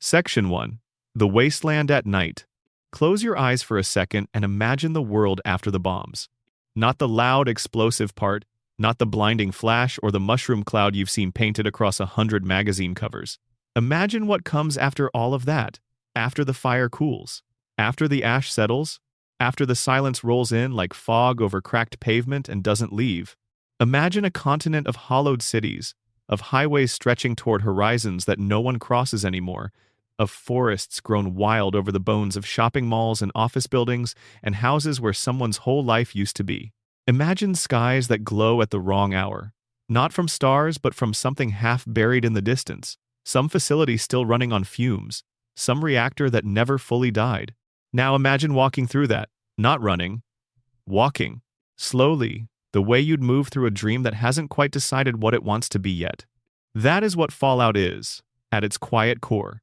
Section 1. The Wasteland at Night. Close your eyes for a second and imagine the world after the bombs. Not the loud, explosive part, not the blinding flash or the mushroom cloud you've seen painted across 100 magazine covers. Imagine what comes after all of that, after the fire cools, after the ash settles, after the silence rolls in like fog over cracked pavement and doesn't leave. Imagine a continent of hollowed cities, of highways stretching toward horizons that no one crosses anymore, of forests grown wild over the bones of shopping malls and office buildings and houses where someone's whole life used to be. Imagine skies that glow at the wrong hour, not from stars but from something half buried in the distance, some facility still running on fumes, some reactor that never fully died. Now imagine walking through that, not running, walking, slowly, the way you'd move through a dream that hasn't quite decided what it wants to be yet. That is what Fallout is, at its quiet core.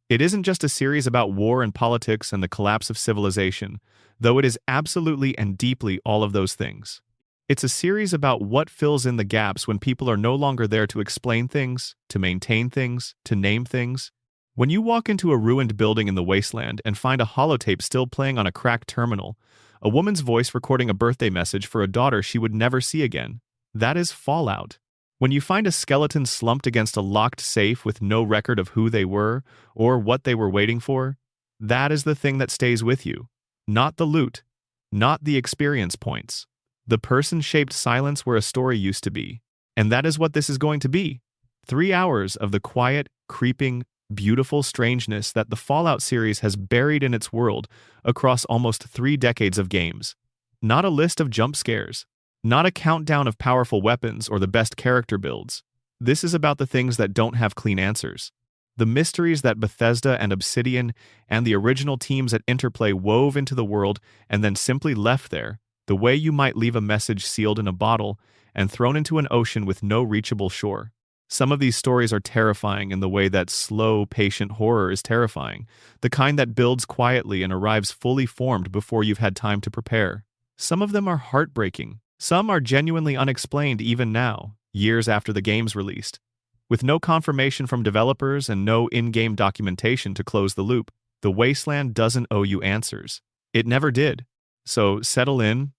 It isn't just a series about war and politics and the collapse of civilization, though it is absolutely and deeply all of those things. It's a series about what fills in the gaps when people are no longer there to explain things, to maintain things, to name things. When you walk into a ruined building in the wasteland and find a holotape still playing on a cracked terminal, a woman's voice recording a birthday message for a daughter she would never see again, that is Fallout. When you find a skeleton slumped against a locked safe with no record of who they were or what they were waiting for, that is the thing that stays with you. Not the loot, not the experience points. The person-shaped silence where a story used to be. And that is what this is going to be. 3 hours of the quiet, creeping, beautiful strangeness that the Fallout series has buried in its world across almost 3 decades of games. Not a list of jump scares. Not a countdown of powerful weapons or the best character builds. This is about the things that don't have clean answers. The mysteries that Bethesda and Obsidian and the original teams at Interplay wove into the world and then simply left there, the way you might leave a message sealed in a bottle and thrown into an ocean with no reachable shore. Some of these stories are terrifying in the way that slow, patient horror is terrifying, the kind that builds quietly and arrives fully formed before you've had time to prepare. Some of them are heartbreaking. Some are genuinely unexplained even now, years after the game's released. With no confirmation from developers and no in-game documentation to close the loop, the Wasteland doesn't owe you answers. It never did. So settle in,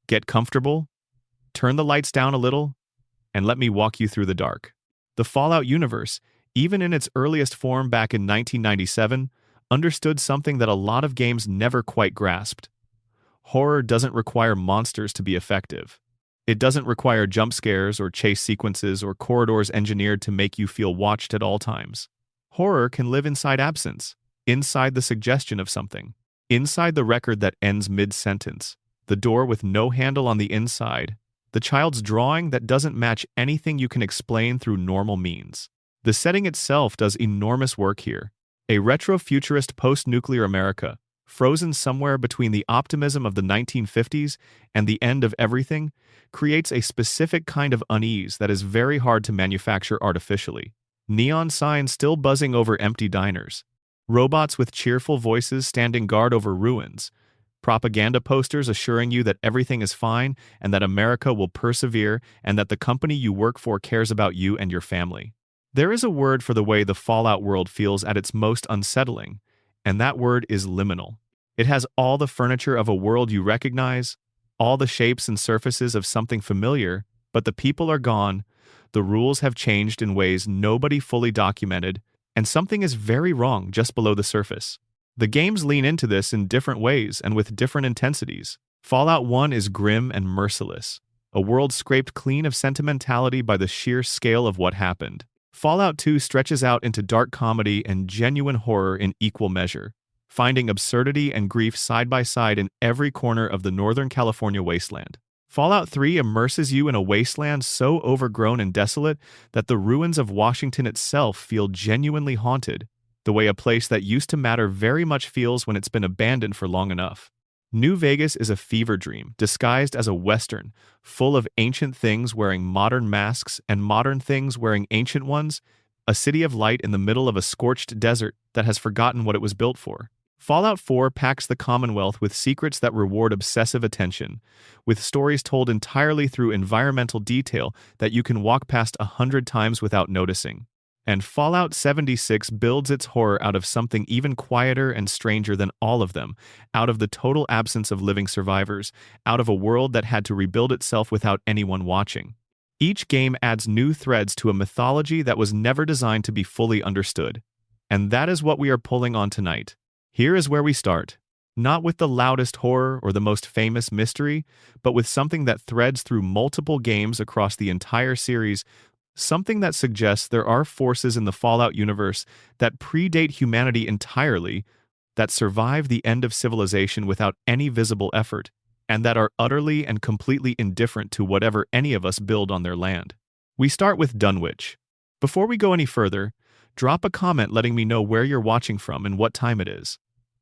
get comfortable, turn the lights down a little, and let me walk you through the dark. The Fallout universe, even in its earliest form back in 1997, understood something that a lot of games never quite grasped. Horror doesn't require monsters to be effective. It doesn't require jump scares or chase sequences or corridors engineered to make you feel watched at all times. Horror can live inside absence, inside the suggestion of something, inside the record that ends mid-sentence, the door with no handle on the inside, the child's drawing that doesn't match anything you can explain through normal means. The setting itself does enormous work here. A retro-futurist post-nuclear America, frozen somewhere between the optimism of the 1950s and the end of everything, creates a specific kind of unease that is very hard to manufacture artificially. Neon signs still buzzing over empty diners, robots with cheerful voices standing guard over ruins, propaganda posters assuring you that everything is fine and that America will persevere and that the company you work for cares about you and your family. There is a word for the way the Fallout world feels at its most unsettling, and that word is liminal. It has all the furniture of a world you recognize, all the shapes and surfaces of something familiar, but the people are gone, the rules have changed in ways nobody fully documented, and something is very wrong just below the surface. The games lean into this in different ways and with different intensities. Fallout 1 is grim and merciless, a world scraped clean of sentimentality by the sheer scale of what happened. Fallout 2 stretches out into dark comedy and genuine horror in equal measure, finding absurdity and grief side by side in every corner of the Northern California wasteland. Fallout 3 immerses you in a wasteland so overgrown and desolate that the ruins of Washington itself feel genuinely haunted, the way a place that used to matter very much feels when it's been abandoned for long enough. New Vegas is a fever dream, disguised as a western, full of ancient things wearing modern masks and modern things wearing ancient ones, a city of light in the middle of a scorched desert that has forgotten what it was built for. Fallout 4 packs the Commonwealth with secrets that reward obsessive attention, with stories told entirely through environmental detail that you can walk past 100 times without noticing. And Fallout 76 builds its horror out of something even quieter and stranger than all of them, out of the total absence of living survivors, out of a world that had to rebuild itself without anyone watching. Each game adds new threads to a mythology that was never designed to be fully understood. And that is what we are pulling on tonight. Here is where we start. Not with the loudest horror or the most famous mystery, but with something that threads through multiple games across the entire series, something that suggests there are forces in the Fallout universe that predate humanity entirely, that survive the end of civilization without any visible effort, and that are utterly and completely indifferent to whatever any of us build on their land. We start with Dunwich. Before we go any further, drop a comment letting me know where you're watching from and what time it is.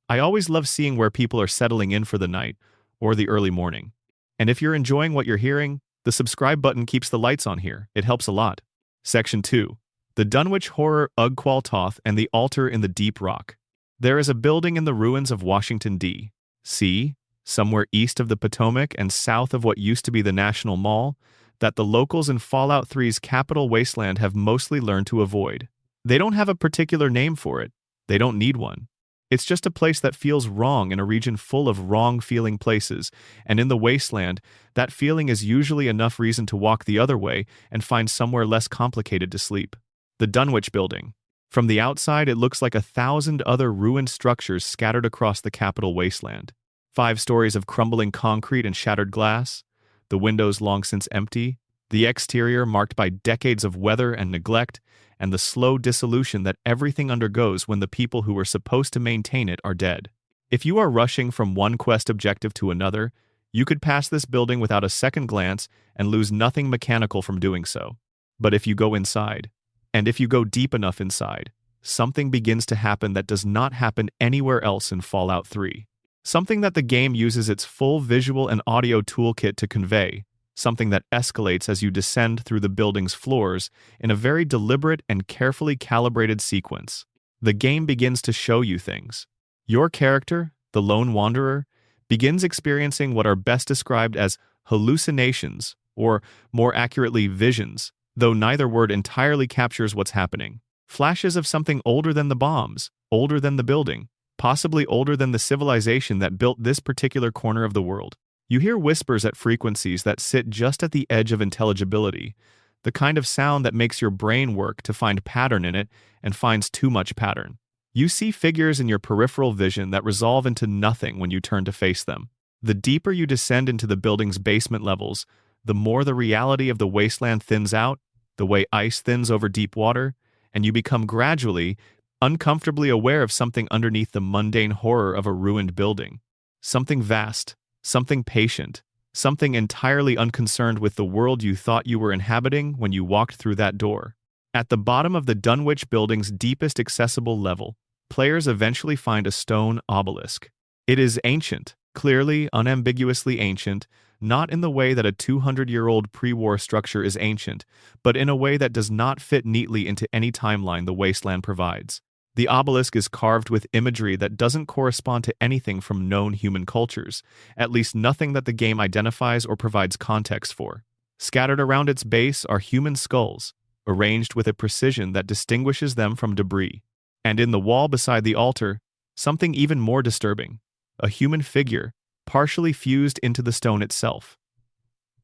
I always love seeing where people are settling in for the night or the early morning. And if you're enjoying what you're hearing, the subscribe button keeps the lights on here. It helps a lot. Section 2. The Dunwich Horror Ugqual Toth and the Altar in the Deep Rock. There is a building in the ruins of Washington, D.C., somewhere east of the Potomac and south of what used to be the National Mall, that the locals in Fallout 3's Capital Wasteland have mostly learned to avoid. They don't have a particular name for it. They don't need one. It's just a place that feels wrong in a region full of wrong-feeling places, and in the wasteland, that feeling is usually enough reason to walk the other way and find somewhere less complicated to sleep. The Dunwich Building. From the outside, it looks like 1,000 other ruined structures scattered across the Capital Wasteland. 5 stories of crumbling concrete and shattered glass, the windows long since empty, the exterior marked by decades of weather and neglect, and the slow dissolution that everything undergoes when the people who were supposed to maintain it are dead. If you are rushing from one quest objective to another, you could pass this building without a second glance and lose nothing mechanical from doing so. But if you go inside, and if you go deep enough inside, something begins to happen that does not happen anywhere else in Fallout 3. Something that the game uses its full visual and audio toolkit to convey, something that escalates as you descend through the building's floors in a very deliberate and carefully calibrated sequence. The game begins to show you things. Your character, the lone wanderer, begins experiencing what are best described as hallucinations, or more accurately visions, though neither word entirely captures what's happening. Flashes of something older than the bombs, older than the building, possibly older than the civilization that built this particular corner of the world. You hear whispers at frequencies that sit just at the edge of intelligibility, the kind of sound that makes your brain work to find pattern in it and finds too much pattern. You see figures in your peripheral vision that resolve into nothing when you turn to face them. The deeper you descend into the building's basement levels, the more the reality of the wasteland thins out, the way ice thins over deep water, and you become gradually, uncomfortably aware of something underneath the mundane horror of a ruined building. Something vast. Something patient, something entirely unconcerned with the world you thought you were inhabiting when you walked through that door. At the bottom of the Dunwich Building's deepest accessible level, players eventually find a stone obelisk. It is ancient, clearly, unambiguously ancient, not in the way that a 200-year-old pre-war structure is ancient, but in a way that does not fit neatly into any timeline the wasteland provides. The obelisk is carved with imagery that doesn't correspond to anything from known human cultures, at least nothing that the game identifies or provides context for. Scattered around its base are human skulls, arranged with a precision that distinguishes them from debris. And in the wall beside the altar, something even more disturbing, a human figure, partially fused into the stone itself.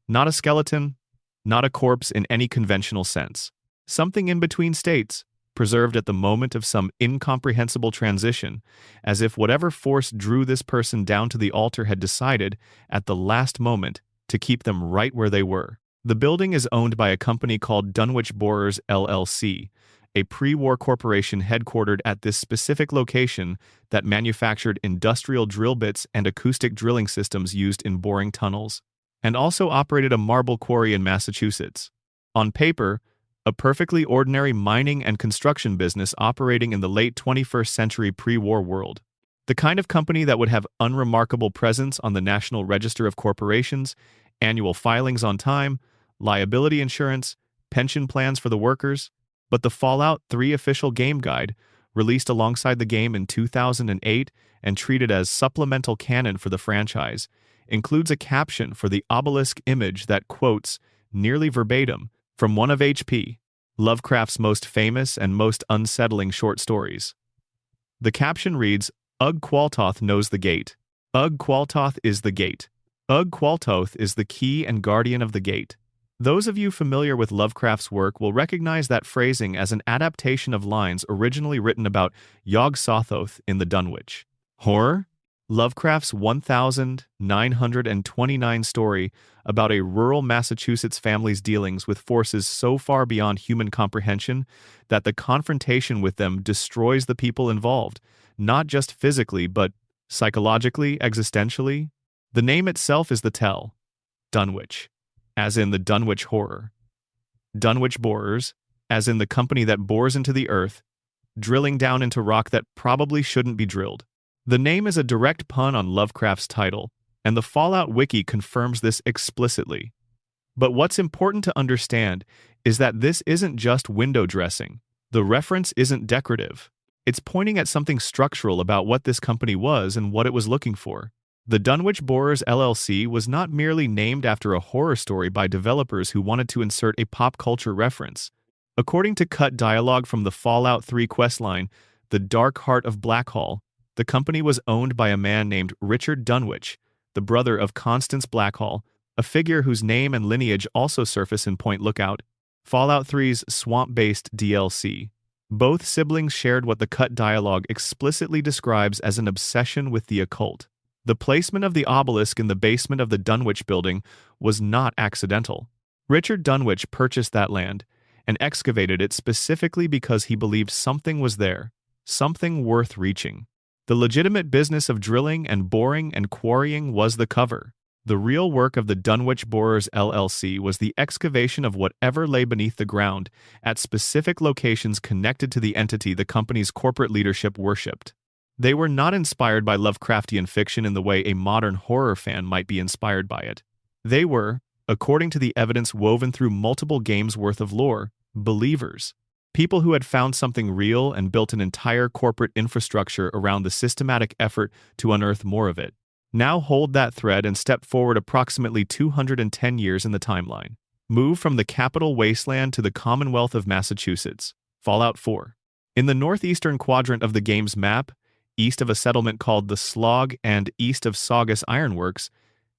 Not a skeleton, not a corpse in any conventional sense. Something in between states, preserved at the moment of some incomprehensible transition, as if whatever force drew this person down to the altar had decided, at the last moment, to keep them right where they were. The building is owned by a company called Dunwich Borers LLC, a pre-war corporation headquartered at this specific location that manufactured industrial drill bits and acoustic drilling systems used in boring tunnels, and also operated a marble quarry in Massachusetts. On paper, a perfectly ordinary mining and construction business operating in the late 21st century pre-war world. The kind of company that would have unremarkable presence on the National Register of Corporations, annual filings on time, liability insurance, pension plans for the workers, but the Fallout 3 official game guide, released alongside the game in 2008 and treated as supplemental canon for the franchise, includes a caption for the obelisk image that quotes, nearly verbatim, from one of H.P. Lovecraft's most famous and most unsettling short stories. The caption reads, Ugg Qualtoth knows the gate. Ugg Qualtoth is the gate. Ugg Qualtoth is the key and guardian of the gate. Those of you familiar with Lovecraft's work will recognize that phrasing as an adaptation of lines originally written about Yog Sothoth in the Dunwich. Horror? Lovecraft's 1929 story about a rural Massachusetts family's dealings with forces so far beyond human comprehension that the confrontation with them destroys the people involved, not just physically but psychologically, existentially. The name itself is the tell. Dunwich, as in the Dunwich Horror. Dunwich Borers, as in the company that bores into the earth, drilling down into rock that probably shouldn't be drilled. The name is a direct pun on Lovecraft's title, and the Fallout Wiki confirms this explicitly. But what's important to understand is that this isn't just window dressing. The reference isn't decorative. It's pointing at something structural about what this company was and what it was looking for. The Dunwich Borers LLC was not merely named after a horror story by developers who wanted to insert a pop culture reference. According to cut dialogue from the Fallout 3 questline, The Dark Heart of Blackhall, the company was owned by a man named Richard Dunwich, the brother of Constance Blackhall, a figure whose name and lineage also surface in Point Lookout, Fallout 3's swamp-based DLC. Both siblings shared what the cut dialogue explicitly describes as an obsession with the occult. The placement of the obelisk in the basement of the Dunwich building was not accidental. Richard Dunwich purchased that land and excavated it specifically because he believed something was there, something worth reaching. The legitimate business of drilling and boring and quarrying was the cover. The real work of the Dunwich Borers LLC was the excavation of whatever lay beneath the ground at specific locations connected to the entity the company's corporate leadership worshipped. They were not inspired by Lovecraftian fiction in the way a modern horror fan might be inspired by it. They were, according to the evidence woven through multiple games' worth of lore, believers. People who had found something real and built an entire corporate infrastructure around the systematic effort to unearth more of it. Now hold that thread and step forward approximately 210 years in the timeline. Move from the capital wasteland to the Commonwealth of Massachusetts. Fallout 4. In the northeastern quadrant of the game's map, east of a settlement called the Slog and east of Saugus Ironworks,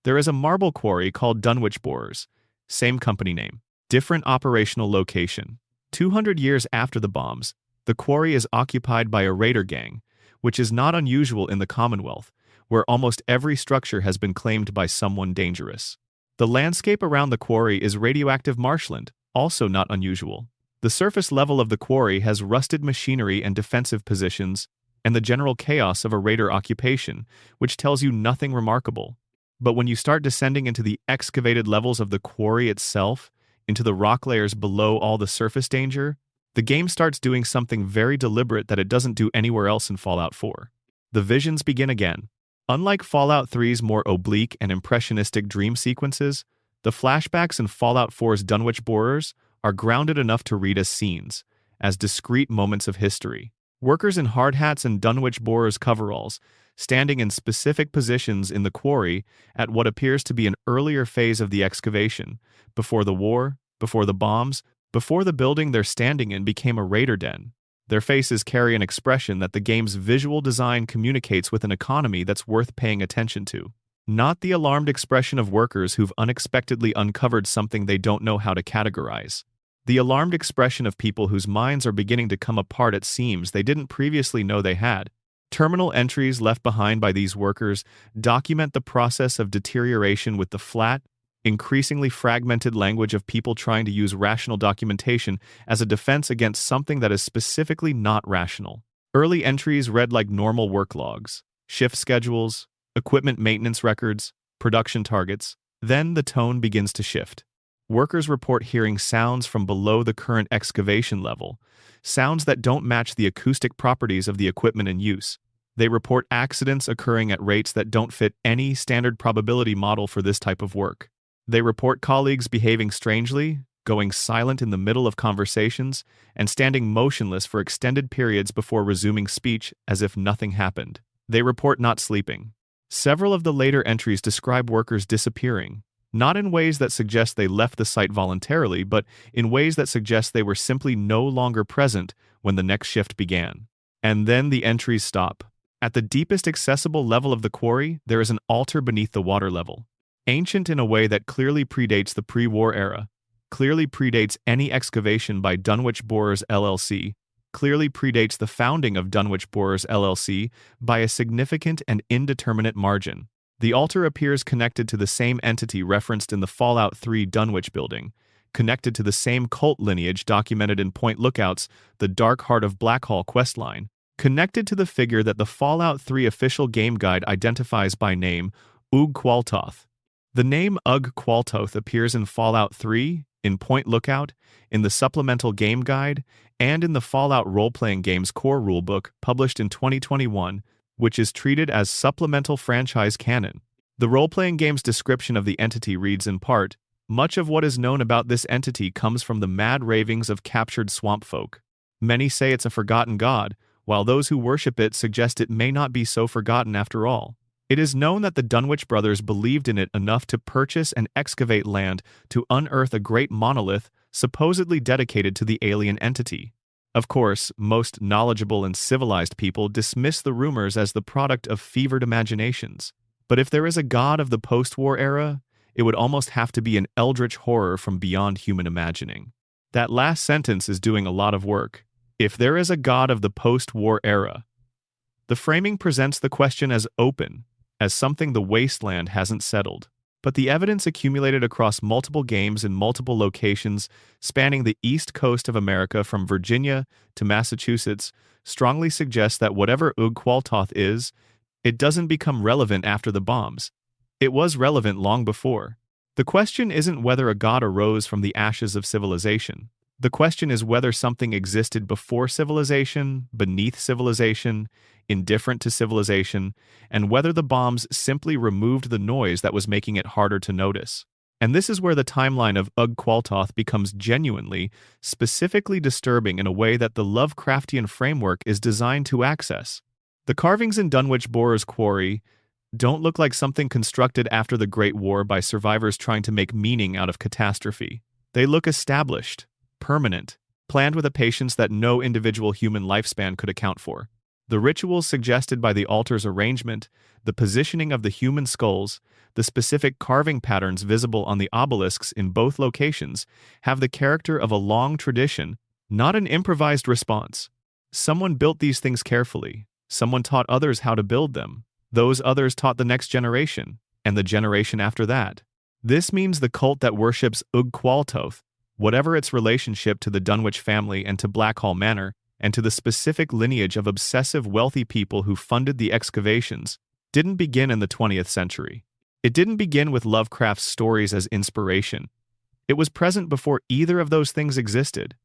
there is a marble quarry called Dunwich Borers. Same company name. Different operational location. 200 years after the bombs, the quarry is occupied by a raider gang, which is not unusual in the Commonwealth, where almost every structure has been claimed by someone dangerous. The landscape around the quarry is radioactive marshland, also not unusual. The surface level of the quarry has rusted machinery and defensive positions, and the general chaos of a raider occupation, which tells you nothing remarkable. But when you start descending into the excavated levels of the quarry itself, into the rock layers below all the surface danger, the game starts doing something very deliberate that it doesn't do anywhere else in Fallout 4. The visions begin again. Unlike Fallout 3's more oblique and impressionistic dream sequences, the flashbacks in Fallout 4's Dunwich Borers are grounded enough to read as scenes, as discrete moments of history. Workers in hard hats and Dunwich Borers coveralls, standing in specific positions in the quarry at what appears to be an earlier phase of the excavation, before the war, before the bombs, before the building they're standing in became a raider den. Their faces carry an expression that the game's visual design communicates with an economy that's worth paying attention to. Not the alarmed expression of workers who've unexpectedly uncovered something they don't know how to categorize. The alarmed expression of people whose minds are beginning to come apart at seams they didn't previously know they had. Terminal entries left behind by these workers document the process of deterioration with the flat, increasingly fragmented language of people trying to use rational documentation as a defense against something that is specifically not rational. Early entries read like normal work logs, shift schedules, equipment maintenance records, production targets. Then the tone begins to shift. Workers report hearing sounds from below the current excavation level, sounds that don't match the acoustic properties of the equipment in use. They report accidents occurring at rates that don't fit any standard probability model for this type of work. They report colleagues behaving strangely, going silent in the middle of conversations, and standing motionless for extended periods before resuming speech as if nothing happened. They report not sleeping. Several of the later entries describe workers disappearing, not in ways that suggest they left the site voluntarily, but in ways that suggest they were simply no longer present when the next shift began. And then the entries stop. At the deepest accessible level of the quarry, there is an altar beneath the water level. Ancient in a way that clearly predates the pre-war era, clearly predates any excavation by Dunwich Borers LLC, clearly predates the founding of Dunwich Borers LLC by a significant and indeterminate margin. The altar appears connected to the same entity referenced in the Fallout 3 Dunwich building, connected to the same cult lineage documented in Point Lookout's The Dark Heart of Blackhall questline, connected to the figure that the Fallout 3 official game guide identifies by name, Ug Qualtoth. The name Ug Qualtoth appears in Fallout 3, in Point Lookout, in the supplemental game guide, and in the Fallout role-playing game's core rulebook published in 2021, which is treated as supplemental franchise canon. The role-playing game's description of the entity reads in part, "Much of what is known about this entity comes from the mad ravings of captured swamp folk. Many say it's a forgotten god, while those who worship it suggest it may not be so forgotten after all. It is known that the Dunwich brothers believed in it enough to purchase and excavate land to unearth a great monolith supposedly dedicated to the alien entity. Of course, most knowledgeable and civilized people dismiss the rumors as the product of fevered imaginations. But if there is a god of the post-war era, it would almost have to be an eldritch horror from beyond human imagining." That last sentence is doing a lot of work. If there is a god of the post-war era, the framing presents the question as open, as something the wasteland hasn't settled. But the evidence accumulated across multiple games in multiple locations spanning the east coast of America from Virginia to Massachusetts strongly suggests that whatever Ug Qualtoth is, it doesn't become relevant after the bombs. It was relevant long before. The question isn't whether a god arose from the ashes of civilization. The question is whether something existed before civilization, beneath civilization, indifferent to civilization, and whether the bombs simply removed the noise that was making it harder to notice. And this is where the timeline of Ug Qualtoth becomes genuinely, specifically disturbing in a way that the Lovecraftian framework is designed to access. The carvings in Dunwich Borers Quarry don't look like something constructed after the Great War by survivors trying to make meaning out of catastrophe. They look established, permanent, planned with a patience that no individual human lifespan could account for. The rituals suggested by the altar's arrangement, the positioning of the human skulls, the specific carving patterns visible on the obelisks in both locations have the character of a long tradition, not an improvised response. Someone built these things carefully. Someone taught others how to build them. Those others taught the next generation, and the generation after that. This means the cult that worships Ug Qualtoth, whatever its relationship to the Dunwich family and to Blackhall Manor, and to the specific lineage of obsessive wealthy people who funded the excavations, didn't begin in the 20th century. It didn't begin with Lovecraft's stories as inspiration. It was present before either of those things existed.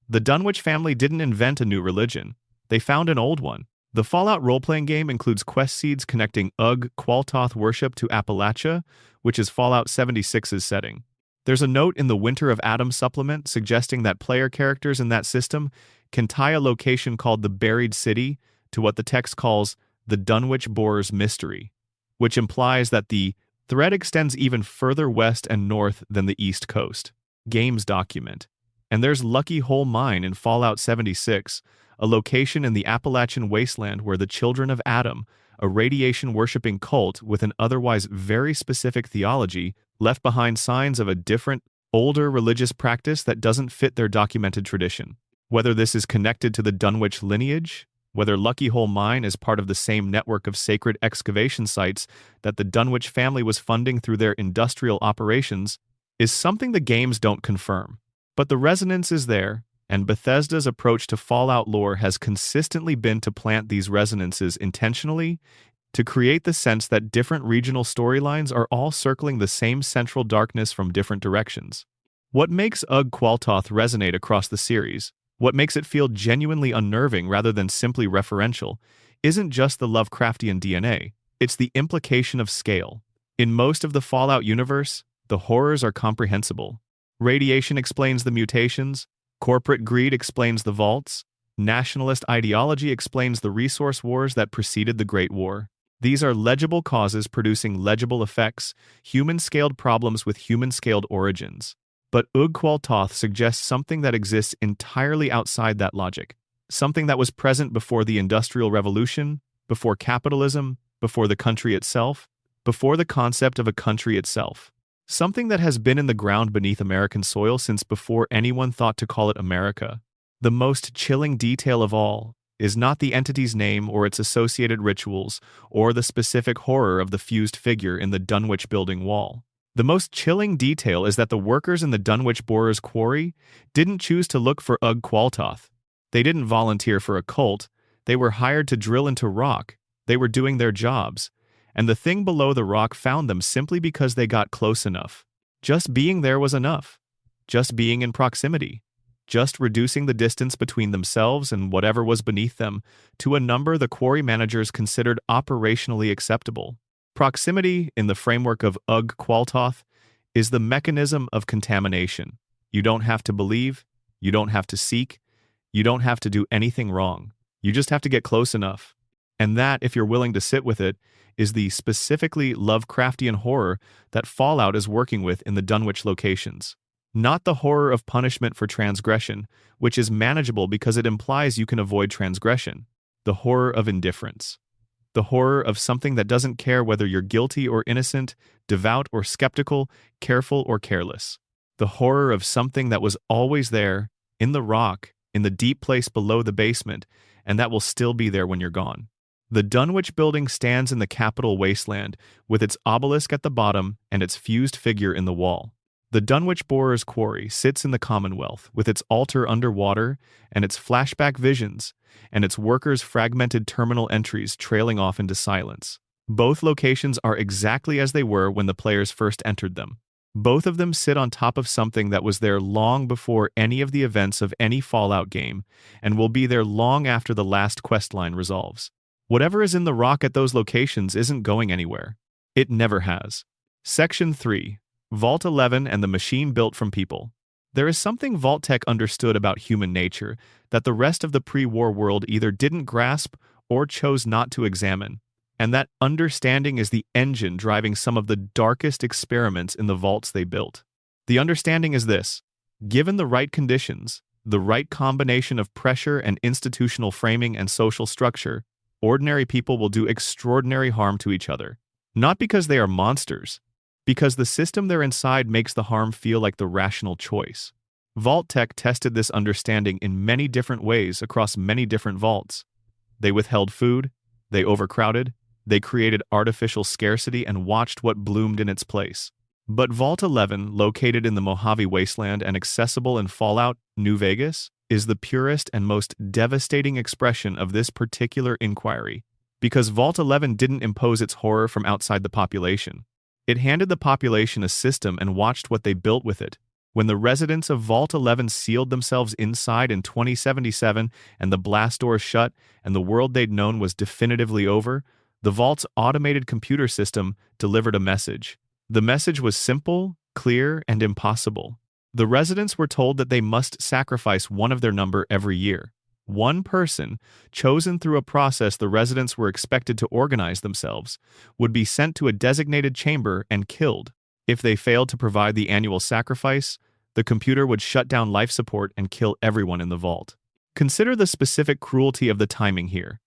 The Dunwich family didn't invent a new religion. They found an old one. The Fallout role-playing game includes quest seeds connecting Ug Qualtoth worship to Appalachia, which is Fallout 76's setting. There's a note in the Winter of Adam supplement suggesting that player characters in that system can tie a location called the Buried City to what the text calls the Dunwich Borers Mystery, which implies that the thread extends even further west and north than the East Coast. Games document. And there's Lucky Hole Mine in Fallout 76, a location in the Appalachian wasteland where the Children of Adam, a radiation-worshipping cult with an otherwise very specific theology, left behind signs of a different, older religious practice that doesn't fit their documented tradition. Whether this is connected to the Dunwich lineage, whether Lucky Hole Mine is part of the same network of sacred excavation sites that the Dunwich family was funding through their industrial operations, is something the games don't confirm. But the resonance is there, and Bethesda's approach to Fallout lore has consistently been to plant these resonances intentionally, to create the sense that different regional storylines are all circling the same central darkness from different directions. What makes Ug Qualtoth resonate across the series, what makes it feel genuinely unnerving rather than simply referential, isn't just the Lovecraftian DNA, it's the implication of scale. In most of the Fallout universe, the horrors are comprehensible. Radiation explains the mutations, corporate greed explains the vaults, nationalist ideology explains the resource wars that preceded the Great War. These are legible causes producing legible effects, human-scaled problems with human-scaled origins. But Ugh-Qualtoth suggests something that exists entirely outside that logic, something that was present before the Industrial Revolution, before capitalism, before the country itself, before the concept of a country itself. Something that has been in the ground beneath American soil since before anyone thought to call it America. The most chilling detail of all is not the entity's name or its associated rituals or the specific horror of the fused figure in the Dunwich building wall. The most chilling detail is that the workers in the Dunwich Borers Quarry didn't choose to look for Ugh-Qualtoth. They didn't volunteer for a cult. They were hired to drill into rock. They were doing their jobs. And the thing below the rock found them simply because they got close enough. Just being there was enough. Just being in proximity. Just reducing the distance between themselves and whatever was beneath them to a number the quarry managers considered operationally acceptable. Proximity, in the framework of Ugh-Qualtoth, is the mechanism of contamination. You don't have to believe, you don't have to seek, you don't have to do anything wrong. You just have to get close enough. And that, if you're willing to sit with it, is the specifically Lovecraftian horror that Fallout is working with in the Dunwich locations. Not the horror of punishment for transgression, which is manageable because it implies you can avoid transgression. The horror of indifference. The horror of something that doesn't care whether you're guilty or innocent, devout or skeptical, careful or careless. The horror of something that was always there, in the rock, in the deep place below the basement, and that will still be there when you're gone. The Dunwich building stands in the Capitol wasteland, with its obelisk at the bottom and its fused figure in the wall. The Dunwich Borers Quarry sits in the Commonwealth, with its altar underwater, and its flashback visions, and its workers' fragmented terminal entries trailing off into silence. Both locations are exactly as they were when the players first entered them. Both of them sit on top of something that was there long before any of the events of any Fallout game, and will be there long after the last questline resolves. Whatever is in the rock at those locations isn't going anywhere. It never has. Section 3. Vault 11 and the machine built from people. There is something Vault-Tec understood about human nature that the rest of the pre-war world either didn't grasp or chose not to examine, and that understanding is the engine driving some of the darkest experiments in the vaults they built. The understanding is this: given the right conditions, the right combination of pressure and institutional framing and social structure, ordinary people will do extraordinary harm to each other. Not because they are monsters, because the system they're inside makes the harm feel like the rational choice. Vault-Tec tested this understanding in many different ways across many different vaults. They withheld food, they overcrowded, they created artificial scarcity and watched what bloomed in its place. But Vault 11, located in the Mojave Wasteland and accessible in Fallout New Vegas, is the purest and most devastating expression of this particular inquiry, because Vault 11 didn't impose its horror from outside the population. It handed the population a system and watched what they built with it. When the residents of Vault 11 sealed themselves inside in 2077 and the blast doors shut and the world they'd known was definitively over, the Vault's automated computer system delivered a message. The message was simple, clear, and impossible. The residents were told that they must sacrifice one of their number every year. One person, chosen through a process the residents were expected to organize themselves, would be sent to a designated chamber and killed. If they failed to provide the annual sacrifice, the computer would shut down life support and kill everyone in the vault. Consider the specific cruelty of the timing here.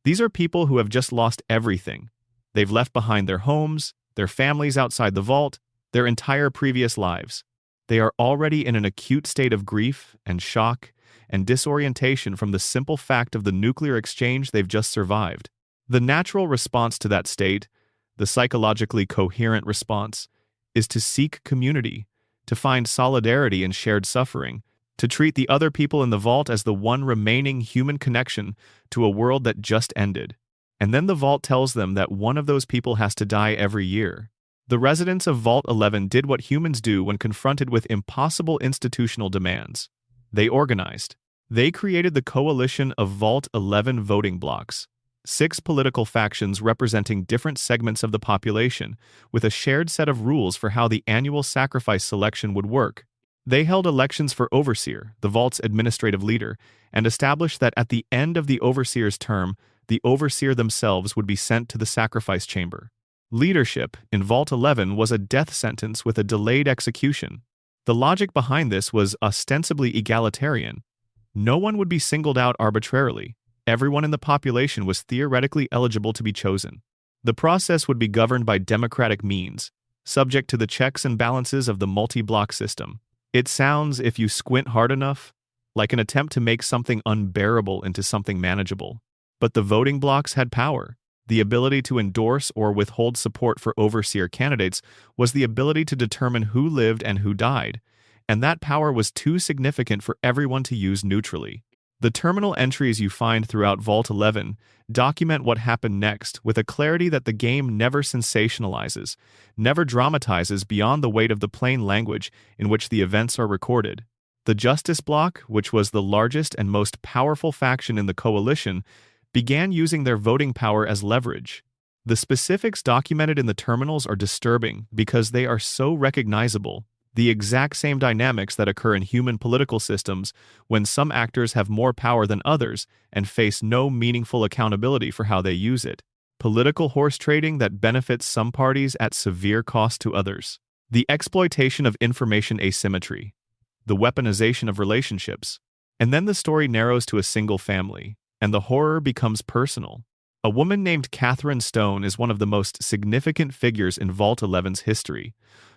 These are people who have just lost everything. They've left behind their homes, their families outside the vault, their entire previous lives. They are already in an acute state of grief and shock and disorientation from the simple fact of the nuclear exchange they've just survived. The natural response to that state, the psychologically coherent response, is to seek community, to find solidarity in shared suffering, to treat the other people in the vault as the one remaining human connection to a world that just ended. And then the vault tells them that one of those people has to die every year. The residents of Vault 11 did what humans do when confronted with impossible institutional demands. They organized. They created the coalition of Vault 11 voting blocks, 6 political factions representing different segments of the population, with a shared set of rules for how the annual sacrifice selection would work. They held elections for Overseer, the Vault's administrative leader, and established that at the end of the Overseer's term, the overseer themselves would be sent to the sacrifice chamber. Leadership in Vault 11 was a death sentence with a delayed execution. The logic behind this was ostensibly egalitarian. No one would be singled out arbitrarily. Everyone in the population was theoretically eligible to be chosen. The process would be governed by democratic means, subject to the checks and balances of the multi-block system. It sounds, if you squint hard enough, like an attempt to make something unbearable into something manageable. But the voting blocks had power. The ability to endorse or withhold support for overseer candidates was the ability to determine who lived and who died, and that power was too significant for everyone to use neutrally. The terminal entries you find throughout Vault 11 document what happened next with a clarity that the game never sensationalizes, never dramatizes beyond the weight of the plain language in which the events are recorded. The Justice Bloc, which was the largest and most powerful faction in the coalition, began using their voting power as leverage. The specifics documented in the terminals are disturbing because they are so recognizable, the exact same dynamics that occur in human political systems when some actors have more power than others and face no meaningful accountability for how they use it. Political horse trading that benefits some parties at severe cost to others. The exploitation of information asymmetry. The weaponization of relationships. And then the story narrows to a single family, and the horror becomes personal. A woman named Catherine Stone is one of the most significant figures in Vault 11's history,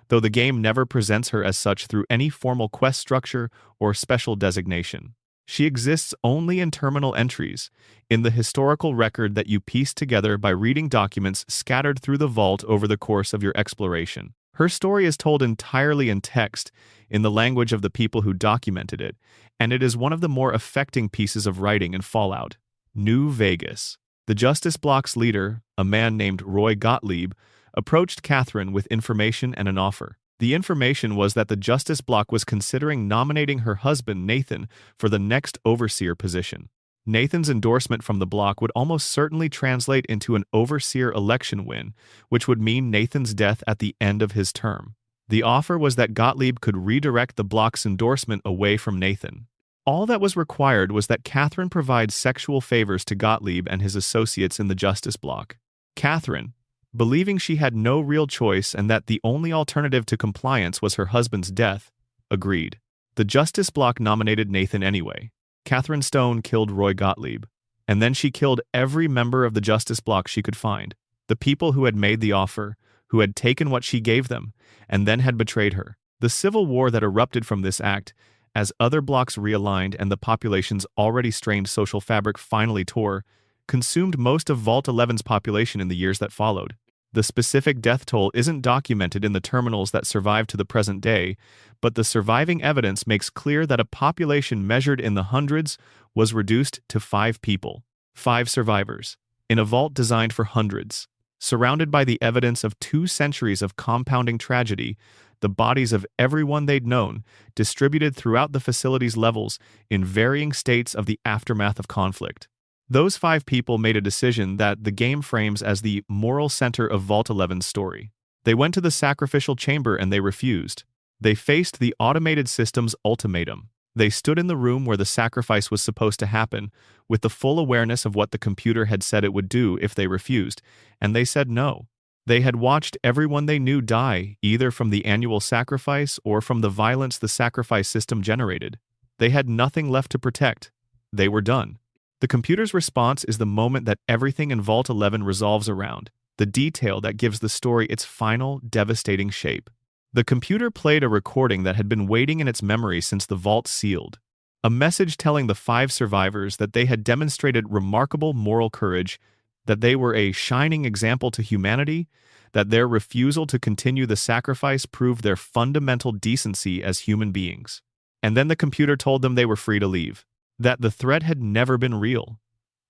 though the game never presents her as such through any formal quest structure or special designation. She exists only in terminal entries, in the historical record that you piece together by reading documents scattered through the vault over the course of your exploration. Her story is told entirely in text, in the language of the people who documented it, and it is one of the more affecting pieces of writing in Fallout. New Vegas. The Justice Bloc's leader, a man named Roy Gottlieb, approached Catherine with information and an offer. The information was that the Justice Bloc was considering nominating her husband, Nathan, for the next overseer position. Nathan's endorsement from the bloc would almost certainly translate into an overseer election win, which would mean Nathan's death at the end of his term. The offer was that Gottlieb could redirect the bloc's endorsement away from Nathan. All that was required was that Catherine provide sexual favors to Gottlieb and his associates in the Justice Bloc. Catherine, believing she had no real choice and that the only alternative to compliance was her husband's death, agreed. The Justice Bloc nominated Nathan anyway. Catherine Stone killed Roy Gottlieb, and then she killed every member of the Justice Bloc she could find, the people who had made the offer, who had taken what she gave them, and then had betrayed her. The civil war that erupted from this act, as other blocks realigned and the population's already strained social fabric finally tore, consumed most of Vault 11's population in the years that followed. The specific death toll isn't documented in the terminals that survive to the present day, but the surviving evidence makes clear that a population measured in the hundreds was reduced to 5 people. 5 survivors, in a vault designed for hundreds. Surrounded by the evidence of 2 centuries of compounding tragedy, the bodies of everyone they'd known, distributed throughout the facility's levels in varying states of the aftermath of conflict. Those 5 people made a decision that the game frames as the moral center of Vault 11's story. They went to the sacrificial chamber and they refused. They faced the automated system's ultimatum. They stood in the room where the sacrifice was supposed to happen, with the full awareness of what the computer had said it would do if they refused, and they said no. They had watched everyone they knew die, either from the annual sacrifice or from the violence the sacrifice system generated. They had nothing left to protect. They were done. The computer's response is the moment that everything in Vault 11 resolves around, the detail that gives the story its final, devastating shape. The computer played a recording that had been waiting in its memory since the vault sealed. A message telling the 5 survivors that they had demonstrated remarkable moral courage, that they were a shining example to humanity, that their refusal to continue the sacrifice proved their fundamental decency as human beings. And then the computer told them they were free to leave. That the threat had never been real.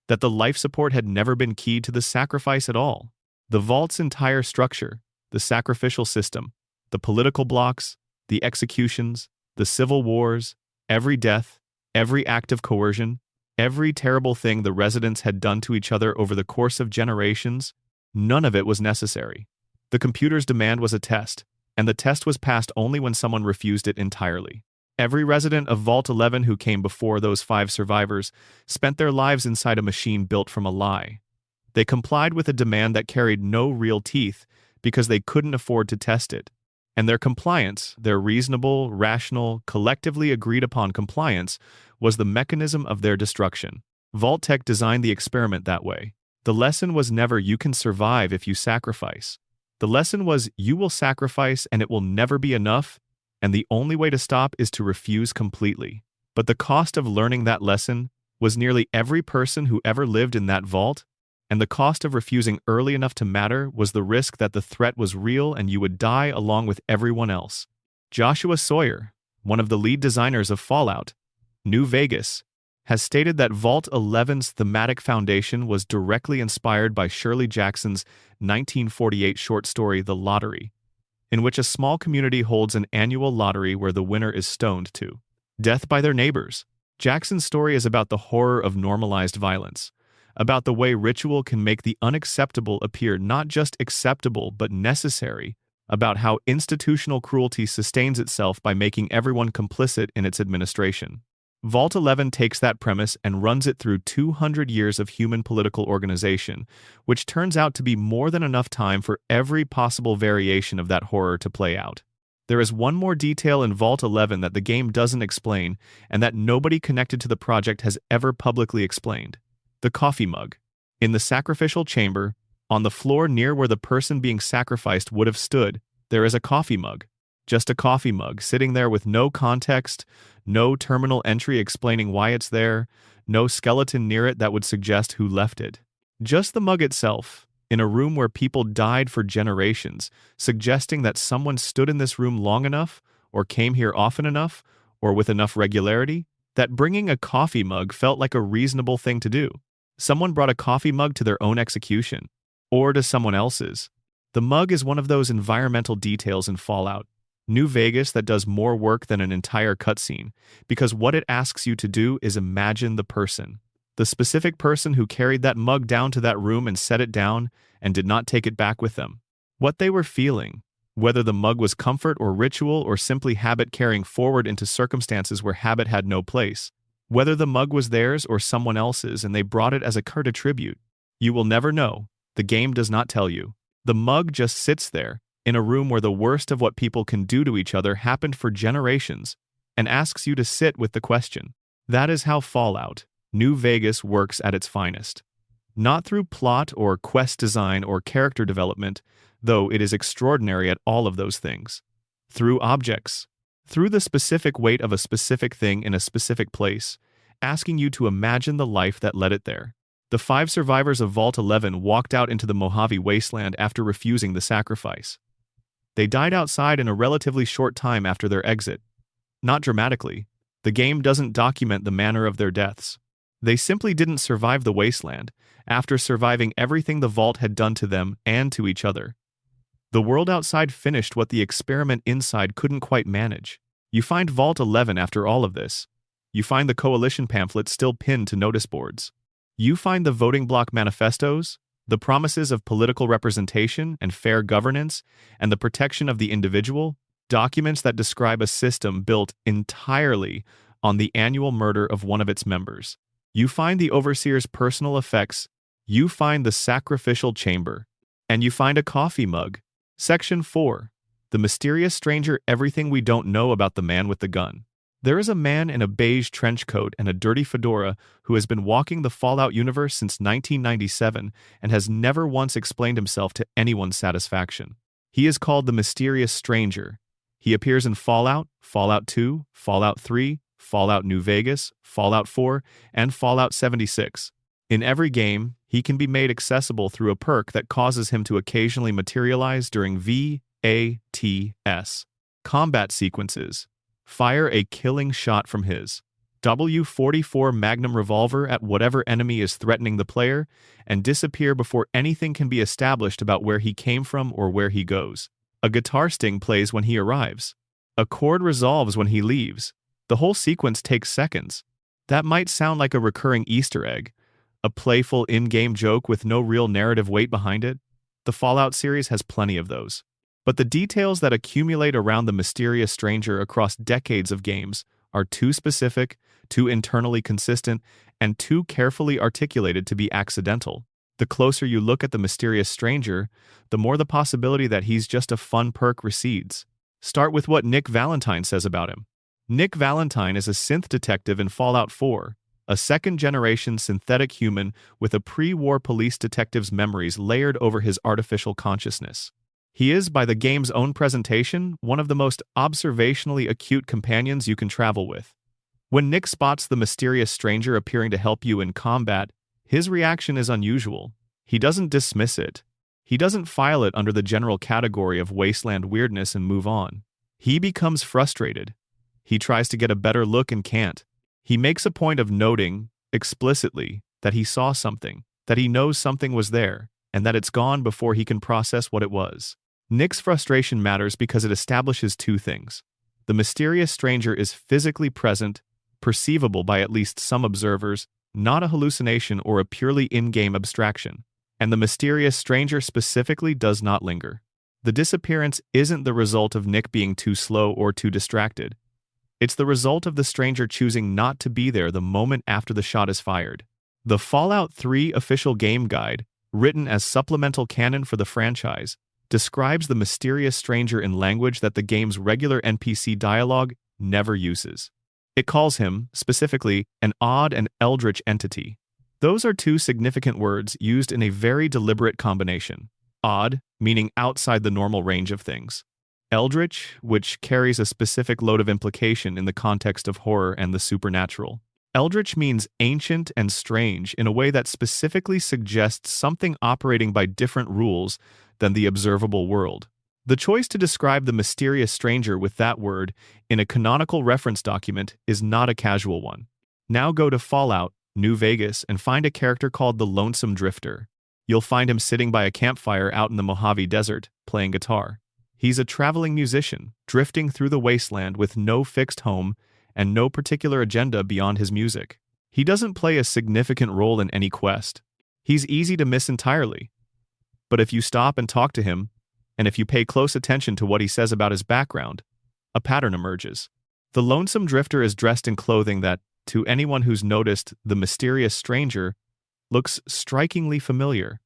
That the life support had never been keyed to the sacrifice at all. The vault's entire structure, the sacrificial system, the political blocks, the executions, the civil wars, every death, every act of coercion, every terrible thing the residents had done to each other over the course of generations, none of it was necessary. The computer's demand was a test, and the test was passed only when someone refused it entirely. Every resident of Vault 11 who came before those 5 survivors spent their lives inside a machine built from a lie. They complied with a demand that carried no real teeth because they couldn't afford to test it. And their compliance, their reasonable, rational, collectively agreed-upon compliance, was the mechanism of their destruction. Vault-Tec designed the experiment that way. The lesson was never you can survive if you sacrifice. The lesson was you will sacrifice and it will never be enough, and the only way to stop is to refuse completely. But the cost of learning that lesson was nearly every person who ever lived in that vault, and the cost of refusing early enough to matter was the risk that the threat was real and you would die along with everyone else. Joshua Sawyer, one of the lead designers of Fallout, New Vegas, has stated that Vault 11's thematic foundation was directly inspired by Shirley Jackson's 1948 short story The Lottery, in which a small community holds an annual lottery where the winner is stoned to death by their neighbors. Jackson's story is about the horror of normalized violence, about the way ritual can make the unacceptable appear not just acceptable but necessary, about how institutional cruelty sustains itself by making everyone complicit in its administration. Vault 11 takes that premise and runs it through 200 years of human political organization, which turns out to be more than enough time for every possible variation of that horror to play out. There is one more detail in Vault 11 that the game doesn't explain and that nobody connected to the project has ever publicly explained. The coffee mug. In the sacrificial chamber, on the floor near where the person being sacrificed would have stood, there is a coffee mug. Just a coffee mug, sitting there with no context, no terminal entry explaining why it's there, no skeleton near it that would suggest who left it. Just the mug itself, in a room where people died for generations, suggesting that someone stood in this room long enough, or came here often enough, or with enough regularity, that bringing a coffee mug felt like a reasonable thing to do. Someone brought a coffee mug to their own execution, or to someone else's. The mug is one of those environmental details in Fallout New Vegas that does more work than an entire cutscene, because what it asks you to do is imagine the person. The specific person who carried that mug down to that room and set it down and did not take it back with them. What they were feeling, whether the mug was comfort or ritual or simply habit carrying forward into circumstances where habit had no place. Whether the mug was theirs or someone else's and they brought it as a card of tribute. You will never know. The game does not tell you. The mug just sits there, in a room where the worst of what people can do to each other happened for generations, and asks you to sit with the question. That is how Fallout New Vegas works at its finest. Not through plot or quest design or character development, though it is extraordinary at all of those things. Through objects. Through the specific weight of a specific thing in a specific place, asking you to imagine the life that led it there. The 5 survivors of Vault 11 walked out into the Mojave wasteland after refusing the sacrifice. They died outside in a relatively short time after their exit. Not dramatically. The game doesn't document the manner of their deaths. They simply didn't survive the wasteland, after surviving everything the Vault had done to them and to each other. The world outside finished what the experiment inside couldn't quite manage. You find Vault 11 after all of this. You find the coalition pamphlets still pinned to notice boards. You find the voting bloc manifestos, the promises of political representation and fair governance, and the protection of the individual, documents that describe a system built entirely on the annual murder of one of its members. You find the overseer's personal effects, you find the sacrificial chamber, and you find a coffee mug. Section 4. The mysterious stranger. Everything we don't know about the man with the gun. There is a man in a beige trench coat and a dirty fedora who has been walking the Fallout universe since 1997 and has never once explained himself to anyone's satisfaction. He is called the Mysterious Stranger. He appears in Fallout, Fallout 2, Fallout 3, Fallout New Vegas, Fallout 4, and Fallout 76. In every game, he can be made accessible through a perk that causes him to occasionally materialize during VATS combat sequences. Fire a killing shot from his W44 Magnum revolver at whatever enemy is threatening the player, and disappear before anything can be established about where he came from or where he goes. A guitar sting plays when he arrives. A chord resolves when he leaves. The whole sequence takes seconds. That might sound like a recurring Easter egg, a playful in-game joke with no real narrative weight behind it. The Fallout series has plenty of those. But the details that accumulate around the mysterious stranger across decades of games are too specific, too internally consistent, and too carefully articulated to be accidental. The closer you look at the mysterious stranger, the more the possibility that he's just a fun perk recedes. Start with what Nick Valentine says about him. Nick Valentine is a synth detective in Fallout 4, a second-generation synthetic human with a pre-war police detective's memories layered over his artificial consciousness. He is, by the game's own presentation, one of the most observationally acute companions you can travel with. When Nick spots the mysterious stranger appearing to help you in combat, his reaction is unusual. He doesn't dismiss it. He doesn't file it under the general category of wasteland weirdness and move on. He becomes frustrated. He tries to get a better look and can't. He makes a point of noting, explicitly, that he saw something, that he knows something was there, and that it's gone before he can process what it was. Nick's frustration matters because it establishes two things. The mysterious stranger is physically present, perceivable by at least some observers, not a hallucination or a purely in-game abstraction. And the mysterious stranger specifically does not linger. The disappearance isn't the result of Nick being too slow or too distracted. It's the result of the stranger choosing not to be there the moment after the shot is fired. The Fallout 3 official game guide, written as supplemental canon for the franchise, describes the mysterious stranger in language that the game's regular NPC dialogue never uses. It calls him, specifically, an odd and eldritch entity. Those are two significant words used in a very deliberate combination. Odd, meaning outside the normal range of things. Eldritch, which carries a specific load of implication in the context of horror and the supernatural. Eldritch means ancient and strange in a way that specifically suggests something operating by different rules than the observable world. The choice to describe the mysterious stranger with that word in a canonical reference document is not a casual one. Now go to Fallout New Vegas and find a character called the Lonesome Drifter. You'll find him sitting by a campfire out in the Mojave Desert, playing guitar. He's a traveling musician, drifting through the wasteland with no fixed home and no particular agenda beyond his music. He doesn't play a significant role in any quest. He's easy to miss entirely. But if you stop and talk to him, and if you pay close attention to what he says about his background, a pattern emerges. The Lonesome Drifter is dressed in clothing that, to anyone who's noticed the mysterious stranger, looks strikingly familiar.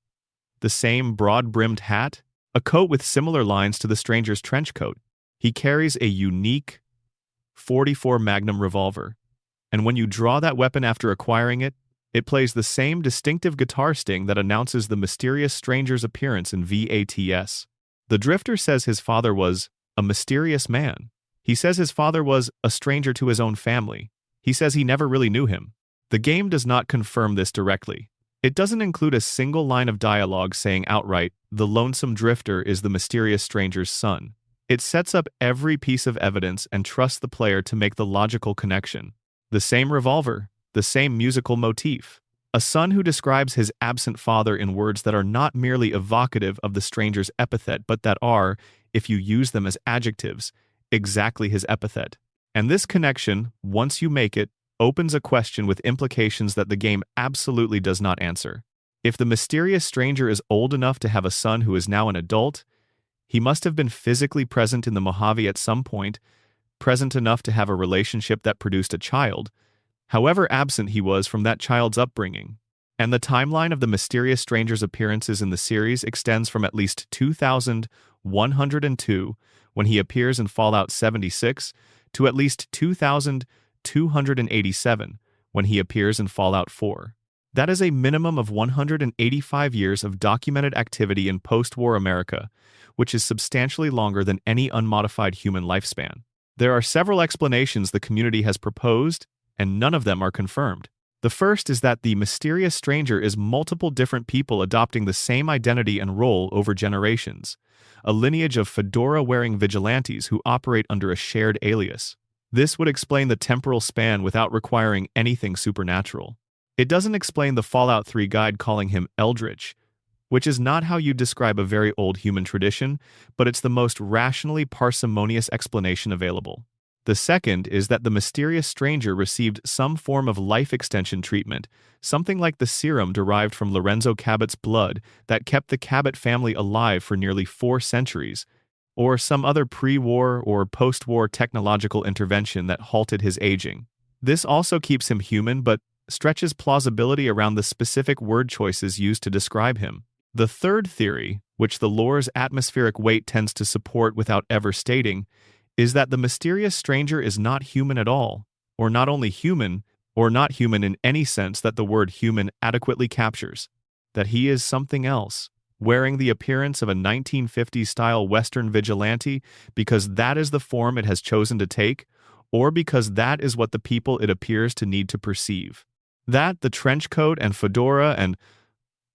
The same broad-brimmed hat, a coat with similar lines to the stranger's trench coat. He carries a unique .44 Magnum revolver, and when you draw that weapon after acquiring it, it plays the same distinctive guitar sting that announces the mysterious stranger's appearance in VATS. The Drifter says his father was a mysterious man. He says his father was a stranger to his own family. He says he never really knew him. The game does not confirm this directly. It doesn't include a single line of dialogue saying outright, the Lonesome Drifter is the mysterious stranger's son. It sets up every piece of evidence and trusts the player to make the logical connection. The same revolver, the same musical motif. A son who describes his absent father in words that are not merely evocative of the stranger's epithet, but that are, if you use them as adjectives, exactly his epithet. And this connection, once you make it, opens a question with implications that the game absolutely does not answer. If the mysterious stranger is old enough to have a son who is now an adult, he must have been physically present in the Mojave at some point, present enough to have a relationship that produced a child, however absent he was from that child's upbringing. And the timeline of the mysterious stranger's appearances in the series extends from at least 2102, when he appears in Fallout 76, to at least 2287, when he appears in Fallout 4. That is a minimum of 185 years of documented activity in post-war America, which is substantially longer than any unmodified human lifespan. There are several explanations the community has proposed, and none of them are confirmed. The first is that the mysterious stranger is multiple different people adopting the same identity and role over generations, a lineage of fedora-wearing vigilantes who operate under a shared alias. This would explain the temporal span without requiring anything supernatural. It doesn't explain the Fallout 3 guide calling him Eldritch, which is not how you describe a very old human tradition, but it's the most rationally parsimonious explanation available. The second is that the mysterious stranger received some form of life extension treatment, something like the serum derived from Lorenzo Cabot's blood that kept the Cabot family alive for nearly 4 centuries, or some other pre-war or post-war technological intervention that halted his aging. This also keeps him human but stretches plausibility around the specific word choices used to describe him. The third theory, which the lore's atmospheric weight tends to support without ever stating, is that the mysterious stranger is not human at all, or not only human, or not human in any sense that the word human adequately captures, that he is something else, wearing the appearance of a 1950s-style Western vigilante because that is the form it has chosen to take, or because that is what the people it appears to need to perceive. That the trench coat and fedora and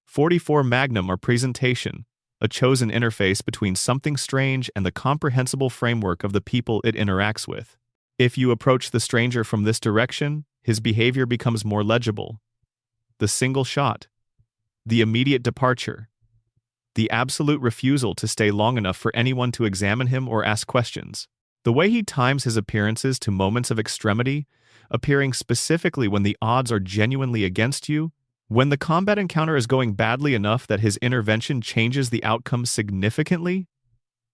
44 Magnum are presentation, a chosen interface between something strange and the comprehensible framework of the people it interacts with. If you approach the stranger from this direction, his behavior becomes more legible. The single shot, the immediate departure, the absolute refusal to stay long enough for anyone to examine him or ask questions. The way he times his appearances to moments of extremity, appearing specifically when the odds are genuinely against you, when the combat encounter is going badly enough that his intervention changes the outcome significantly.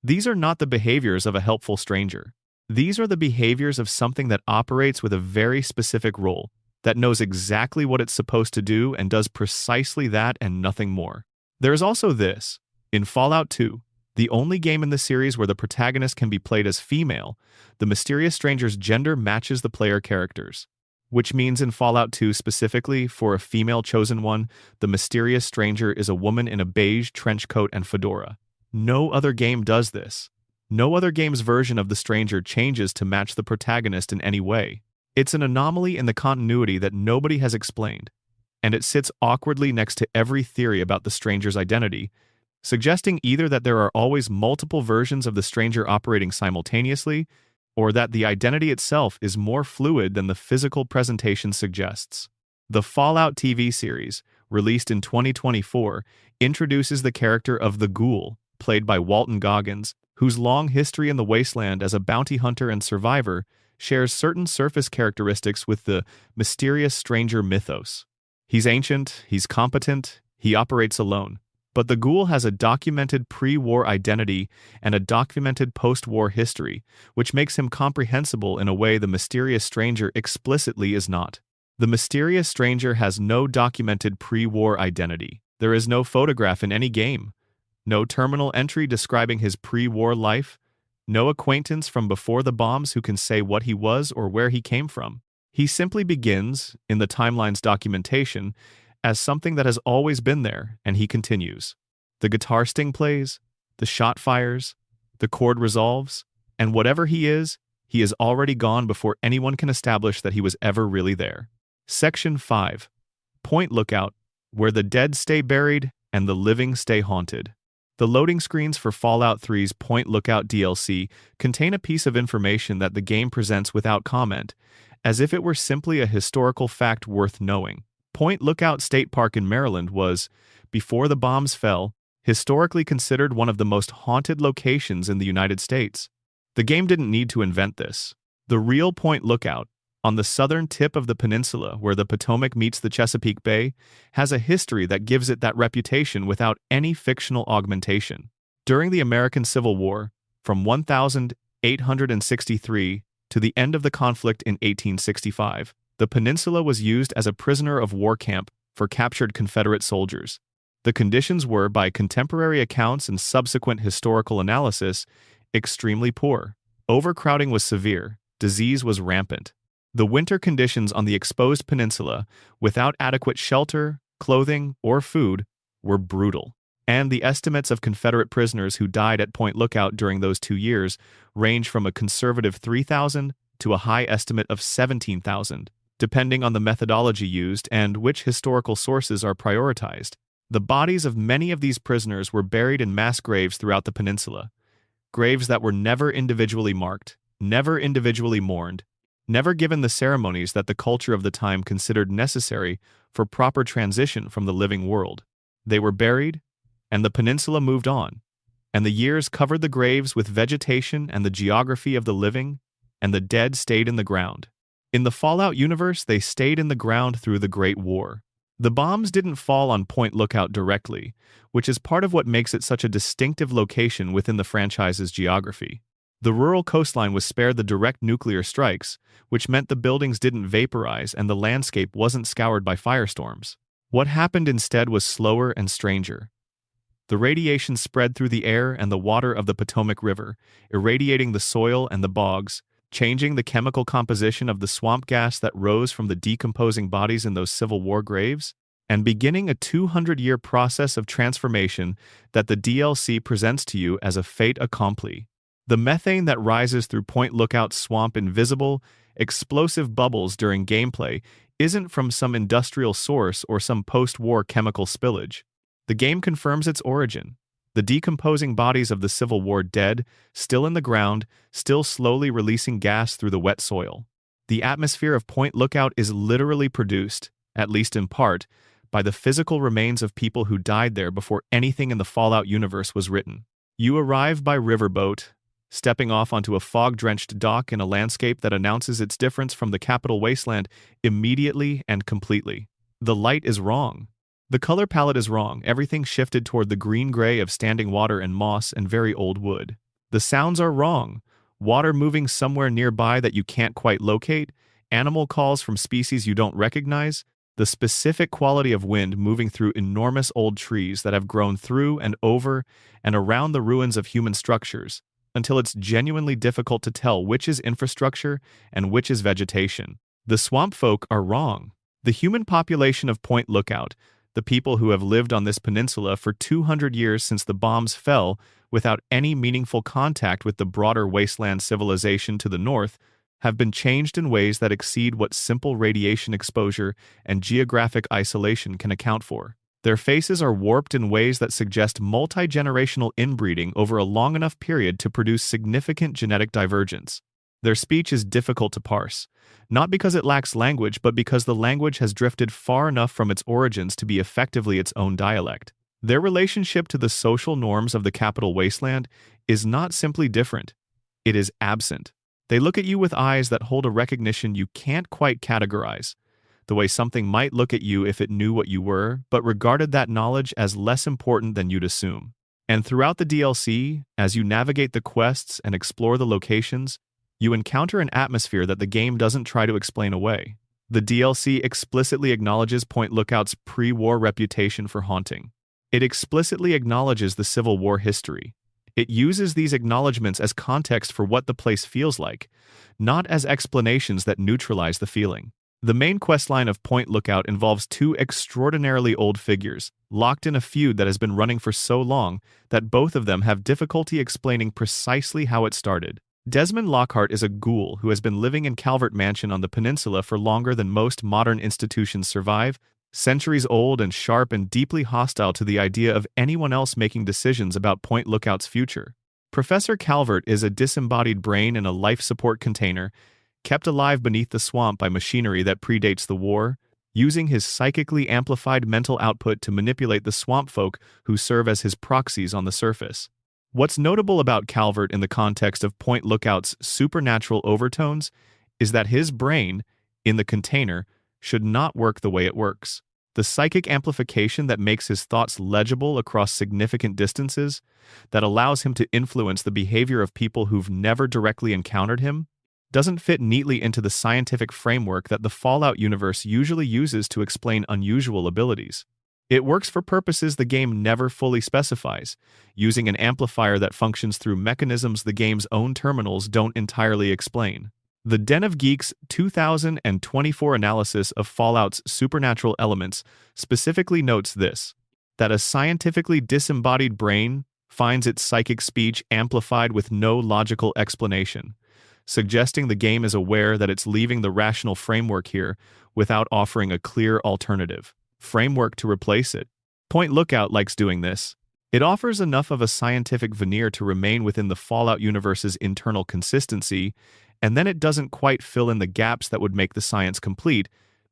These are not the behaviors of a helpful stranger. These are the behaviors of something that operates with a very specific role, that knows exactly what it's supposed to do and does precisely that and nothing more. There is also this. In Fallout 2, the only game in the series where the protagonist can be played as female, the mysterious stranger's gender matches the player characters. Which means in Fallout 2 specifically, for a female chosen one, the mysterious stranger is a woman in a beige trench coat and fedora. No other game does this. No other game's version of the stranger changes to match the protagonist in any way. It's an anomaly in the continuity that nobody has explained, and it sits awkwardly next to every theory about the stranger's identity, suggesting either that there are always multiple versions of the stranger operating simultaneously, or that the identity itself is more fluid than the physical presentation suggests. The Fallout TV series, released in 2024, introduces the character of the Ghoul, played by Walton Goggins, whose long history in the wasteland as a bounty hunter and survivor shares certain surface characteristics with the mysterious stranger mythos. He's ancient, he's competent, he operates alone. But the Ghoul has a documented pre-war identity and a documented post-war history, which makes him comprehensible in a way the mysterious stranger explicitly is not. The mysterious stranger has no documented pre-war identity. There is no photograph in any game, no terminal entry describing his pre-war life, no acquaintance from before the bombs who can say what he was or where he came from. He simply begins, in the timeline's documentation, as something that has always been there, and he continues. The guitar sting plays, the shot fires, the chord resolves, and whatever he is already gone before anyone can establish that he was ever really there. Section 5. Point Lookout, where the dead stay buried and the living stay haunted. The loading screens for Fallout 3's Point Lookout DLC contain a piece of information that the game presents without comment, as if it were simply a historical fact worth knowing. Point Lookout State Park in Maryland was, before the bombs fell, historically considered one of the most haunted locations in the United States. The game didn't need to invent this. The real Point Lookout, on the southern tip of the peninsula where the Potomac meets the Chesapeake Bay, has a history that gives it that reputation without any fictional augmentation. During the American Civil War, from 1863 to the end of the conflict in 1865, the peninsula was used as a prisoner of war camp for captured Confederate soldiers. The conditions were, by contemporary accounts and subsequent historical analysis, extremely poor. Overcrowding was severe, disease was rampant. The winter conditions on the exposed peninsula, without adequate shelter, clothing, or food, were brutal. And the estimates of Confederate prisoners who died at Point Lookout during those 2 years range from a conservative 3,000 to a high estimate of 17,000. Depending on the methodology used and which historical sources are prioritized. The bodies of many of these prisoners were buried in mass graves throughout the peninsula, graves that were never individually marked, never individually mourned, never given the ceremonies that the culture of the time considered necessary for proper transition from the living world. They were buried, and the peninsula moved on, and the years covered the graves with vegetation and the geography of the living, and the dead stayed in the ground. In the Fallout universe, they stayed in the ground through the Great War. The bombs didn't fall on Point Lookout directly, which is part of what makes it such a distinctive location within the franchise's geography. The rural coastline was spared the direct nuclear strikes, which meant the buildings didn't vaporize and the landscape wasn't scoured by firestorms. What happened instead was slower and stranger. The radiation spread through the air and the water of the Potomac River, irradiating the soil and the bogs, changing the chemical composition of the swamp gas that rose from the decomposing bodies in those Civil War graves, and beginning a 200-year process of transformation that the DLC presents to you as a fait accompli. The methane that rises through Point Lookout's swamp in visible, explosive bubbles during gameplay isn't from some industrial source or some post-war chemical spillage. The game confirms its origin. The decomposing bodies of the Civil War dead, still in the ground, still slowly releasing gas through the wet soil. The atmosphere of Point Lookout is literally produced, at least in part, by the physical remains of people who died there before anything in the Fallout universe was written. You arrive by riverboat, stepping off onto a fog-drenched dock in a landscape that announces its difference from the capital wasteland immediately and completely. The light is wrong. The color palette is wrong. Everything shifted toward the green-gray of standing water and moss and very old wood. The sounds are wrong. Water moving somewhere nearby that you can't quite locate, animal calls from species you don't recognize, the specific quality of wind moving through enormous old trees that have grown through and over and around the ruins of human structures, until it's genuinely difficult to tell which is infrastructure and which is vegetation. The swamp folk are wrong. The human population of Point Lookout, the people who have lived on this peninsula for 200 years since the bombs fell without any meaningful contact with the broader wasteland civilization to the north, have been changed in ways that exceed what simple radiation exposure and geographic isolation can account for. Their faces are warped in ways that suggest multi-generational inbreeding over a long enough period to produce significant genetic divergence. Their speech is difficult to parse, not because it lacks language, but because the language has drifted far enough from its origins to be effectively its own dialect. Their relationship to the social norms of the capital wasteland is not simply different, it is absent. They look at you with eyes that hold a recognition you can't quite categorize, the way something might look at you if it knew what you were, but regarded that knowledge as less important than you'd assume. And throughout the DLC, as you navigate the quests and explore the locations, you encounter an atmosphere that the game doesn't try to explain away. The DLC explicitly acknowledges Point Lookout's pre-war reputation for haunting. It explicitly acknowledges the Civil War history. It uses these acknowledgments as context for what the place feels like, not as explanations that neutralize the feeling. The main questline of Point Lookout involves two extraordinarily old figures, locked in a feud that has been running for so long that both of them have difficulty explaining precisely how it started. Desmond Lockhart is a ghoul who has been living in Calvert Mansion on the peninsula for longer than most modern institutions survive, centuries old and sharp and deeply hostile to the idea of anyone else making decisions about Point Lookout's future. Professor Calvert is a disembodied brain in a life support container, kept alive beneath the swamp by machinery that predates the war, using his psychically amplified mental output to manipulate the swamp folk who serve as his proxies on the surface. What's notable about Calvert in the context of Point Lookout's supernatural overtones is that his brain, in the container, should not work the way it works. The psychic amplification that makes his thoughts legible across significant distances, that allows him to influence the behavior of people who've never directly encountered him, doesn't fit neatly into the scientific framework that the Fallout universe usually uses to explain unusual abilities. It works for purposes the game never fully specifies, using an amplifier that functions through mechanisms the game's own terminals don't entirely explain. The Den of Geeks 2024 analysis of Fallout's supernatural elements specifically notes this, that a scientifically disembodied brain finds its psychic speech amplified with no logical explanation, suggesting the game is aware that it's leaving the rational framework here without offering a clear alternative framework to replace it. Point Lookout likes doing this. It offers enough of a scientific veneer to remain within the Fallout universe's internal consistency, and then it doesn't quite fill in the gaps that would make the science complete,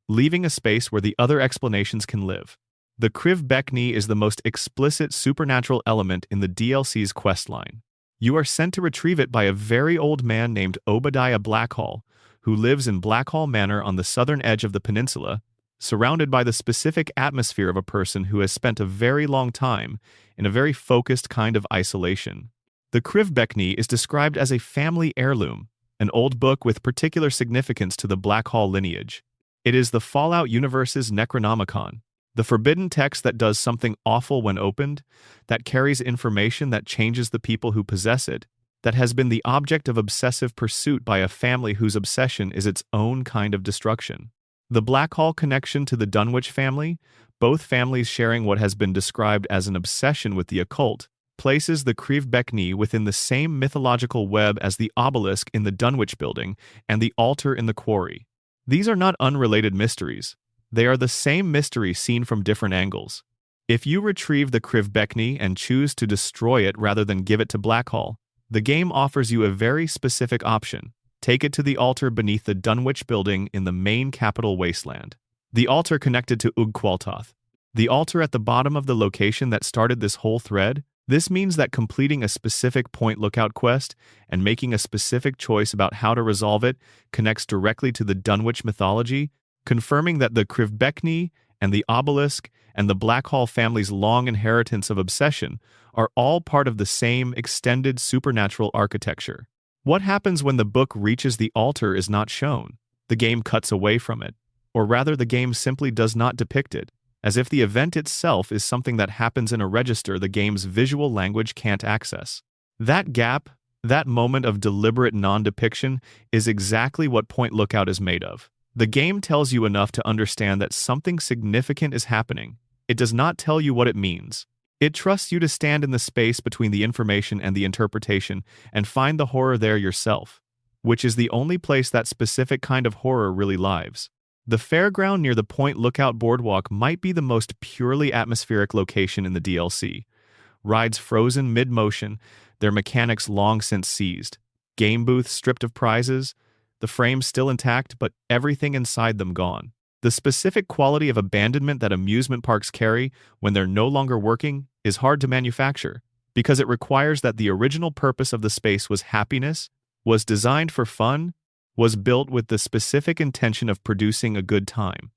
leaving a space where the other explanations can live. The Kriv Bekni is the most explicit supernatural element in the DLC's questline. You are sent to retrieve it by a very old man named Obadiah Blackhall, who lives in Blackhall Manor on the southern edge of the peninsula, surrounded by the specific atmosphere of a person who has spent a very long time in a very focused kind of isolation. The Krivbekni is described as a family heirloom, an old book with particular significance to the Black Hall lineage. It is the Fallout universe's Necronomicon, the forbidden text that does something awful when opened, that carries information that changes the people who possess it, that has been the object of obsessive pursuit by a family whose obsession is its own kind of destruction. The Black Hall connection to the Dunwich family, both families sharing what has been described as an obsession with the occult, places the Krivbekni within the same mythological web as the obelisk in the Dunwich building and the altar in the quarry. These are not unrelated mysteries. They are the same mystery seen from different angles. If you retrieve the Krivbekni and choose to destroy it rather than give it to Black Hall, the game offers you a very specific option. Take it to the altar beneath the Dunwich building in the main capital wasteland. The altar connected to Ugqualtoth. The altar at the bottom of the location that started this whole thread. This means that completing a specific point lookout quest and making a specific choice about how to resolve it connects directly to the Dunwich mythology, confirming that the Krivbekni and the obelisk and the Black Hall family's long inheritance of obsession are all part of the same extended supernatural architecture. What happens when the book reaches the altar is not shown. The game cuts away from it, or rather the game simply does not depict it, as if the event itself is something that happens in a register the game's visual language can't access. That gap, that moment of deliberate non-depiction, is exactly what Point Lookout is made of. The game tells you enough to understand that something significant is happening. It does not tell you what it means. It trusts you to stand in the space between the information and the interpretation and find the horror there yourself, which is the only place that specific kind of horror really lives. The fairground near the Point Lookout Boardwalk might be the most purely atmospheric location in the DLC. Rides frozen mid-motion, their mechanics long since seized. Game booths stripped of prizes, the frames still intact but everything inside them gone. The specific quality of abandonment that amusement parks carry when they're no longer working is hard to manufacture, because it requires that the original purpose of the space was happiness, was designed for fun, was built with the specific intention of producing a good time.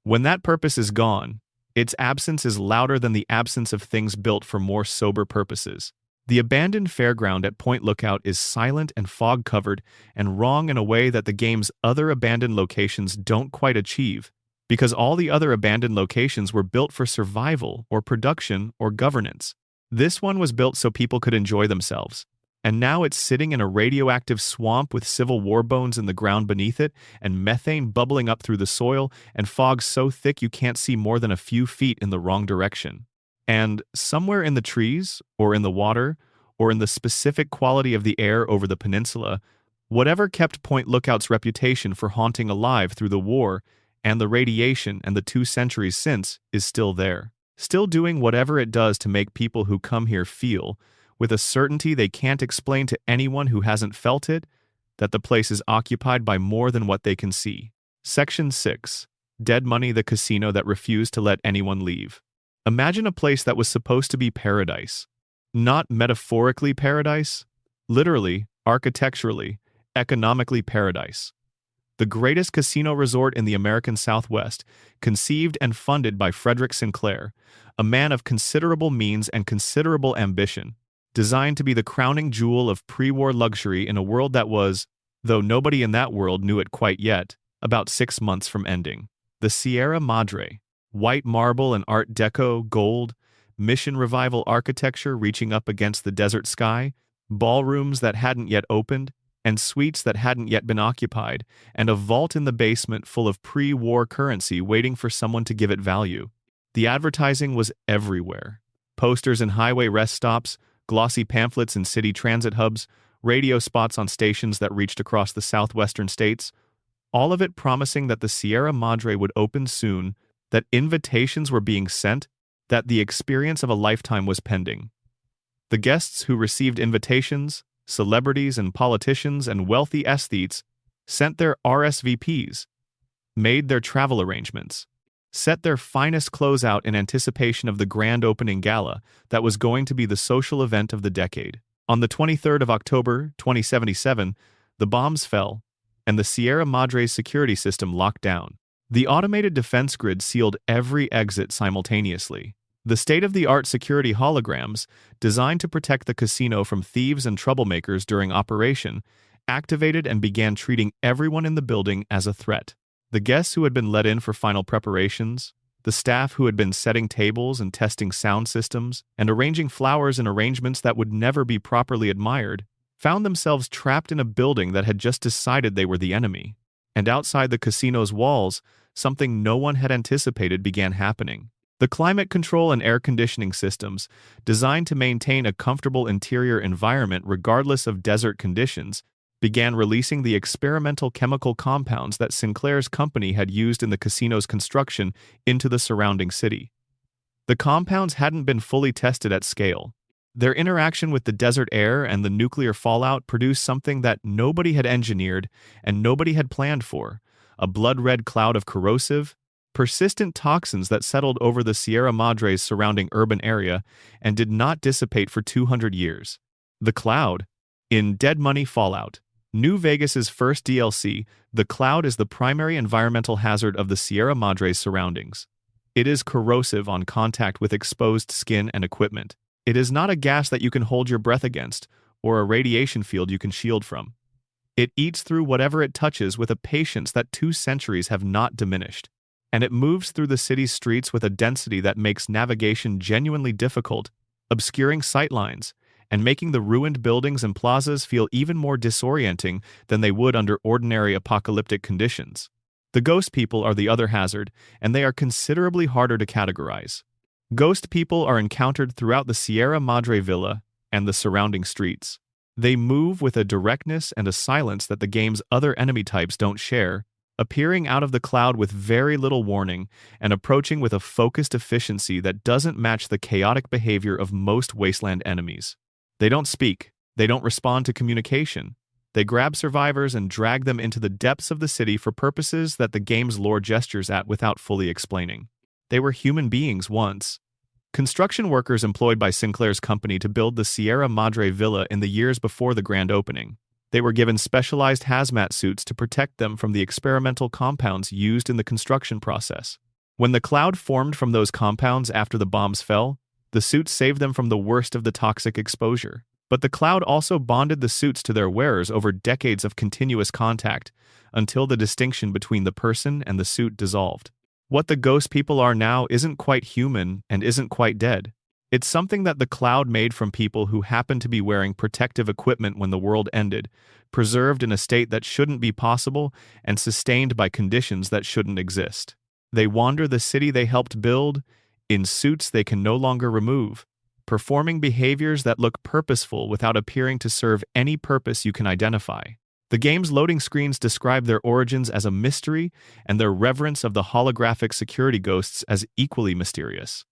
When that purpose is gone, its absence is louder than the absence of things built for more sober purposes. The abandoned fairground at Point Lookout is silent and fog-covered and wrong in a way that the game's other abandoned locations don't quite achieve, because all the other abandoned locations were built for survival or production or governance. This one was built so people could enjoy themselves. And now it's sitting in a radioactive swamp with Civil War bones in the ground beneath it, and methane bubbling up through the soil, and fog so thick you can't see more than a few feet in the wrong direction. And somewhere in the trees, or in the water, or in the specific quality of the air over the peninsula, whatever kept Point Lookout's reputation for haunting alive through the war and the radiation and the 2 centuries since is still there. Still doing whatever it does to make people who come here feel, with a certainty they can't explain to anyone who hasn't felt it, that the place is occupied by more than what they can see. Section 6. Dead Money, the casino that refused to let anyone leave. Imagine a place that was supposed to be paradise. Not metaphorically paradise, literally, architecturally, economically paradise. The greatest casino resort in the American Southwest, conceived and funded by Frederick Sinclair, a man of considerable means and considerable ambition, designed to be the crowning jewel of pre-war luxury in a world that was, though nobody in that world knew it quite yet, about 6 months from ending. The Sierra Madre. White marble and Art Deco, gold, Mission Revival architecture reaching up against the desert sky, ballrooms that hadn't yet opened, and suites that hadn't yet been occupied, and a vault in the basement full of pre-war currency waiting for someone to give it value. The advertising was everywhere. Posters in highway rest stops, glossy pamphlets in city transit hubs, radio spots on stations that reached across the southwestern states, all of it promising that the Sierra Madre would open soon, that invitations were being sent, that the experience of a lifetime was pending. The guests who received invitations, celebrities and politicians and wealthy aesthetes, sent their RSVPs, made their travel arrangements, set their finest clothes out in anticipation of the grand opening gala that was going to be the social event of the decade. On the 23rd of October, 2077, the bombs fell, and the Sierra Madre's security system locked down. The automated defense grid sealed every exit simultaneously. The state-of-the-art security holograms, designed to protect the casino from thieves and troublemakers during operation, activated and began treating everyone in the building as a threat. The guests who had been let in for final preparations, the staff who had been setting tables and testing sound systems, and arranging flowers in arrangements that would never be properly admired, found themselves trapped in a building that had just decided they were the enemy. And outside the casino's walls, something no one had anticipated began happening. The climate control and air conditioning systems, designed to maintain a comfortable interior environment regardless of desert conditions, began releasing the experimental chemical compounds that Sinclair's company had used in the casino's construction into the surrounding city. The compounds hadn't been fully tested at scale. Their interaction with the desert air and the nuclear fallout produced something that nobody had engineered and nobody had planned for: a blood-red cloud of corrosive, persistent toxins that settled over the Sierra Madre's surrounding urban area and did not dissipate for 200 years. The cloud. In Dead Money Fallout, New Vegas's first DLC, the cloud is the primary environmental hazard of the Sierra Madre's surroundings. It is corrosive on contact with exposed skin and equipment. It is not a gas that you can hold your breath against, or a radiation field you can shield from. It eats through whatever it touches with a patience that 2 centuries have not diminished. And it moves through the city's streets with a density that makes navigation genuinely difficult, obscuring sightlines, and making the ruined buildings and plazas feel even more disorienting than they would under ordinary apocalyptic conditions. The ghost people are the other hazard, and they are considerably harder to categorize. Ghost people are encountered throughout the Sierra Madre Villa and the surrounding streets. They move with a directness and a silence that the game's other enemy types don't share, appearing out of the cloud with very little warning and approaching with a focused efficiency that doesn't match the chaotic behavior of most wasteland enemies. They don't speak. They don't respond to communication. They grab survivors and drag them into the depths of the city for purposes that the game's lore gestures at without fully explaining. They were human beings once. Construction workers employed by Sinclair's company to build the Sierra Madre Villa in the years before the grand opening. They were given specialized hazmat suits to protect them from the experimental compounds used in the construction process. When the cloud formed from those compounds after the bombs fell, the suits saved them from the worst of the toxic exposure. But the cloud also bonded the suits to their wearers over decades of continuous contact, until the distinction between the person and the suit dissolved. What the ghost people are now isn't quite human and isn't quite dead. It's something that the cloud made from people who happened to be wearing protective equipment when the world ended, preserved in a state that shouldn't be possible and sustained by conditions that shouldn't exist. They wander the city they helped build, in suits they can no longer remove, performing behaviors that look purposeful without appearing to serve any purpose you can identify. The game's loading screens describe their origins as a mystery and their reverence of the holographic security ghosts as equally mysterious.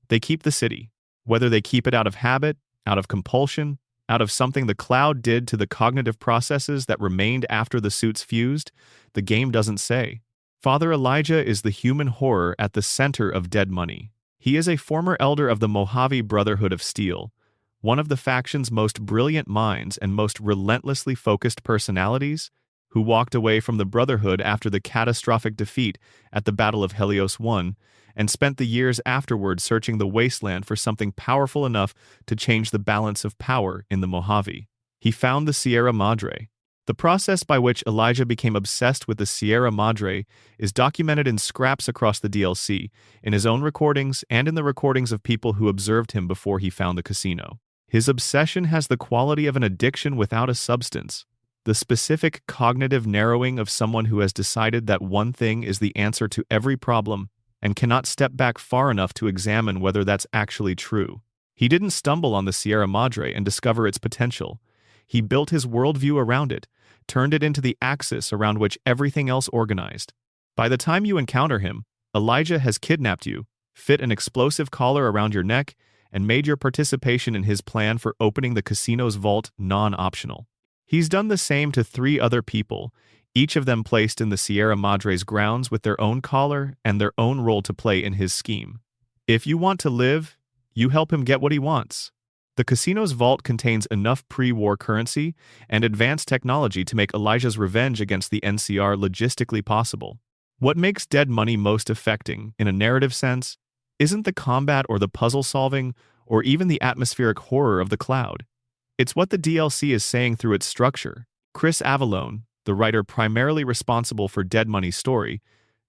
They keep the city. Whether they keep it out of habit, out of compulsion, out of something the cloud did to the cognitive processes that remained after the suits fused, the game doesn't say. Father Elijah is the human horror at the center of Dead Money. He is a former elder of the Mojave Brotherhood of Steel, one of the faction's most brilliant minds and most relentlessly focused personalities, who walked away from the Brotherhood after the catastrophic defeat at the Battle of Helios I, and spent the years afterward searching the wasteland for something powerful enough to change the balance of power in the Mojave. He found the Sierra Madre. The process by which Elijah became obsessed with the Sierra Madre is documented in scraps across the DLC, in his own recordings and in the recordings of people who observed him before he found the casino. His obsession has the quality of an addiction without a substance, the specific cognitive narrowing of someone who has decided that one thing is the answer to every problem and cannot step back far enough to examine whether that's actually true. He didn't stumble on the Sierra Madre and discover its potential. He built his worldview around it, turned it into the axis around which everything else organized. By the time you encounter him, Elijah has kidnapped you, fit an explosive collar around your neck, and made your participation in his plan for opening the casino's vault non-optional. He's done the same to 3 other people, each of them placed in the Sierra Madre's grounds with their own collar and their own role to play in his scheme. If you want to live, you help him get what he wants. The casino's vault contains enough pre-war currency and advanced technology to make Elijah's revenge against the NCR logistically possible. What makes Dead Money most affecting, in a narrative sense, isn't the combat or the puzzle solving or even the atmospheric horror of the cloud. It's what the DLC is saying through its structure. Chris Avallone, the writer primarily responsible for Dead Money's story,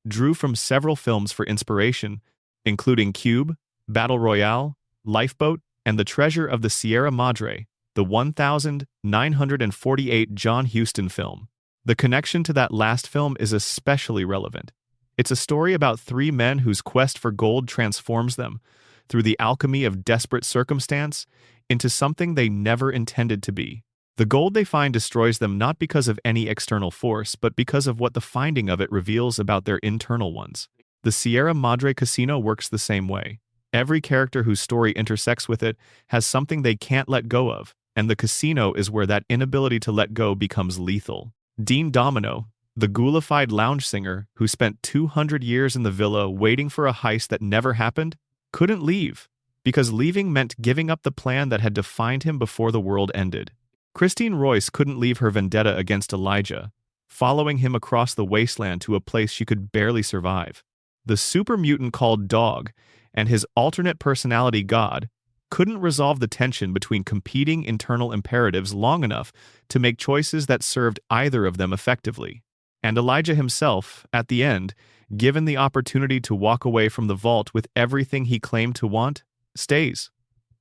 drew from several films for inspiration, including Cube, Battle Royale, Lifeboat, and The Treasure of the Sierra Madre, the 1948 John Huston film. The connection to that last film is especially relevant. It's a story about three men whose quest for gold transforms them, through the alchemy of desperate circumstance, into something they never intended to be. The gold they find destroys them not because of any external force, but because of what the finding of it reveals about their internal ones. The Sierra Madre Casino works the same way. Every character whose story intersects with it has something they can't let go of, and the casino is where that inability to let go becomes lethal. Dean Domino, the ghoulified lounge singer who spent 200 years in the villa waiting for a heist that never happened, couldn't leave, because leaving meant giving up the plan that had defined him before the world ended. Christine Royce couldn't leave her vendetta against Elijah, following him across the wasteland to a place she could barely survive. The super mutant called Dog and his alternate personality God couldn't resolve the tension between competing internal imperatives long enough to make choices that served either of them effectively. And Elijah himself, at the end, given the opportunity to walk away from the vault with everything he claimed to want, stays.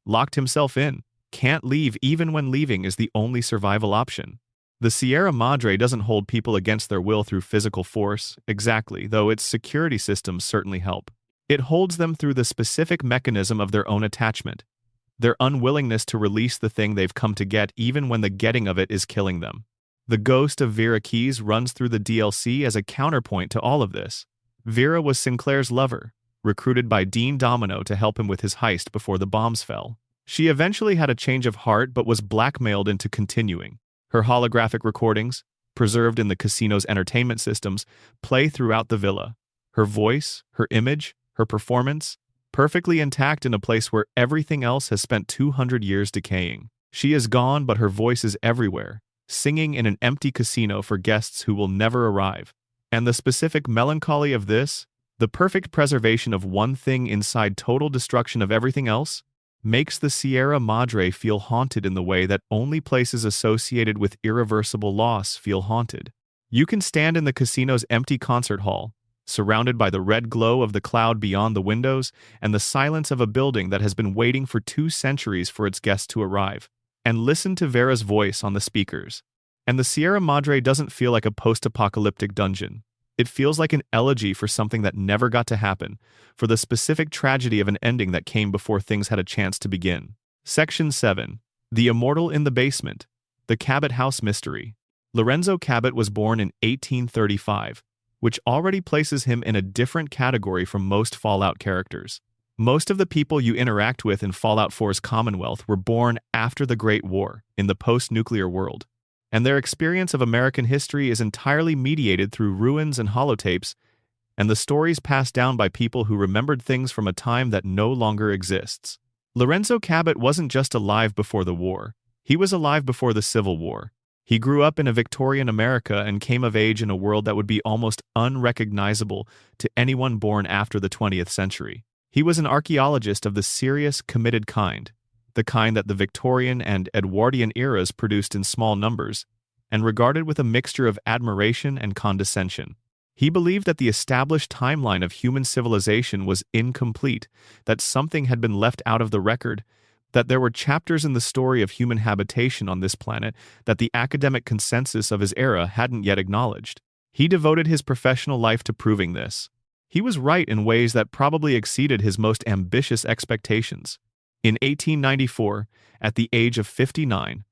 Locked himself in, can't leave even when leaving is the only survival option. The Sierra Madre doesn't hold people against their will through physical force, exactly, though its security systems certainly help. It holds them through the specific mechanism of their own attachment, their unwillingness to release the thing they've come to get even when the getting of it is killing them. The ghost of Vera Keyes runs through the DLC as a counterpoint to all of this. Vera was Sinclair's lover, recruited by Dean Domino to help him with his heist before the bombs fell. She eventually had a change of heart but was blackmailed into continuing. Her holographic recordings, preserved in the casino's entertainment systems, play throughout the villa. Her voice, her image, her performance, perfectly intact in a place where everything else has spent 200 years decaying. She is gone, but her voice is everywhere, singing in an empty casino for guests who will never arrive. And the specific melancholy of this, the perfect preservation of one thing inside total destruction of everything else, makes the Sierra Madre feel haunted in the way that only places associated with irreversible loss feel haunted. You can stand in the casino's empty concert hall, surrounded by the red glow of the cloud beyond the windows and the silence of a building that has been waiting for 2 centuries for its guests to arrive, and listen to Vera's voice on the speakers. And the Sierra Madre doesn't feel like a post-apocalyptic dungeon. It feels like an elegy for something that never got to happen, for the specific tragedy of an ending that came before things had a chance to begin. Section 7. The Immortal in the Basement. The Cabot House Mystery. Lorenzo Cabot was born in 1835, which already places him in a different category from most Fallout characters. Most of the people you interact with in Fallout 4's Commonwealth were born after the Great War, in the post-nuclear world, and their experience of American history is entirely mediated through ruins and holotapes, and the stories passed down by people who remembered things from a time that no longer exists. Lorenzo Cabot wasn't just alive before the war, he was alive before the Civil War. He grew up in a Victorian America and came of age in a world that would be almost unrecognizable to anyone born after the 20th century. He was an archaeologist of the serious, committed kind, the kind that the Victorian and Edwardian eras produced in small numbers, and regarded with a mixture of admiration and condescension. He believed that the established timeline of human civilization was incomplete, that something had been left out of the record, that there were chapters in the story of human habitation on this planet that the academic consensus of his era hadn't yet acknowledged. He devoted his professional life to proving this. He was right in ways that probably exceeded his most ambitious expectations. In 1894, at the age of 59,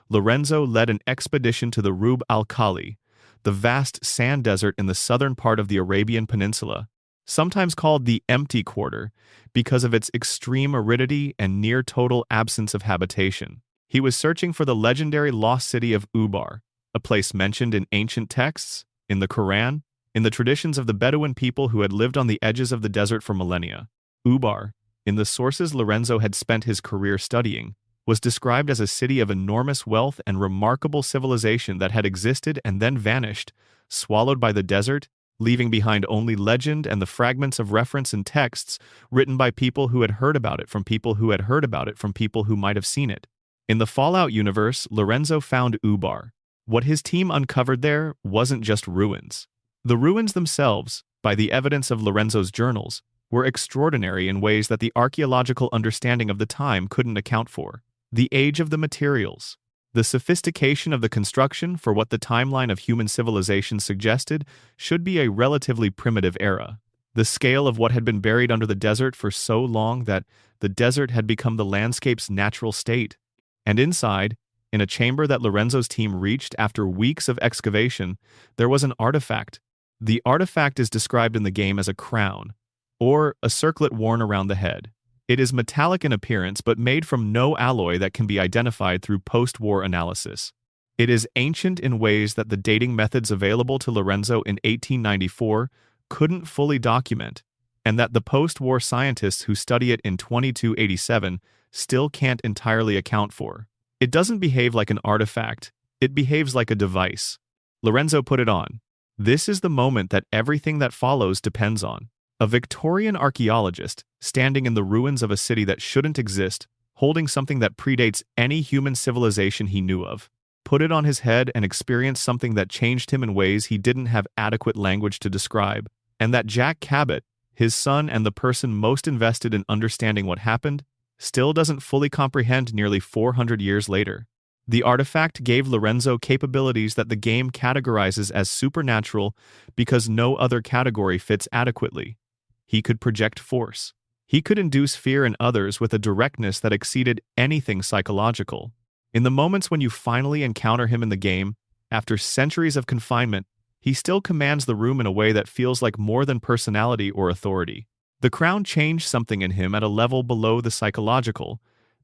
Lorenzo led an expedition to the Rub al-Khali, the vast sand desert in the southern part of the Arabian Peninsula, sometimes called the Empty Quarter because of its extreme aridity and near-total absence of habitation. He was searching for the legendary lost city of Ubar, a place mentioned in ancient texts, in the Quran, in the traditions of the Bedouin people who had lived on the edges of the desert for millennia. Ubar, in the sources Lorenzo had spent his career studying, was described as a city of enormous wealth and remarkable civilization that had existed and then vanished, swallowed by the desert, leaving behind only legend and the fragments of reference and texts written by people who had heard about it from people who had heard about it from people who might have seen it. In the Fallout universe, Lorenzo found Ubar. What his team uncovered there wasn't just ruins. The ruins themselves, by the evidence of Lorenzo's journals, were extraordinary in ways that the archaeological understanding of the time couldn't account for. The age of the materials, the sophistication of the construction for what the timeline of human civilization suggested should be a relatively primitive era. The scale of what had been buried under the desert for so long that the desert had become the landscape's natural state. And inside, in a chamber that Lorenzo's team reached after weeks of excavation, there was an artifact. The artifact is described in the game as a crown, or a circlet worn around the head. It is metallic in appearance but made from no alloy that can be identified through post-war analysis. It is ancient in ways that the dating methods available to Lorenzo in 1894 couldn't fully document, and that the post-war scientists who study it in 2287 still can't entirely account for. It doesn't behave like an artifact, it behaves like a device. Lorenzo put it on. This is the moment that everything that follows depends on. A Victorian archaeologist, standing in the ruins of a city that shouldn't exist, holding something that predates any human civilization he knew of, put it on his head and experienced something that changed him in ways he didn't have adequate language to describe, and that Jack Cabot, his son and the person most invested in understanding what happened, still doesn't fully comprehend nearly 400 years later. The artifact gave Lorenzo capabilities that the game categorizes as supernatural because no other category fits adequately. He could project force. He could induce fear in others with a directness that exceeded anything psychological. In the moments when you finally encounter him in the game, after centuries of confinement, he still commands the room in a way that feels like more than personality or authority. The crown changed something in him at a level below the psychological,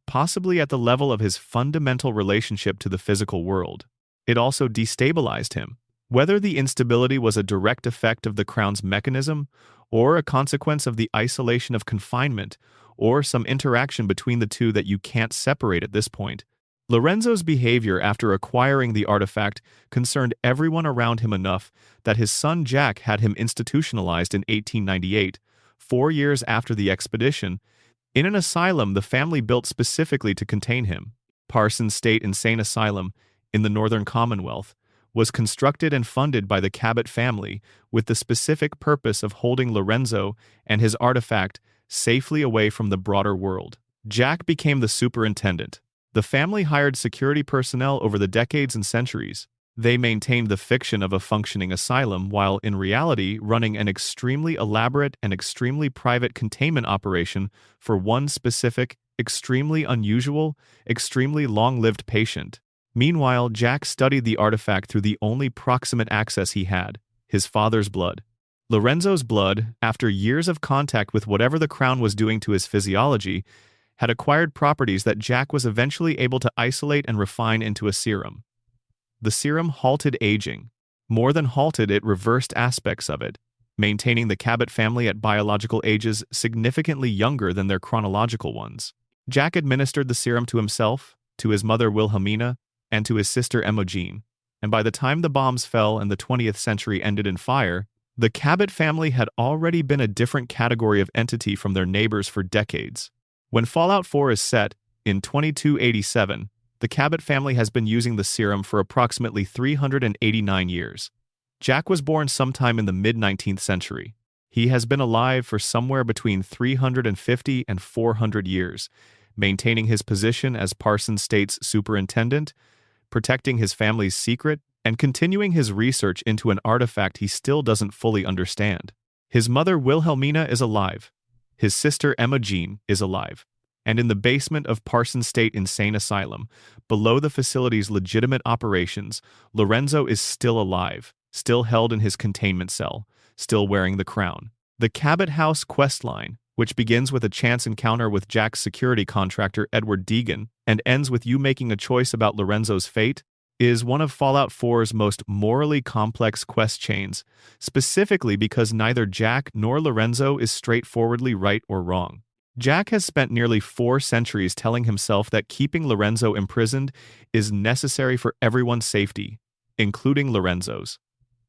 possibly at the level of his fundamental relationship to the physical world. It also destabilized him. Whether the instability was a direct effect of the crown's mechanism, or a consequence of the isolation of confinement, or some interaction between the two that you can't separate at this point, Lorenzo's behavior after acquiring the artifact concerned everyone around him enough that his son Jack had him institutionalized in 1898, 4 years after the expedition, in an asylum the family built specifically to contain him. Parsons State Insane Asylum, in the Northern Commonwealth, was constructed and funded by the Cabot family with the specific purpose of holding Lorenzo and his artifact safely away from the broader world. Jack became the superintendent. The family hired security personnel over the decades and centuries. They maintained the fiction of a functioning asylum while in reality running an extremely elaborate and extremely private containment operation for one specific, extremely unusual, extremely long-lived patient. Meanwhile, Jack studied the artifact through the only proximate access he had, his father's blood. Lorenzo's blood, after years of contact with whatever the crown was doing to his physiology, had acquired properties that Jack was eventually able to isolate and refine into a serum. The serum halted aging. More than halted, it reversed aspects of it, maintaining the Cabot family at biological ages significantly younger than their chronological ones. Jack administered the serum to himself, to his mother Wilhelmina, and to his sister Imogen, and by the time the bombs fell and the 20th century ended in fire, the Cabot family had already been a different category of entity from their neighbors for decades. When Fallout 4 is set, in 2287, the Cabot family has been using the serum for approximately 389 years. Jack was born sometime in the mid-19th century. He has been alive for somewhere between 350 and 400 years, maintaining his position as Parsons State's superintendent, protecting his family's secret, and continuing his research into an artifact he still doesn't fully understand. His mother Wilhelmina is alive. His sister Imogen is alive. And in the basement of Parsons State Insane Asylum, below the facility's legitimate operations, Lorenzo is still alive, still held in his containment cell, still wearing the crown. The Cabot House questline, which begins with a chance encounter with Jack's security contractor Edward Deegan and ends with you making a choice about Lorenzo's fate, is one of Fallout 4's most morally complex quest chains, specifically because neither Jack nor Lorenzo is straightforwardly right or wrong. Jack has spent nearly 4 centuries telling himself that keeping Lorenzo imprisoned is necessary for everyone's safety, including Lorenzo's.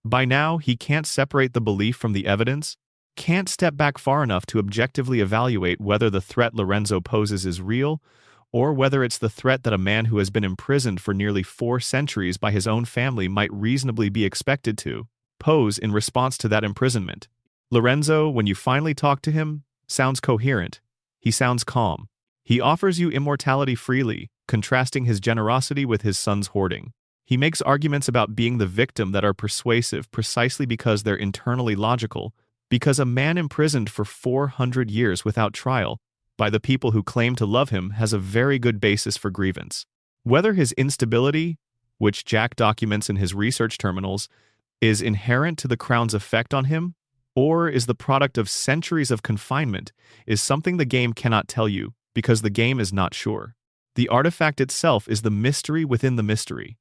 By now, he can't separate the belief from the evidence, can't step back far enough to objectively evaluate whether the threat Lorenzo poses is real, or whether it's the threat that a man who has been imprisoned for nearly 4 centuries by his own family might reasonably be expected to pose in response to that imprisonment. Lorenzo, when you finally talk to him, sounds coherent. He sounds calm. He offers you immortality freely, contrasting his generosity with his son's hoarding. He makes arguments about being the victim that are persuasive precisely because they're internally logical, because a man imprisoned for 400 years without trial by the people who claim to love him has a very good basis for grievance. Whether his instability, which Jack documents in his research terminals, is inherent to the Crown's effect on him, or is the product of centuries of confinement, is something the game cannot tell you, because the game is not sure. The artifact itself is the mystery within the mystery.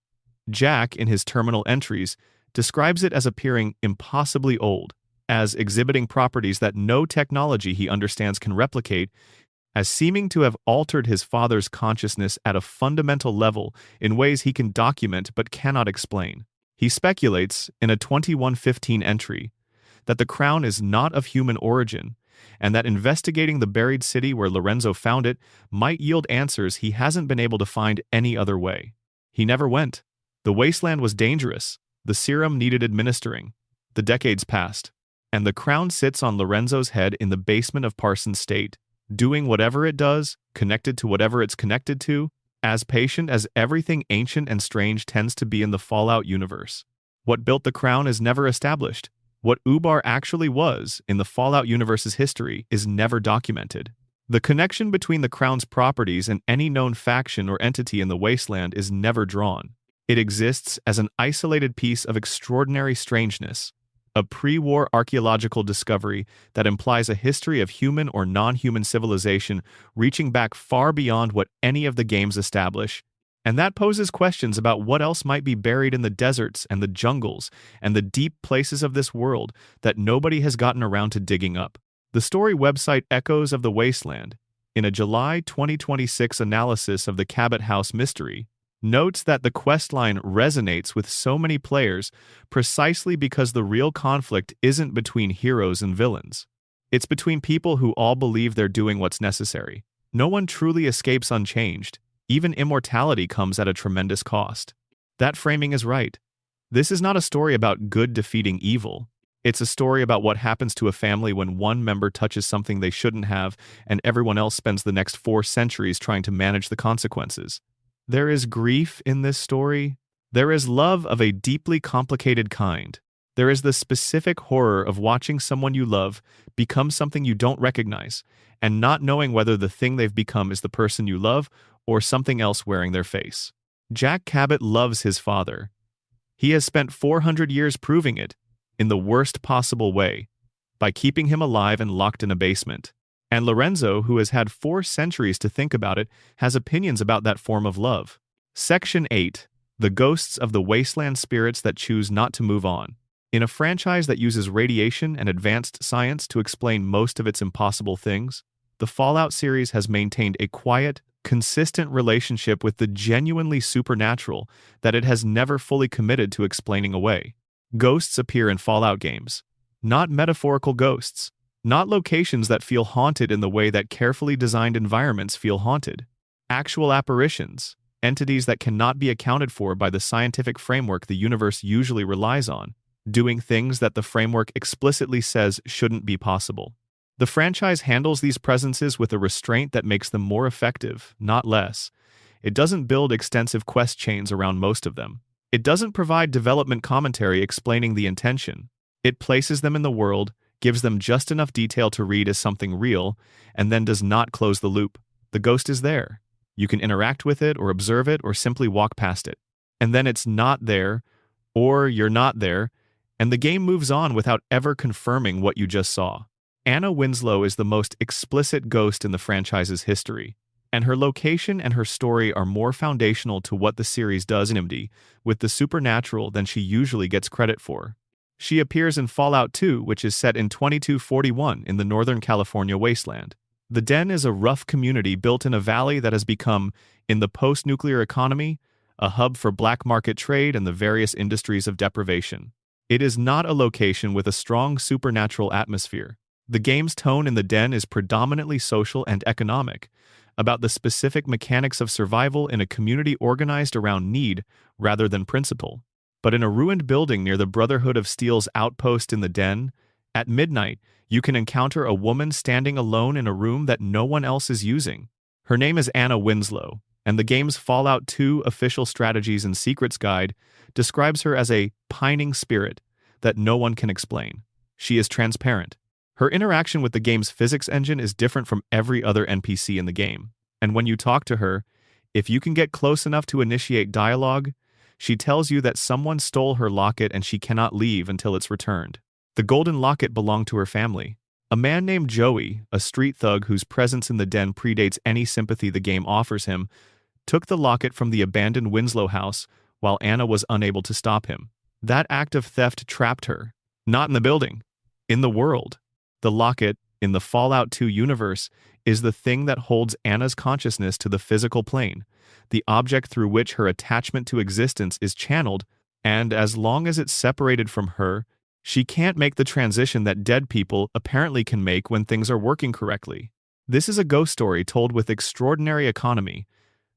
Jack, in his terminal entries, describes it as appearing impossibly old, as exhibiting properties that no technology he understands can replicate, as seeming to have altered his father's consciousness at a fundamental level in ways he can document but cannot explain. He speculates, in a 2115 entry, that the crown is not of human origin, and that investigating the buried city where Lorenzo found it might yield answers he hasn't been able to find any other way. He never went. The wasteland was dangerous, the serum needed administering. The decades passed, and the crown sits on Lorenzo's head in the basement of Parsons State, doing whatever it does, connected to whatever it's connected to, as patient as everything ancient and strange tends to be in the Fallout universe. What built the crown is never established. What Ubar actually was in the Fallout universe's history is never documented. The connection between the crown's properties and any known faction or entity in the wasteland is never drawn. It exists as an isolated piece of extraordinary strangeness, a pre-war archaeological discovery that implies a history of human or non-human civilization reaching back far beyond what any of the games establish, and that poses questions about what else might be buried in the deserts and the jungles and the deep places of this world that nobody has gotten around to digging up. The story website Echoes of the Wasteland, in a July 2026 analysis of the Cabot House mystery, notes that the questline resonates with so many players precisely because the real conflict isn't between heroes and villains. It's between people who all believe they're doing what's necessary. No one truly escapes unchanged. Even immortality comes at a tremendous cost. That framing is right. This is not a story about good defeating evil. It's a story about what happens to a family when one member touches something they shouldn't have and everyone else spends the next 4 centuries trying to manage the consequences. There is grief in this story. There is love of a deeply complicated kind. There is the specific horror of watching someone you love become something you don't recognize, and not knowing whether the thing they've become is the person you love or something else wearing their face. Jack Cabot loves his father. He has spent 400 years proving it, in the worst possible way, by keeping him alive and locked in a basement. And Lorenzo, who has had 4 centuries to think about it, has opinions about that form of love. Section 8. The Ghosts of the Wasteland Spirits That Choose Not to Move On. In a franchise that uses radiation and advanced science to explain most of its impossible things, the Fallout series has maintained a quiet, consistent relationship with the genuinely supernatural that it has never fully committed to explaining away. Ghosts appear in Fallout games. Not metaphorical ghosts. Not locations that feel haunted in the way that carefully designed environments feel haunted. Actual apparitions, entities that cannot be accounted for by the scientific framework the universe usually relies on, doing things that the framework explicitly says shouldn't be possible. The franchise handles these presences with a restraint that makes them more effective, not less. It doesn't build extensive quest chains around most of them. It doesn't provide development commentary explaining the intention. It places them in the world, gives them just enough detail to read as something real, and then does not close the loop. The ghost is there. You can interact with it or observe it or simply walk past it. And then it's not there, or you're not there, and the game moves on without ever confirming what you just saw. Anna Winslow is the most explicit ghost in the franchise's history, and her location and her story are more foundational to what the series does in MD with the supernatural than she usually gets credit for. She appears in Fallout 2, which is set in 2241 in the Northern California wasteland. The Den is a rough community built in a valley that has become, in the post-nuclear economy, a hub for black market trade and the various industries of deprivation. It is not a location with a strong supernatural atmosphere. The game's tone in the den is predominantly social and economic, about the specific mechanics of survival in a community organized around need rather than principle. But in a ruined building near the Brotherhood of Steel's outpost in the den, at midnight, you can encounter a woman standing alone in a room that no one else is using. Her name is Anna Winslow, and the game's Fallout 2 Official Strategies and Secrets Guide describes her as a pining spirit that no one can explain. She is transparent. Her interaction with the game's physics engine is different from every other NPC in the game, and when you talk to her, if you can get close enough to initiate dialogue, she tells you that someone stole her locket and she cannot leave until it's returned. The golden locket belonged to her family. A man named Joey, a street thug whose presence in the den predates any sympathy the game offers him, took the locket from the abandoned Winslow house while Anna was unable to stop him. That act of theft trapped her. Not in the building, in the world. The locket, in the Fallout 2 universe, is the thing that holds Anna's consciousness to the physical plane, the object through which her attachment to existence is channeled, and as long as it's separated from her, she can't make the transition that dead people apparently can make when things are working correctly. This is a ghost story told with extraordinary economy,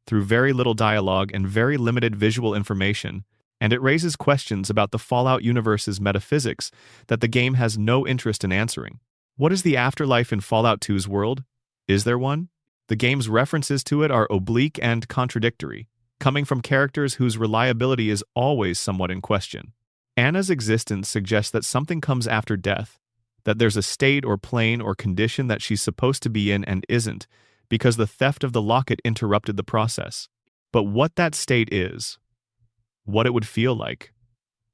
through very little dialogue and very limited visual information, and it raises questions about the Fallout universe's metaphysics that the game has no interest in answering. What is the afterlife in Fallout 2's world? Is there one? The game's references to it are oblique and contradictory, coming from characters whose reliability is always somewhat in question. Anna's existence suggests that something comes after death, that there's a state or plane or condition that she's supposed to be in and isn't, because the theft of the locket interrupted the process. But what that state is, what it would feel like,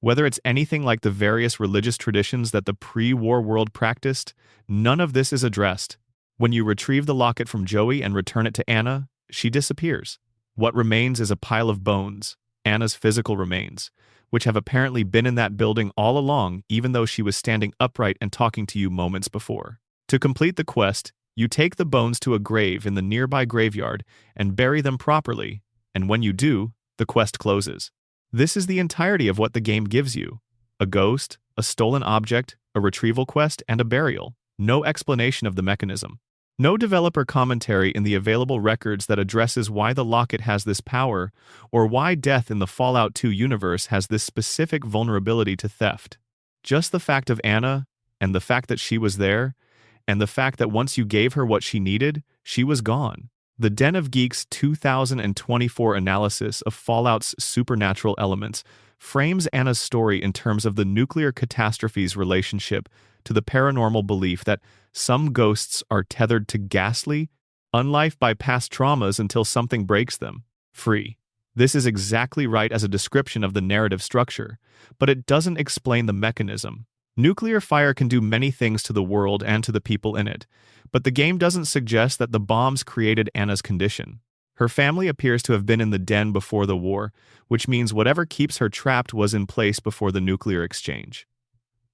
whether it's anything like the various religious traditions that the pre-war world practiced, none of this is addressed. When you retrieve the locket from Joey and return it to Anna, she disappears. What remains is a pile of bones, Anna's physical remains, which have apparently been in that building all along, even though she was standing upright and talking to you moments before. To complete the quest, you take the bones to a grave in the nearby graveyard and bury them properly, and when you do, the quest closes. This is the entirety of what the game gives you: a ghost, a stolen object, a retrieval quest, and a burial. No explanation of the mechanism. No developer commentary in the available records that addresses why the locket has this power, or why death in the Fallout 2 universe has this specific vulnerability to theft. Just the fact of Anna, and the fact that she was there, and the fact that once you gave her what she needed, she was gone. The Den of Geeks 2024 analysis of Fallout's supernatural elements frames Anna's story in terms of the nuclear catastrophe's relationship to the paranormal belief that some ghosts are tethered to ghastly, unlife by past traumas until something breaks them free. This is exactly right as a description of the narrative structure, but it doesn't explain the mechanism. Nuclear fire can do many things to the world and to the people in it, but the game doesn't suggest that the bombs created Anna's condition. Her family appears to have been in the den before the war, which means whatever keeps her trapped was in place before the nuclear exchange.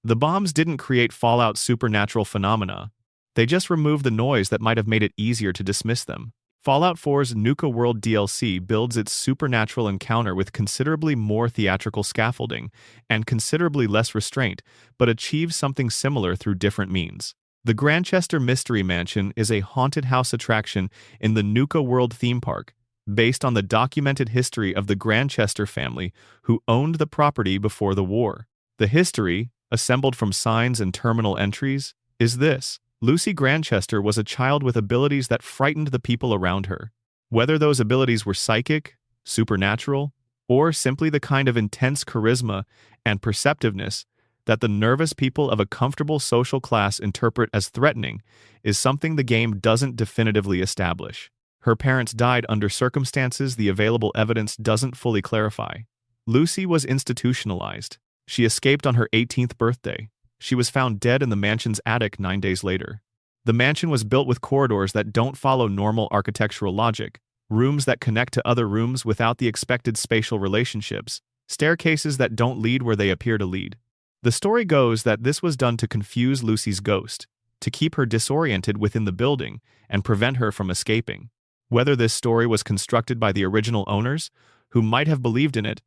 The bombs didn't create Fallout's supernatural phenomena. They just removed the noise that might have made it easier to dismiss them. Fallout 4's Nuka World DLC builds its supernatural encounter with considerably more theatrical scaffolding and considerably less restraint, but achieves something similar through different means. The Grantchester Mystery Mansion is a haunted house attraction in the Nuka World theme park, based on the documented history of the Grantchester family who owned the property before the war. The history, assembled from signs and terminal entries, is this: Lucy Grantchester was a child with abilities that frightened the people around her. Whether those abilities were psychic, supernatural, or simply the kind of intense charisma and perceptiveness that the nervous people of a comfortable social class interpret as threatening, is something the game doesn't definitively establish. Her parents died under circumstances the available evidence doesn't fully clarify. Lucy was institutionalized. She escaped on her 18th birthday. She was found dead in the mansion's attic 9 days later. The mansion was built with corridors that don't follow normal architectural logic, rooms that connect to other rooms without the expected spatial relationships, staircases that don't lead where they appear to lead. The story goes that this was done to confuse Lucy's ghost, to keep her disoriented within the building and prevent her from escaping. Whether this story was constructed by the original owners, who might have believed in it,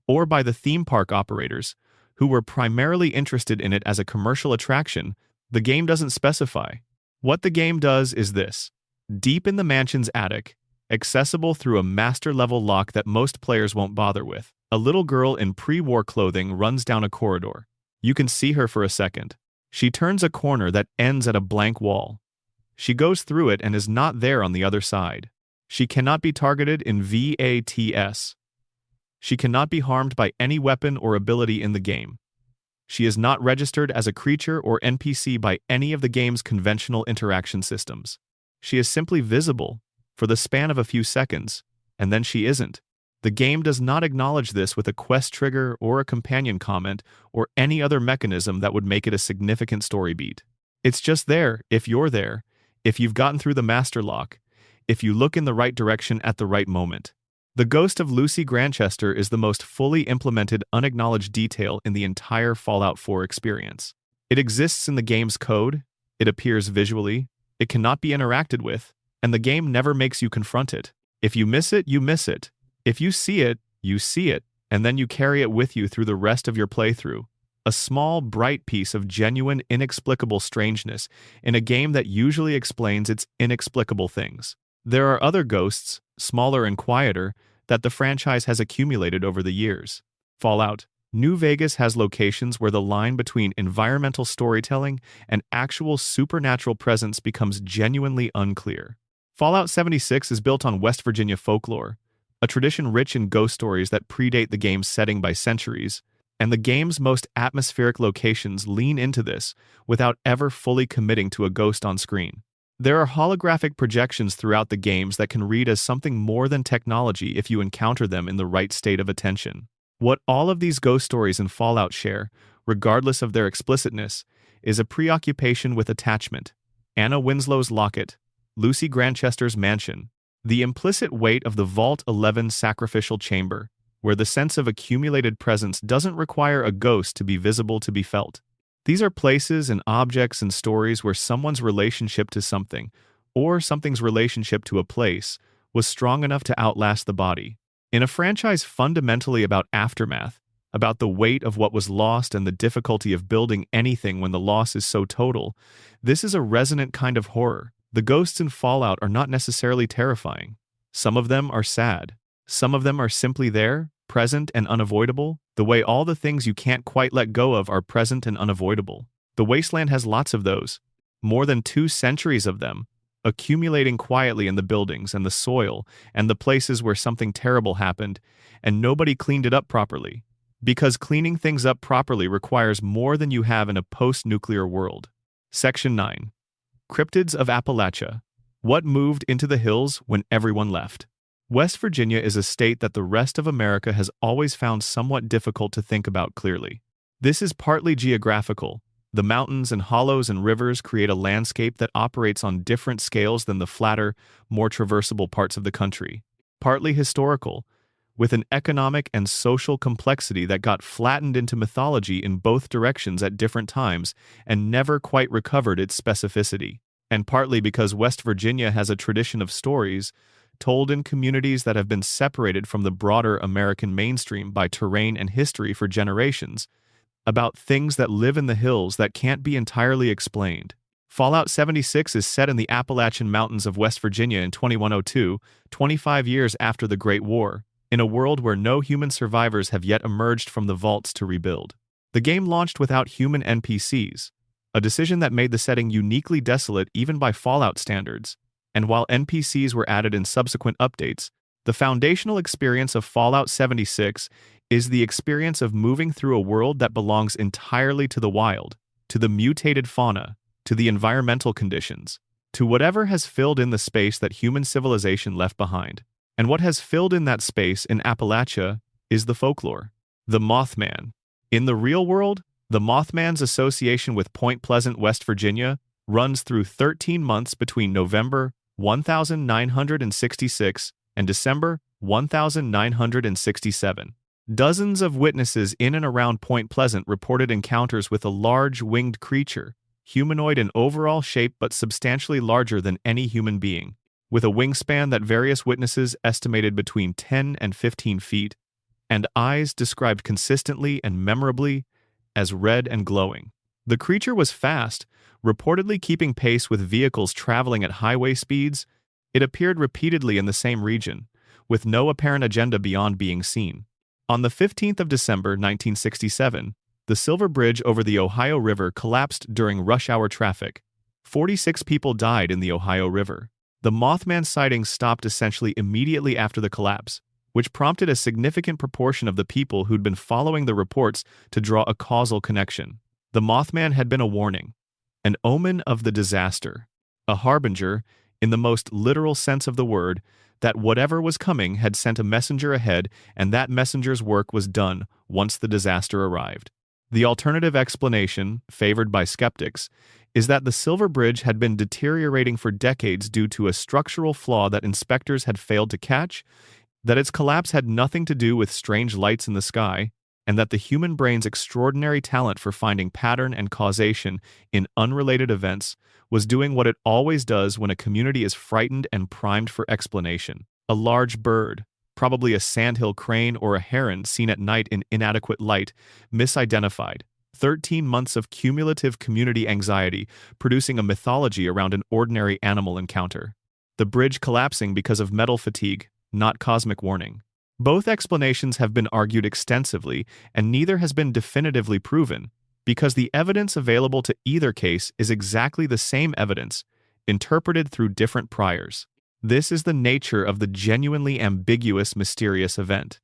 or by the theme park operators, who were primarily interested in it as a commercial attraction, the game doesn't specify. What the game does is this. Deep in the mansion's attic, accessible through a master-level lock that most players won't bother with, a little girl in pre-war clothing runs down a corridor. You can see her for a second. She turns a corner that ends at a blank wall. She goes through it and is not there on the other side. She cannot be targeted in VATS. She cannot be harmed by any weapon or ability in the game. She is not registered as a creature or NPC by any of the game's conventional interaction systems. She is simply visible for the span of a few seconds, and then she isn't. The game does not acknowledge this with a quest trigger or a companion comment or any other mechanism that would make it a significant story beat. It's just there if you're there, if you've gotten through the master lock, if you look in the right direction at the right moment. The ghost of Lucy Grantchester is the most fully implemented unacknowledged detail in the entire Fallout 4 experience. It exists in the game's code, it appears visually, it cannot be interacted with, and the game never makes you confront it. If you miss it, you miss it. If you see it, you see it, and then you carry it with you through the rest of your playthrough. A small, bright piece of genuine, inexplicable strangeness in a game that usually explains its inexplicable things. There are other ghosts, smaller and quieter, that the franchise has accumulated over the years. Fallout New Vegas has locations where the line between environmental storytelling and actual supernatural presence becomes genuinely unclear. Fallout 76 is built on West Virginia folklore, a tradition rich in ghost stories that predate the game's setting by centuries, and the game's most atmospheric locations lean into this without ever fully committing to a ghost on screen. There are holographic projections throughout the games that can read as something more than technology if you encounter them in the right state of attention. What all of these ghost stories in Fallout share, regardless of their explicitness, is a preoccupation with attachment. Anna Winslow's locket, Lucy Grantchester's mansion, the implicit weight of the Vault 11 sacrificial chamber, where the sense of accumulated presence doesn't require a ghost to be visible to be felt. These are places and objects and stories where someone's relationship to something, or something's relationship to a place, was strong enough to outlast the body. In a franchise fundamentally about aftermath, about the weight of what was lost and the difficulty of building anything when the loss is so total, this is a resonant kind of horror. The ghosts in Fallout are not necessarily terrifying. Some of them are sad. Some of them are simply there, present and unavoidable, the way all the things you can't quite let go of are present and unavoidable. The Wasteland has lots of those, more than 2 centuries of them, accumulating quietly in the buildings and the soil and the places where something terrible happened, and nobody cleaned it up properly. Because cleaning things up properly requires more than you have in a post-nuclear world. Section 9. Cryptids of Appalachia. What moved into the hills when everyone left? West Virginia is a state that the rest of America has always found somewhat difficult to think about clearly. This is partly geographical. The mountains and hollows and rivers create a landscape that operates on different scales than the flatter, more traversable parts of the country. Partly historical, with an economic and social complexity that got flattened into mythology in both directions at different times and never quite recovered its specificity. And partly because West Virginia has a tradition of stories told in communities that have been separated from the broader American mainstream by terrain and history for generations, about things that live in the hills that can't be entirely explained. Fallout 76 is set in the Appalachian Mountains of West Virginia in 2102, 25 years after the Great War, in a world where no human survivors have yet emerged from the vaults to rebuild. The game launched without human NPCs, a decision that made the setting uniquely desolate even by Fallout standards. And while NPCs were added in subsequent updates, the foundational experience of Fallout 76 is the experience of moving through a world that belongs entirely to the wild, to the mutated fauna, to the environmental conditions, to whatever has filled in the space that human civilization left behind. And what has filled in that space in Appalachia is the folklore. The Mothman. In the real world, the Mothman's association with Point Pleasant, West Virginia, runs through 13 months between November 1966 and December 1967. Dozens of witnesses in and around Point Pleasant reported encounters with a large winged creature, humanoid in overall shape but substantially larger than any human being, with a wingspan that various witnesses estimated between 10 and 15 feet, and eyes described consistently and memorably as red and glowing. The creature was fast, reportedly keeping pace with vehicles traveling at highway speeds. It appeared repeatedly in the same region, with no apparent agenda beyond being seen. On the 15th of December 1967, the Silver Bridge over the Ohio River collapsed during rush hour traffic. 46 people died in the Ohio River. The Mothman sighting stopped essentially immediately after the collapse, which prompted a significant proportion of the people who'd been following the reports to draw a causal connection. The Mothman had been a warning, an omen of the disaster, a harbinger, in the most literal sense of the word, that whatever was coming had sent a messenger ahead, and that messenger's work was done once the disaster arrived. The alternative explanation, favored by skeptics, is that the Silver Bridge had been deteriorating for decades due to a structural flaw that inspectors had failed to catch, that its collapse had nothing to do with strange lights in the sky, and that the human brain's extraordinary talent for finding pattern and causation in unrelated events was doing what it always does when a community is frightened and primed for explanation. A large bird, probably a sandhill crane or a heron seen at night in inadequate light, misidentified. 13 months of cumulative community anxiety producing a mythology around an ordinary animal encounter. The bridge collapsing because of metal fatigue, not cosmic warning. Both explanations have been argued extensively, and neither has been definitively proven, because the evidence available to either case is exactly the same evidence, interpreted through different priors. This is the nature of the genuinely ambiguous, mysterious event.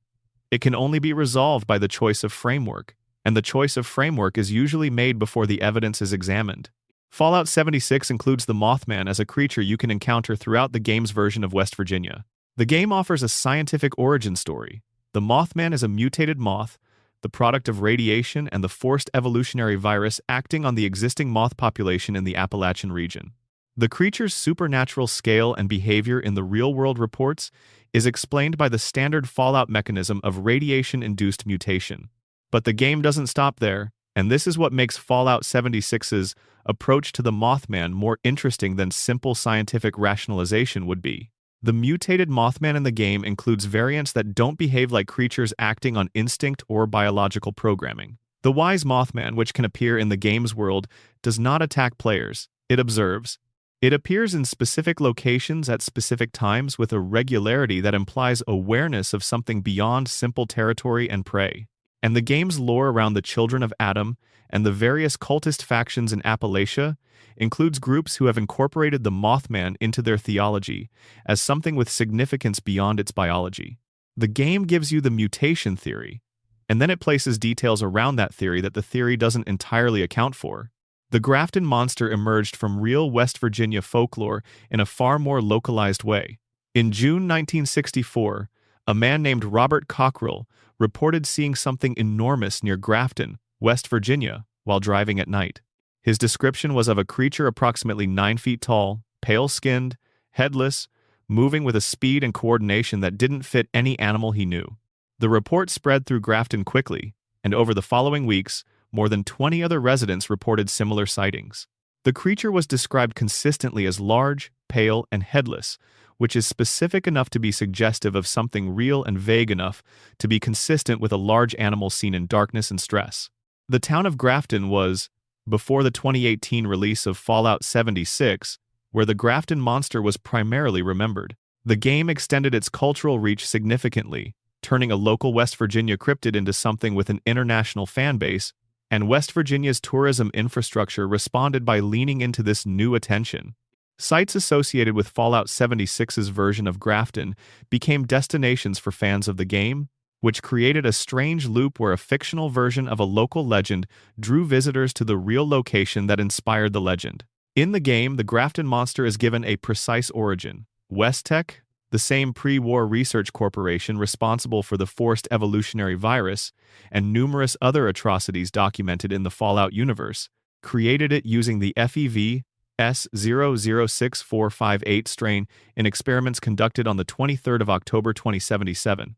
It can only be resolved by the choice of framework, and the choice of framework is usually made before the evidence is examined. Fallout 76 includes the Mothman as a creature you can encounter throughout the game's version of West Virginia. The game offers a scientific origin story. The Mothman is a mutated moth, the product of radiation and the forced evolutionary virus acting on the existing moth population in the Appalachian region. The creature's supernatural scale and behavior in the real-world reports is explained by the standard Fallout mechanism of radiation-induced mutation. But the game doesn't stop there, and this is what makes Fallout 76's approach to the Mothman more interesting than simple scientific rationalization would be. The mutated Mothman in the game includes variants that don't behave like creatures acting on instinct or biological programming. The wise Mothman, which can appear in the game's world, does not attack players. It observes. It appears in specific locations at specific times with a regularity that implies awareness of something beyond simple territory and prey. And the game's lore around the Children of Adam and the various cultist factions in Appalachia includes groups who have incorporated the Mothman into their theology as something with significance beyond its biology. The game gives you the mutation theory, and then it places details around that theory that the theory doesn't entirely account for. The Grafton monster emerged from real West Virginia folklore in a far more localized way. In June 1964, a man named Robert Cockrell reported seeing something enormous near Grafton, West Virginia, while driving at night. His description was of a creature approximately 9 feet tall, pale-skinned, headless, moving with a speed and coordination that didn't fit any animal he knew. The report spread through Grafton quickly, and over the following weeks, more than 20 other residents reported similar sightings. The creature was described consistently as large, pale, and headless, which is specific enough to be suggestive of something real and vague enough to be consistent with a large animal seen in darkness and stress. The town of Grafton was, before the 2018 release of Fallout 76, where the Grafton monster was primarily remembered. The game extended its cultural reach significantly, turning a local West Virginia cryptid into something with an international fan base, and West Virginia's tourism infrastructure responded by leaning into this new attention. Sites associated with Fallout 76's version of Grafton became destinations for fans of the game, which created a strange loop where a fictional version of a local legend drew visitors to the real location that inspired the legend. In the game, the Grafton monster is given a precise origin. Westech, the same pre-war research corporation responsible for the forced evolutionary virus and numerous other atrocities documented in the Fallout universe, created it using the FEV S006458 strain in experiments conducted on the 23rd of October 2077.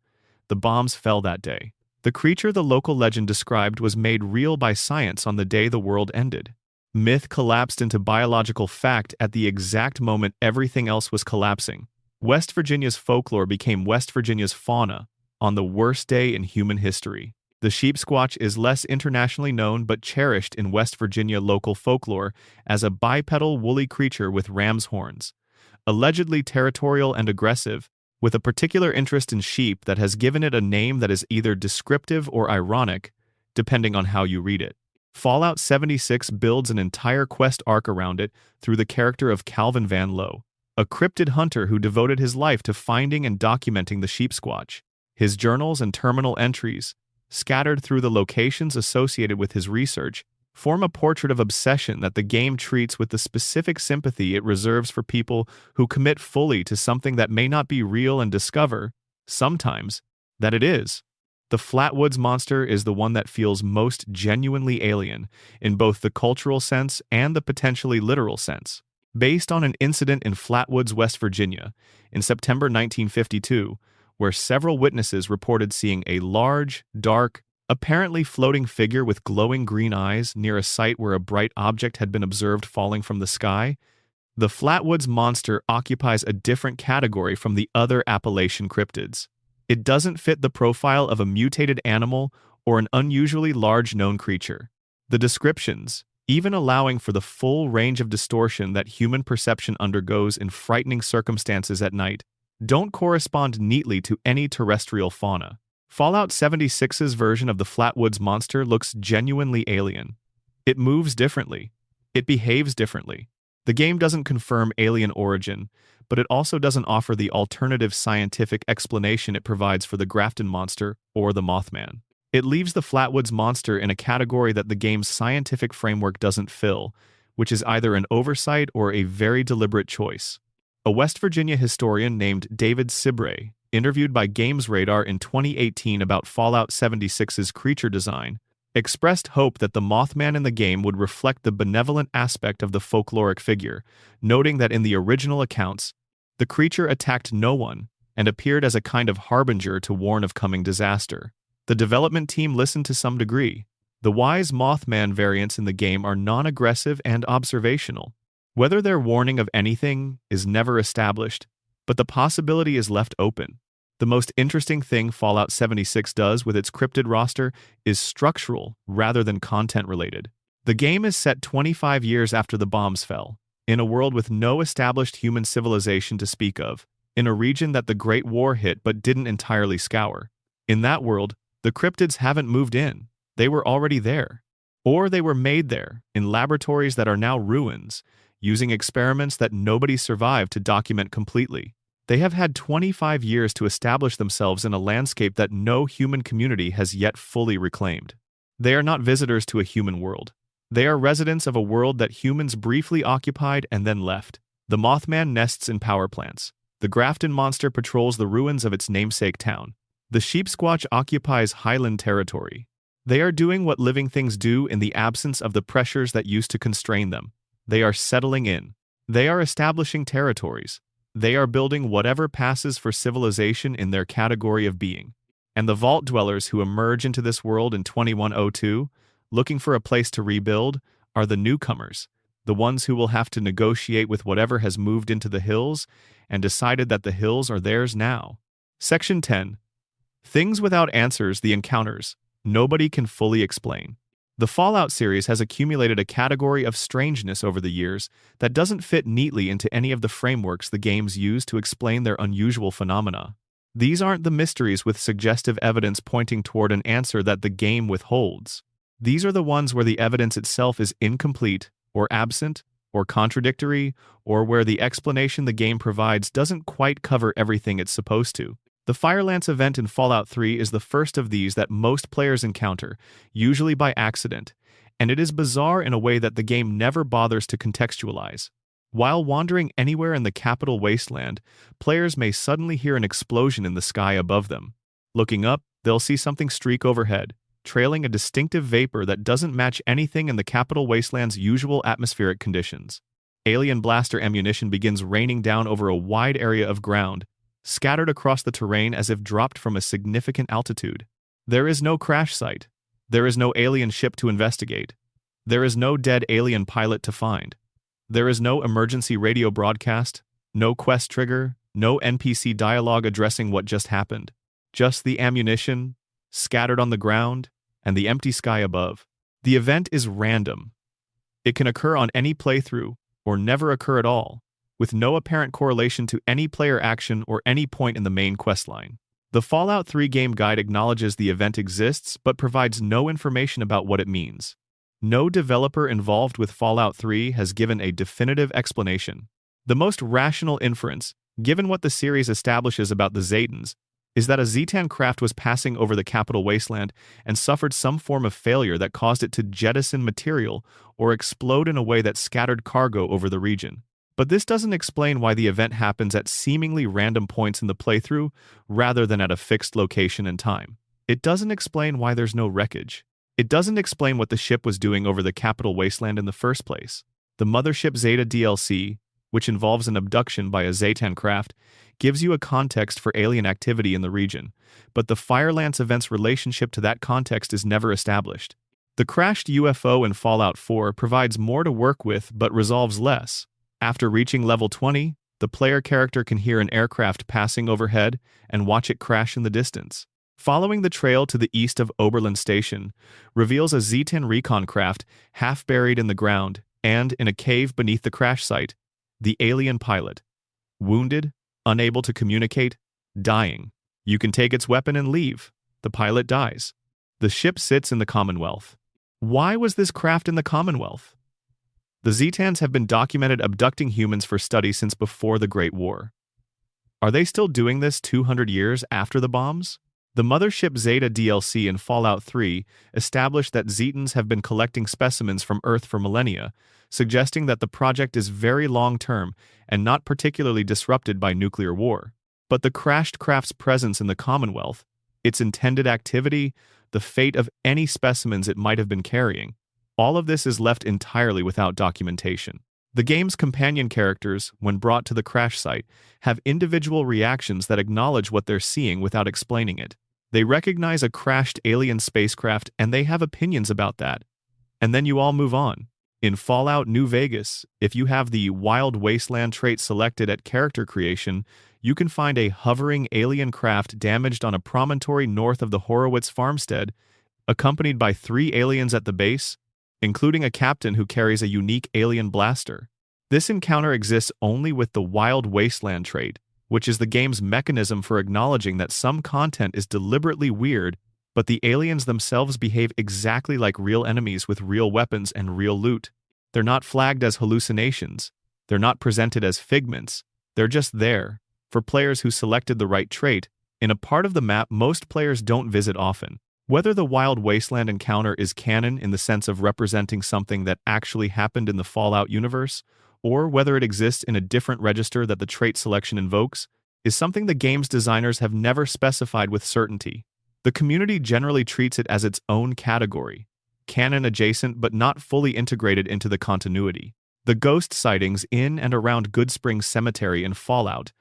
The bombs fell that day. The creature the local legend described was made real by science on the day the world ended. Myth collapsed into biological fact at the exact moment everything else was collapsing. West Virginia's folklore became West Virginia's fauna on the worst day in human history. The sheep squatch is less internationally known but cherished in West Virginia local folklore as a bipedal woolly creature with ram's horns. Allegedly territorial and aggressive, with a particular interest in sheep that has given it a name that is either descriptive or ironic, depending on how you read it. Fallout 76 builds an entire quest arc around it through the character of Calvin Van Lowe, a cryptid hunter who devoted his life to finding and documenting the sheep squatch. His journals and terminal entries, scattered through the locations associated with his research, form a portrait of obsession that the game treats with the specific sympathy it reserves for people who commit fully to something that may not be real and discover, sometimes, that it is. The Flatwoods monster is the one that feels most genuinely alien in both the cultural sense and the potentially literal sense. Based on an incident in Flatwoods, West Virginia, in September 1952, where several witnesses reported seeing a large, dark, apparently floating figure with glowing green eyes near a site where a bright object had been observed falling from the sky, the Flatwoods monster occupies a different category from the other Appalachian cryptids. It doesn't fit the profile of a mutated animal or an unusually large known creature. The descriptions, even allowing for the full range of distortion that human perception undergoes in frightening circumstances at night, don't correspond neatly to any terrestrial fauna. Fallout 76's version of the Flatwoods monster looks genuinely alien. It moves differently. It behaves differently. The game doesn't confirm alien origin, but it also doesn't offer the alternative scientific explanation it provides for the Grafton monster or the Mothman. It leaves the Flatwoods monster in a category that the game's scientific framework doesn't fill, which is either an oversight or a very deliberate choice. A West Virginia historian named David Sibre, interviewed by GamesRadar in 2018 about Fallout 76's creature design, expressed hope that the Mothman in the game would reflect the benevolent aspect of the folkloric figure, noting that in the original accounts, the creature attacked no one and appeared as a kind of harbinger to warn of coming disaster. The development team listened to some degree. The wise Mothman variants in the game are non-aggressive and observational. Whether they're warning of anything is never established, but the possibility is left open. The most interesting thing Fallout 76 does with its cryptid roster is structural rather than content-related. The game is set 25 years after the bombs fell, in a world with no established human civilization to speak of, in a region that the Great War hit but didn't entirely scour. In that world, the cryptids haven't moved in. They were already there. Or they were made there, in laboratories that are now ruins, using experiments that nobody survived to document completely. They have had 25 years to establish themselves in a landscape that no human community has yet fully reclaimed. They are not visitors to a human world. They are residents of a world that humans briefly occupied and then left. The Mothman nests in power plants. The Grafton monster patrols the ruins of its namesake town. The sheep squatch occupies highland territory. They are doing what living things do in the absence of the pressures that used to constrain them. They are settling in. They are establishing territories. They are building whatever passes for civilization in their category of being. And the vault dwellers who emerge into this world in 2102, looking for a place to rebuild, are the newcomers, the ones who will have to negotiate with whatever has moved into the hills and decided that the hills are theirs now. Section 10. Things without answers, the encounters. Nobody can fully explain. The Fallout series has accumulated a category of strangeness over the years that doesn't fit neatly into any of the frameworks the games use to explain their unusual phenomena. These aren't the mysteries with suggestive evidence pointing toward an answer that the game withholds. These are the ones where the evidence itself is incomplete, or absent, or contradictory, or where the explanation the game provides doesn't quite cover everything it's supposed to. The Firelance event in Fallout 3 is the first of these that most players encounter, usually by accident, and it is bizarre in a way that the game never bothers to contextualize. While wandering anywhere in the capital wasteland, players may suddenly hear an explosion in the sky above them. Looking up, they'll see something streak overhead, trailing a distinctive vapor that doesn't match anything in the capital wasteland's usual atmospheric conditions. Alien blaster ammunition begins raining down over a wide area of ground, scattered across the terrain as if dropped from a significant altitude. There is no crash site. There is no alien ship to investigate. There is no dead alien pilot to find. There is no emergency radio broadcast, no quest trigger, no NPC dialogue addressing what just happened. Just the ammunition, scattered on the ground, and the empty sky above. The event is random. It can occur on any playthrough, or never occur at all, with no apparent correlation to any player action or any point in the main questline. The Fallout 3 game guide acknowledges the event exists but provides no information about what it means. No developer involved with Fallout 3 has given a definitive explanation. The most rational inference, given what the series establishes about the Zetans, is that a Zetan craft was passing over the capital wasteland and suffered some form of failure that caused it to jettison material or explode in a way that scattered cargo over the region. But this doesn't explain why the event happens at seemingly random points in the playthrough rather than at a fixed location and time. It doesn't explain why there's no wreckage. It doesn't explain what the ship was doing over the capital wasteland in the first place. The Mothership Zeta DLC, which involves an abduction by a Zetan craft, gives you a context for alien activity in the region, but the Firelance event's relationship to that context is never established. The crashed UFO in Fallout 4 provides more to work with but resolves less. After reaching level 20, the player character can hear an aircraft passing overhead and watch it crash in the distance. Following the trail to the east of Oberlin Station reveals a Z-10 recon craft half buried in the ground and, in a cave beneath the crash site, the alien pilot. Wounded, unable to communicate, dying. You can take its weapon and leave. The pilot dies. The ship sits in the Commonwealth. Why was this craft in the Commonwealth? The Zetans have been documented abducting humans for study since before the Great War. Are they still doing this 200 years after the bombs? The Mothership Zeta DLC in Fallout 3 established that Zetans have been collecting specimens from Earth for millennia, suggesting that the project is very long-term and not particularly disrupted by nuclear war. But the crashed craft's presence in the Commonwealth, its intended activity, the fate of any specimens it might have been carrying, all of this is left entirely without documentation. The game's companion characters, when brought to the crash site, have individual reactions that acknowledge what they're seeing without explaining it. They recognize a crashed alien spacecraft and they have opinions about that. And then you all move on. In Fallout New Vegas, if you have the Wild Wasteland trait selected at character creation, you can find a hovering alien craft damaged on a promontory north of the Horowitz farmstead, accompanied by 3 aliens at the base, including a captain who carries a unique alien blaster. This encounter exists only with the Wild Wasteland trait, which is the game's mechanism for acknowledging that some content is deliberately weird, but the aliens themselves behave exactly like real enemies with real weapons and real loot. They're not flagged as hallucinations. They're not presented as figments. They're just there, for players who selected the right trait, in a part of the map most players don't visit often. Whether the Wild Wasteland encounter is canon in the sense of representing something that actually happened in the Fallout universe, or whether it exists in a different register that the trait selection invokes, is something the game's designers have never specified with certainty. The community generally treats it as its own category, canon adjacent but not fully integrated into the continuity. The ghost sightings in and around Goodsprings Cemetery in Fallout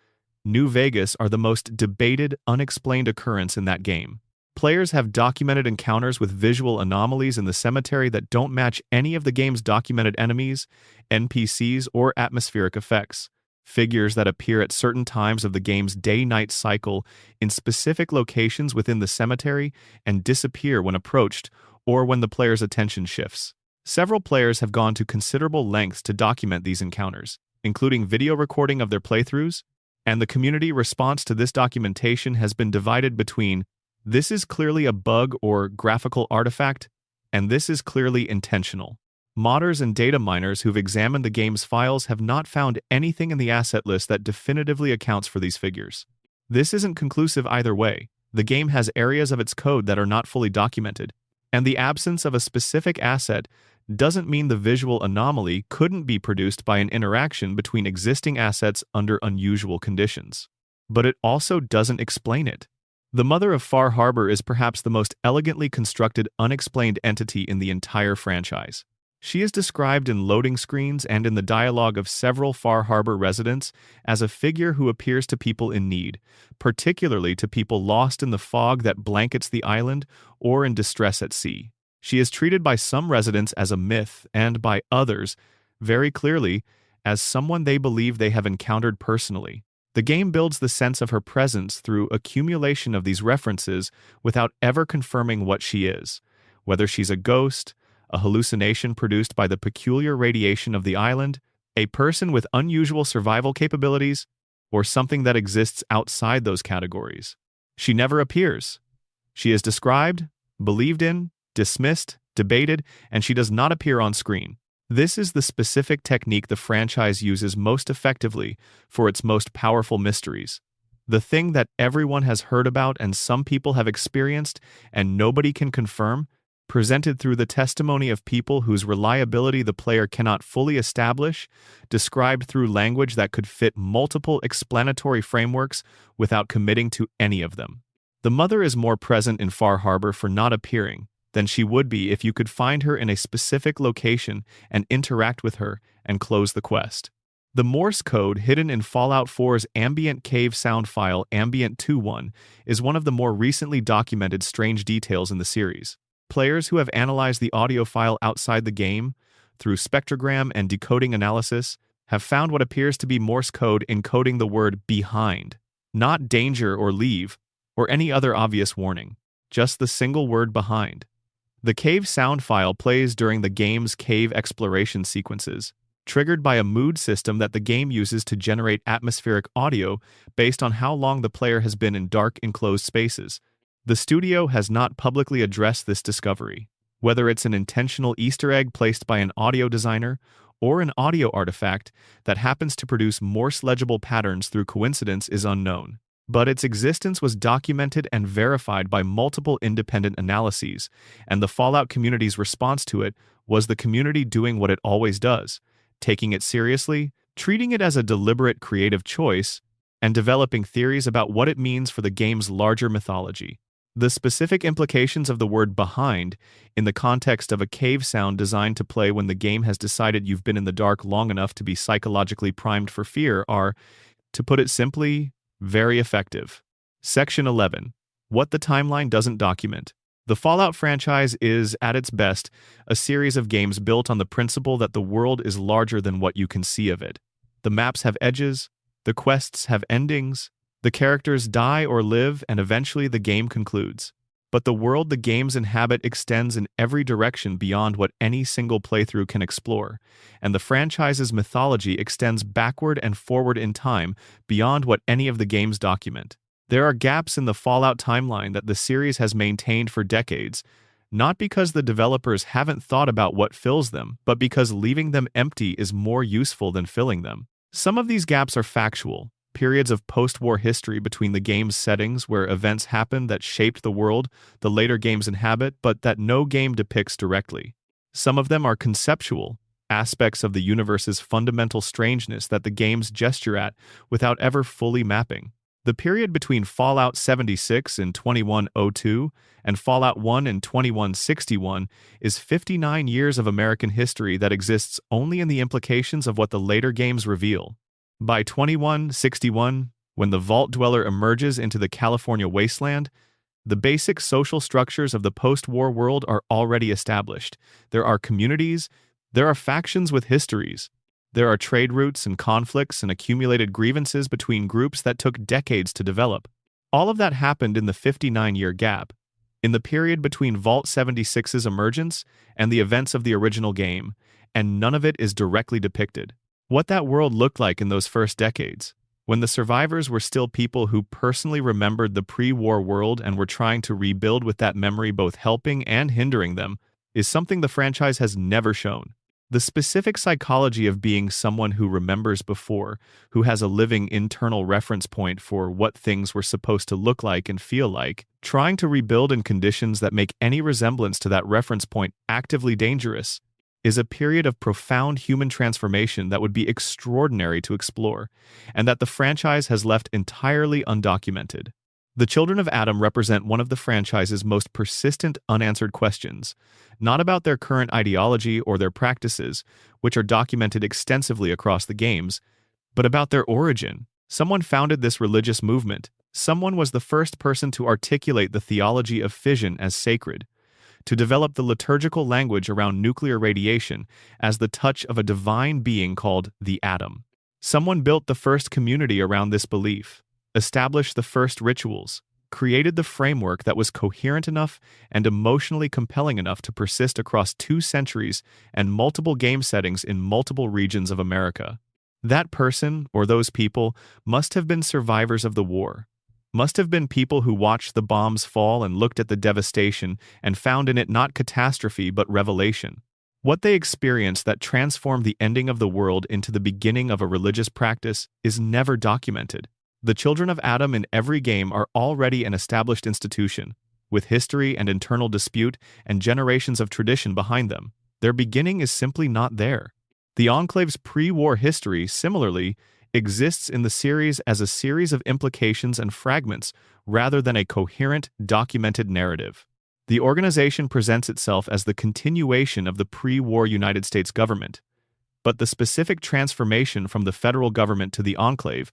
New Vegas are the most debated, unexplained occurrence in that game. Players have documented encounters with visual anomalies in the cemetery that don't match any of the game's documented enemies, NPCs, or atmospheric effects. Figures that appear at certain times of the game's day-night cycle in specific locations within the cemetery and disappear when approached or when the player's attention shifts. Several players have gone to considerable lengths to document these encounters, including video recording of their playthroughs, and the community response to this documentation has been divided between "this is clearly a bug or graphical artifact," and "this is clearly intentional." Modders and data miners who've examined the game's files have not found anything in the asset list that definitively accounts for these figures. This isn't conclusive either way. The game has areas of its code that are not fully documented, and the absence of a specific asset doesn't mean the visual anomaly couldn't be produced by an interaction between existing assets under unusual conditions. But it also doesn't explain it. The Mother of Far Harbor is perhaps the most elegantly constructed unexplained entity in the entire franchise. She is described in loading screens and in the dialogue of several Far Harbor residents as a figure who appears to people in need, particularly to people lost in the fog that blankets the island or in distress at sea. She is treated by some residents as a myth and by others, very clearly, as someone they believe they have encountered personally. The game builds the sense of her presence through accumulation of these references without ever confirming what she is, whether she's a ghost, a hallucination produced by the peculiar radiation of the island, a person with unusual survival capabilities, or something that exists outside those categories. She never appears. She is described, believed in, dismissed, debated, and she does not appear on screen. This is the specific technique the franchise uses most effectively for its most powerful mysteries. The thing that everyone has heard about and some people have experienced and nobody can confirm, presented through the testimony of people whose reliability the player cannot fully establish, described through language that could fit multiple explanatory frameworks without committing to any of them. The mother is more present in Far Harbor for not appearing than she would be if you could find her in a specific location and interact with her and close the quest. The Morse code hidden in Fallout 4's ambient cave sound file Ambient 2.1 is one of the more recently documented strange details in the series. Players who have analyzed the audio file outside the game, through spectrogram and decoding analysis, have found what appears to be Morse code encoding the word behind, not danger or leave, or any other obvious warning, just the single word behind. The cave sound file plays during the game's cave exploration sequences, triggered by a mood system that the game uses to generate atmospheric audio based on how long the player has been in dark, enclosed spaces. The studio has not publicly addressed this discovery. Whether it's an intentional Easter egg placed by an audio designer or an audio artifact that happens to produce Morse-legible patterns through coincidence is unknown. But its existence was documented and verified by multiple independent analyses, and the Fallout community's response to it was the community doing what it always does, taking it seriously, treating it as a deliberate creative choice, and developing theories about what it means for the game's larger mythology. The specific implications of the word behind in the context of a cave sound designed to play when the game has decided you've been in the dark long enough to be psychologically primed for fear are, to put it simply, very effective. Section 11. What the timeline doesn't document. The Fallout franchise is, at its best, a series of games built on the principle that the world is larger than what you can see of it. The maps have edges, the quests have endings, the characters die or live, and eventually the game concludes. But the world the games inhabit extends in every direction beyond what any single playthrough can explore, and the franchise's mythology extends backward and forward in time beyond what any of the games document. There are gaps in the Fallout timeline that the series has maintained for decades, not because the developers haven't thought about what fills them, but because leaving them empty is more useful than filling them. Some of these gaps are factual, periods of post-war history between the game's settings where events happened that shaped the world the later games inhabit, but that no game depicts directly. Some of them are conceptual, aspects of the universe's fundamental strangeness that the games gesture at without ever fully mapping. The period between Fallout 76 in 2102 and Fallout 1 in 2161 is 59 years of American history that exists only in the implications of what the later games reveal. By 2161, when the Vault Dweller emerges into the California wasteland, the basic social structures of the post-war world are already established. There are communities, there are factions with histories, there are trade routes and conflicts and accumulated grievances between groups that took decades to develop. All of that happened in the 59-year gap, in the period between Vault 76's emergence and the events of the original game, and none of it is directly depicted. What that world looked like in those first decades, when the survivors were still people who personally remembered the pre-war world and were trying to rebuild with that memory both helping and hindering them, is something the franchise has never shown. The specific psychology of being someone who remembers before, who has a living internal reference point for what things were supposed to look like and feel like, trying to rebuild in conditions that make any resemblance to that reference point actively dangerous, is a period of profound human transformation that would be extraordinary to explore, and that the franchise has left entirely undocumented. The Children of Adam represent one of the franchise's most persistent unanswered questions, not about their current ideology or their practices, which are documented extensively across the games, but about their origin. Someone founded this religious movement. Someone was the first person to articulate the theology of fission as sacred, to develop the liturgical language around nuclear radiation as the touch of a divine being called the atom. Someone built the first community around this belief, established the first rituals, created the framework that was coherent enough and emotionally compelling enough to persist across 2 centuries and multiple game settings in multiple regions of America. That person, or those people, must have been survivors of the war. Must have been people who watched the bombs fall and looked at the devastation and found in it not catastrophe but revelation. What they experienced that transformed the ending of the world into the beginning of a religious practice is never documented. The children of Adam in every game are already an established institution, with history and internal dispute and generations of tradition behind them. Their beginning is simply not there. The Enclave's pre-war history, similarly, exists in the series as a series of implications and fragments rather than a coherent, documented narrative. The organization presents itself as the continuation of the pre-war United States government, but the specific transformation from the federal government to the Enclave,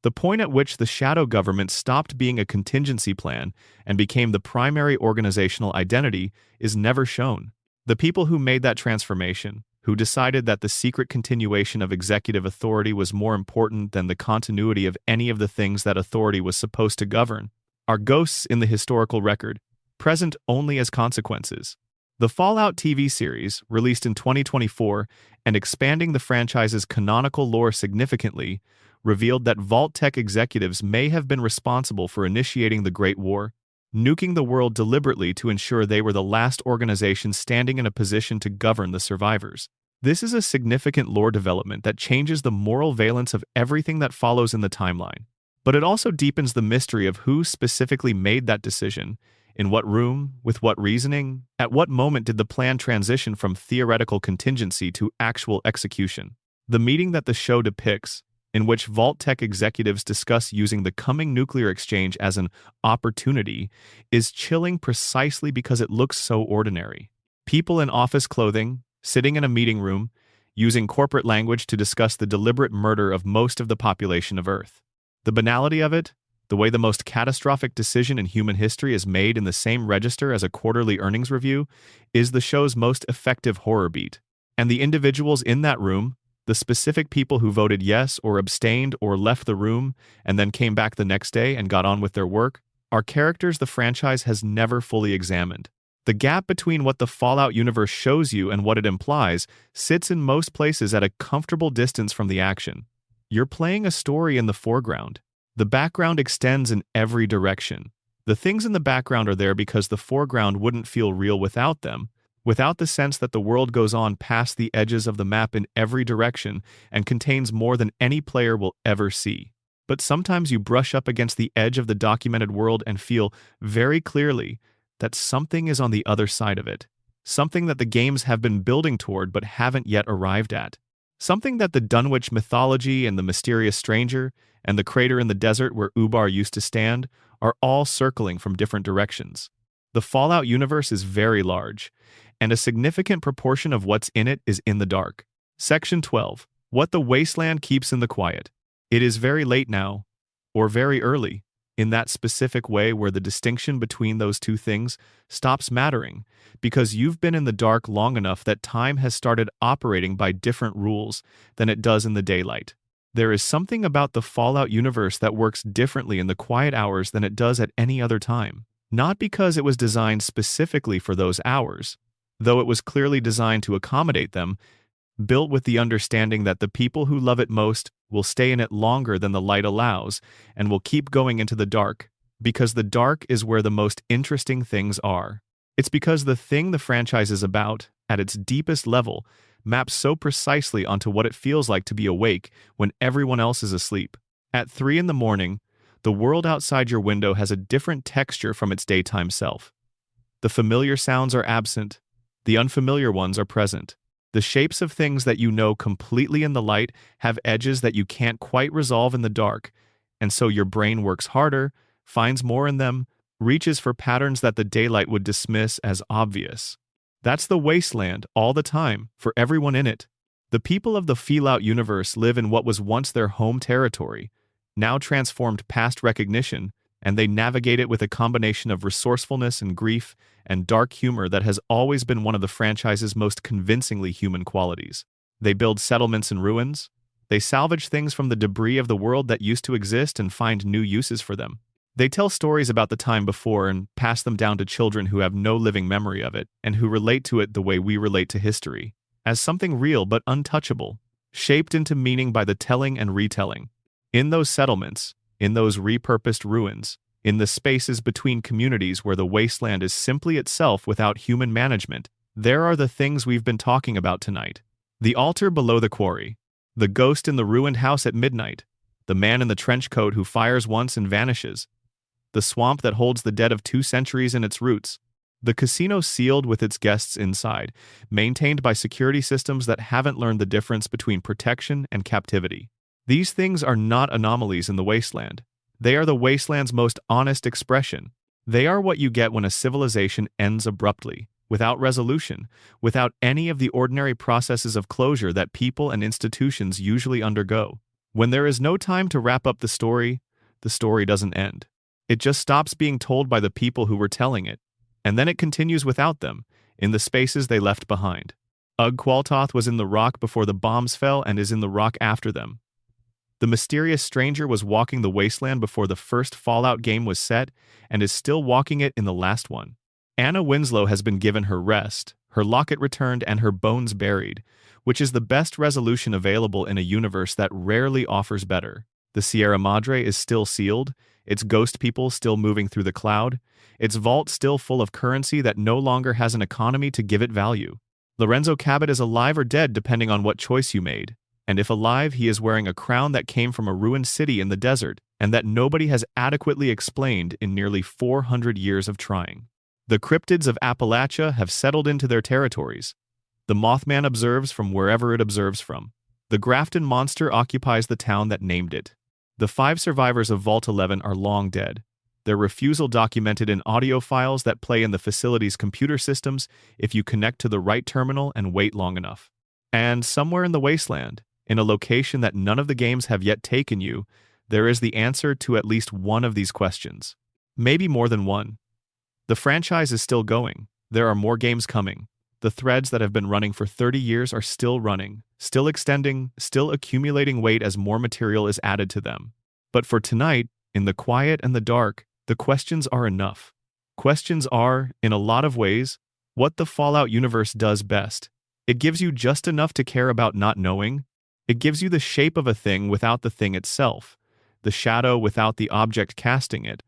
the point at which the shadow government stopped being a contingency plan and became the primary organizational identity, is never shown. The people who made that transformation, who decided that the secret continuation of executive authority was more important than the continuity of any of the things that authority was supposed to govern, are ghosts in the historical record, present only as consequences. The Fallout TV series, released in 2024 and expanding the franchise's canonical lore significantly, revealed that Vault-Tec executives may have been responsible for initiating the Great War, nuking the world deliberately to ensure they were the last organization standing in a position to govern the survivors. This is a significant lore development that changes the moral valence of everything that follows in the timeline. But it also deepens the mystery of who specifically made that decision, in what room, with what reasoning, at what moment did the plan transition from theoretical contingency to actual execution. The meeting that the show depicts, in which Vault-Tec executives discuss using the coming nuclear exchange as an opportunity, is chilling precisely because it looks so ordinary. People in office clothing, sitting in a meeting room, using corporate language to discuss the deliberate murder of most of the population of Earth. The banality of it, the way the most catastrophic decision in human history is made in the same register as a quarterly earnings review, is the show's most effective horror beat. And the individuals in that room, the specific people who voted yes or abstained or left the room and then came back the next day and got on with their work, are characters the franchise has never fully examined. The gap between what the Fallout universe shows you and what it implies sits in most places at a comfortable distance from the action. You're playing a story in the foreground. The background extends in every direction. The things in the background are there because the foreground wouldn't feel real without them, without the sense that the world goes on past the edges of the map in every direction and contains more than any player will ever see. But sometimes you brush up against the edge of the documented world and feel very clearly that something is on the other side of it, something that the games have been building toward but haven't yet arrived at, something that the Dunwich mythology and the mysterious stranger and the crater in the desert where Ubar used to stand are all circling from different directions. The Fallout universe is very large, and a significant proportion of what's in it is in the dark. Section 12. What the Wasteland Keeps in the Quiet. It is very late now, or very early, in that specific way where the distinction between those two things stops mattering, because you've been in the dark long enough that time has started operating by different rules than it does in the daylight. There is something about the Fallout universe that works differently in the quiet hours than it does at any other time. Not because it was designed specifically for those hours, though it was clearly designed to accommodate them, built with the understanding that the people who love it most will stay in it longer than the light allows and will keep going into the dark, because the dark is where the most interesting things are. It's because the thing the franchise is about, at its deepest level, maps so precisely onto what it feels like to be awake when everyone else is asleep. At 3 in the morning, the world outside your window has a different texture from its daytime self. The familiar sounds are absent, the unfamiliar ones are present. The shapes of things that you know completely in the light have edges that you can't quite resolve in the dark, and so your brain works harder, finds more in them, reaches for patterns that the daylight would dismiss as obvious. That's the wasteland all the time, for everyone in it. The people of the Fallout universe live in what was once their home territory, now transformed past recognition, and they navigate it with a combination of resourcefulness and grief and dark humor that has always been one of the franchise's most convincingly human qualities. They build settlements in ruins. They salvage things from the debris of the world that used to exist and find new uses for them. They tell stories about the time before and pass them down to children who have no living memory of it and who relate to it the way we relate to history, as something real but untouchable, shaped into meaning by the telling and retelling. In those settlements, in those repurposed ruins, in the spaces between communities where the wasteland is simply itself without human management, there are the things we've been talking about tonight. The altar below the quarry, the ghost in the ruined house at midnight, the man in the trench coat who fires once and vanishes, the swamp that holds the dead of 2 centuries in its roots, the casino sealed with its guests inside, maintained by security systems that haven't learned the difference between protection and captivity. These things are not anomalies in the wasteland. They are the wasteland's most honest expression. They are what you get when a civilization ends abruptly, without resolution, without any of the ordinary processes of closure that people and institutions usually undergo. When there is no time to wrap up the story doesn't end. It just stops being told by the people who were telling it, and then it continues without them, in the spaces they left behind. Ugg Qualtoth was in the rock before the bombs fell and is in the rock after them. The mysterious stranger was walking the wasteland before the first Fallout game was set and is still walking it in the last one. Anna Winslow has been given her rest, her locket returned, and her bones buried, which is the best resolution available in a universe that rarely offers better. The Sierra Madre is still sealed, its ghost people still moving through the cloud, its vault still full of currency that no longer has an economy to give it value. Lorenzo Cabot is alive or dead depending on what choice you made, and if alive, he is wearing a crown that came from a ruined city in the desert and that nobody has adequately explained in nearly 400 years of trying. The cryptids of Appalachia have settled into their territories. The Mothman observes from wherever it observes from. The Grafton monster occupies the town that named it. The 5 survivors of Vault 11 are long dead, their refusal documented in audio files that play in the facility's computer systems if you connect to the right terminal and wait long enough. And somewhere in the wasteland, in a location that none of the games have yet taken you, there is the answer to at least one of these questions. Maybe more than one. The franchise is still going. There are more games coming. The threads that have been running for 30 years are still running, still extending, still accumulating weight as more material is added to them. But for tonight, in the quiet and the dark, the questions are enough. Questions are, in a lot of ways, what the Fallout universe does best. It gives you just enough to care about not knowing. It gives you the shape of a thing without the thing itself, the shadow without the object casting it,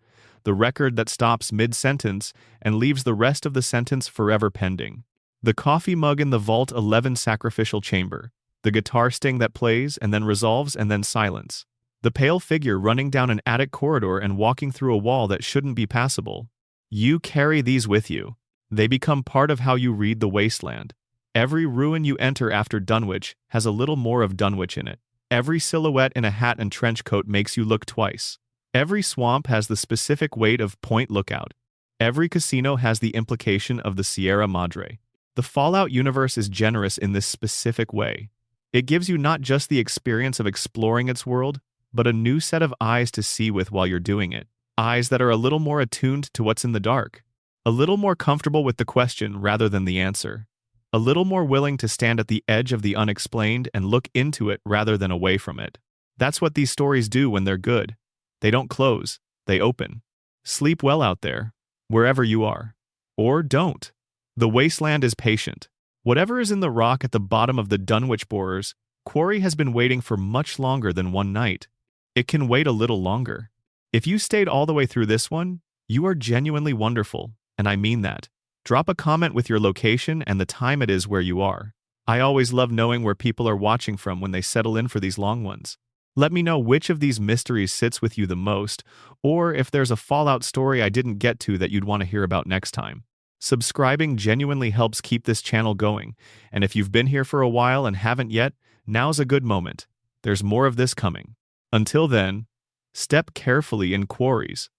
the record that stops mid-sentence and leaves the rest of the sentence forever pending. The coffee mug in the Vault 11 sacrificial chamber, the guitar sting that plays and then resolves and then silence, the pale figure running down an attic corridor and walking through a wall that shouldn't be passable. You carry these with you. They become part of how you read the wasteland. Every ruin you enter after Dunwich has a little more of Dunwich in it. Every silhouette in a hat and trench coat makes you look twice. Every swamp has the specific weight of Point Lookout. Every casino has the implication of the Sierra Madre. The Fallout universe is generous in this specific way. It gives you not just the experience of exploring its world, but a new set of eyes to see with while you're doing it. Eyes that are a little more attuned to what's in the dark. A little more comfortable with the question rather than the answer. A little more willing to stand at the edge of the unexplained and look into it rather than away from it. That's what these stories do when they're good. They don't close, they open. Sleep well out there, wherever you are. Or don't. The wasteland is patient. Whatever is in the rock at the bottom of the Dunwich borers, Quarry has been waiting for much longer than one night. It can wait a little longer. If you stayed all the way through this one, you are genuinely wonderful, and I mean that. Drop a comment with your location and the time it is where you are. I always love knowing where people are watching from when they settle in for these long ones. Let me know which of these mysteries sits with you the most, or if there's a Fallout story I didn't get to that you'd want to hear about next time. Subscribing genuinely helps keep this channel going, and if you've been here for a while and haven't yet, now's a good moment. There's more of this coming. Until then, step carefully in quarries.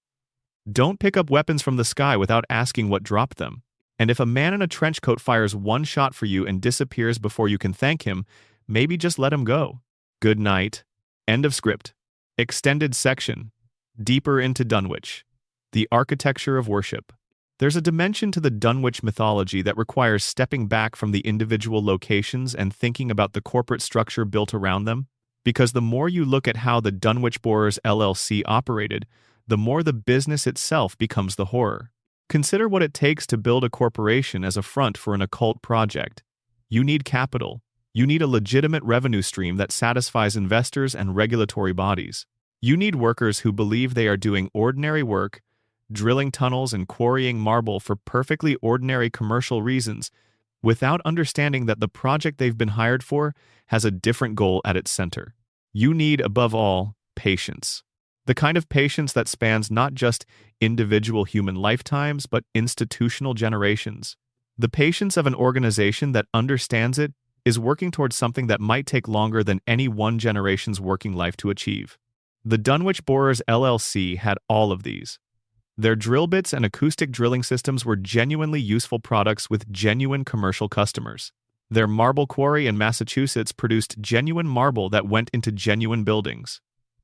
Don't pick up weapons from the sky without asking what dropped them. And if a man in a trench coat fires one shot for you and disappears before you can thank him, maybe just let him go. Good night. End of script. Extended section. Deeper into Dunwich. The architecture of worship. There's a dimension to the Dunwich mythology that requires stepping back from the individual locations and thinking about the corporate structure built around them. Because the more you look at how the Dunwich Borers LLC operated, the more the business itself becomes the horror. Consider what it takes to build a corporation as a front for an occult project. You need capital. You need a legitimate revenue stream that satisfies investors and regulatory bodies. You need workers who believe they are doing ordinary work, drilling tunnels and quarrying marble for perfectly ordinary commercial reasons, without understanding that the project they've been hired for has a different goal at its center. You need, above all, patience. The kind of patience that spans not just individual human lifetimes, but institutional generations. The patience of an organization that understands it is working towards something that might take longer than any one generation's working life to achieve. The Dunwich Borers LLC had all of these. Their drill bits and acoustic drilling systems were genuinely useful products with genuine commercial customers. Their marble quarry in Massachusetts produced genuine marble that went into genuine buildings.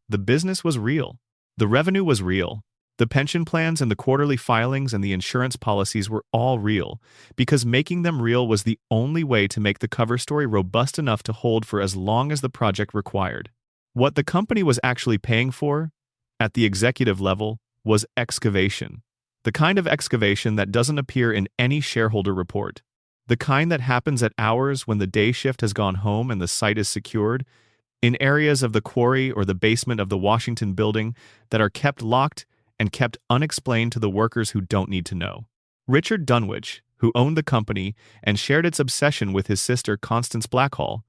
The business was real. The revenue was real. The pension plans and the quarterly filings and the insurance policies were all real, because making them real was the only way to make the cover story robust enough to hold for as long as the project required. What the company was actually paying for, at the executive level, was excavation. The kind of excavation that doesn't appear in any shareholder report. The kind that happens at hours when the day shift has gone home and the site is secured, in areas of the quarry or the basement of the Washington building that are kept locked and kept unexplained to the workers who don't need to know. Richard Dunwich, who owned the company and shared its obsession with his sister Constance Blackhall,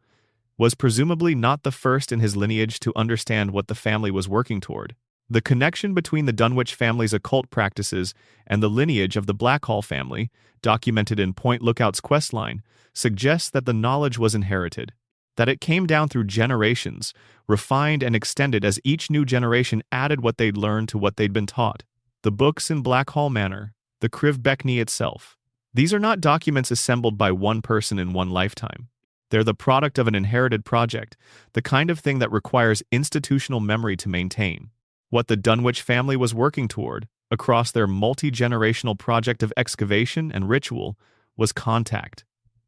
was presumably not the first in his lineage to understand what the family was working toward. The connection between the Dunwich family's occult practices and the lineage of the Blackhall family, documented in Point Lookout's questline, suggests that the knowledge was inherited, that it came down through generations, refined and extended as each new generation added what they'd learned to what they'd been taught. The books in Blackhall Manor, the Criv Beckney itself. These are not documents assembled by one person in one lifetime. They're the product of an inherited project, the kind of thing that requires institutional memory to maintain. What the Dunwich family was working toward, across their multi-generational project of excavation and ritual, was contact.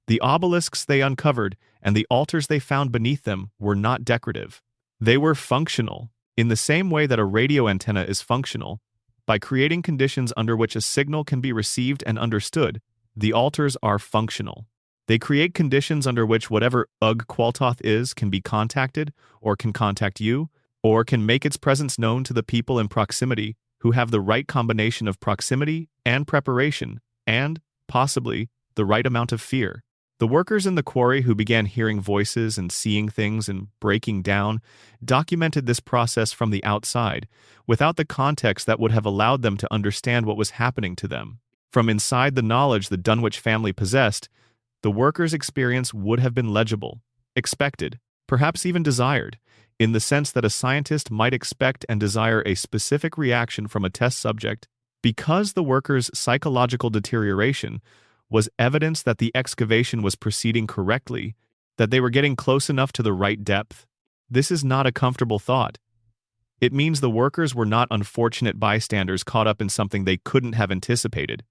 The obelisks they uncovered and the altars they found beneath them were not decorative. They were functional, in the same way that a radio antenna is functional. By creating conditions under which a signal can be received and understood, the altars are functional. They create conditions under which whatever Ugg Qualtoth is can be contacted, or can contact you, or can make its presence known to the people in proximity who have the right combination of proximity and preparation, and, possibly, the right amount of fear. The workers in the quarry who began hearing voices and seeing things and breaking down documented this process from the outside, without the context that would have allowed them to understand what was happening to them. From inside the knowledge the Dunwich family possessed, the workers' experience would have been legible, expected, perhaps even desired, in the sense that a scientist might expect and desire a specific reaction from a test subject, because the workers' psychological deterioration was evidence that the excavation was proceeding correctly, that they were getting close enough to the right depth. This is not a comfortable thought. It means the workers were not unfortunate bystanders caught up in something they couldn't have anticipated.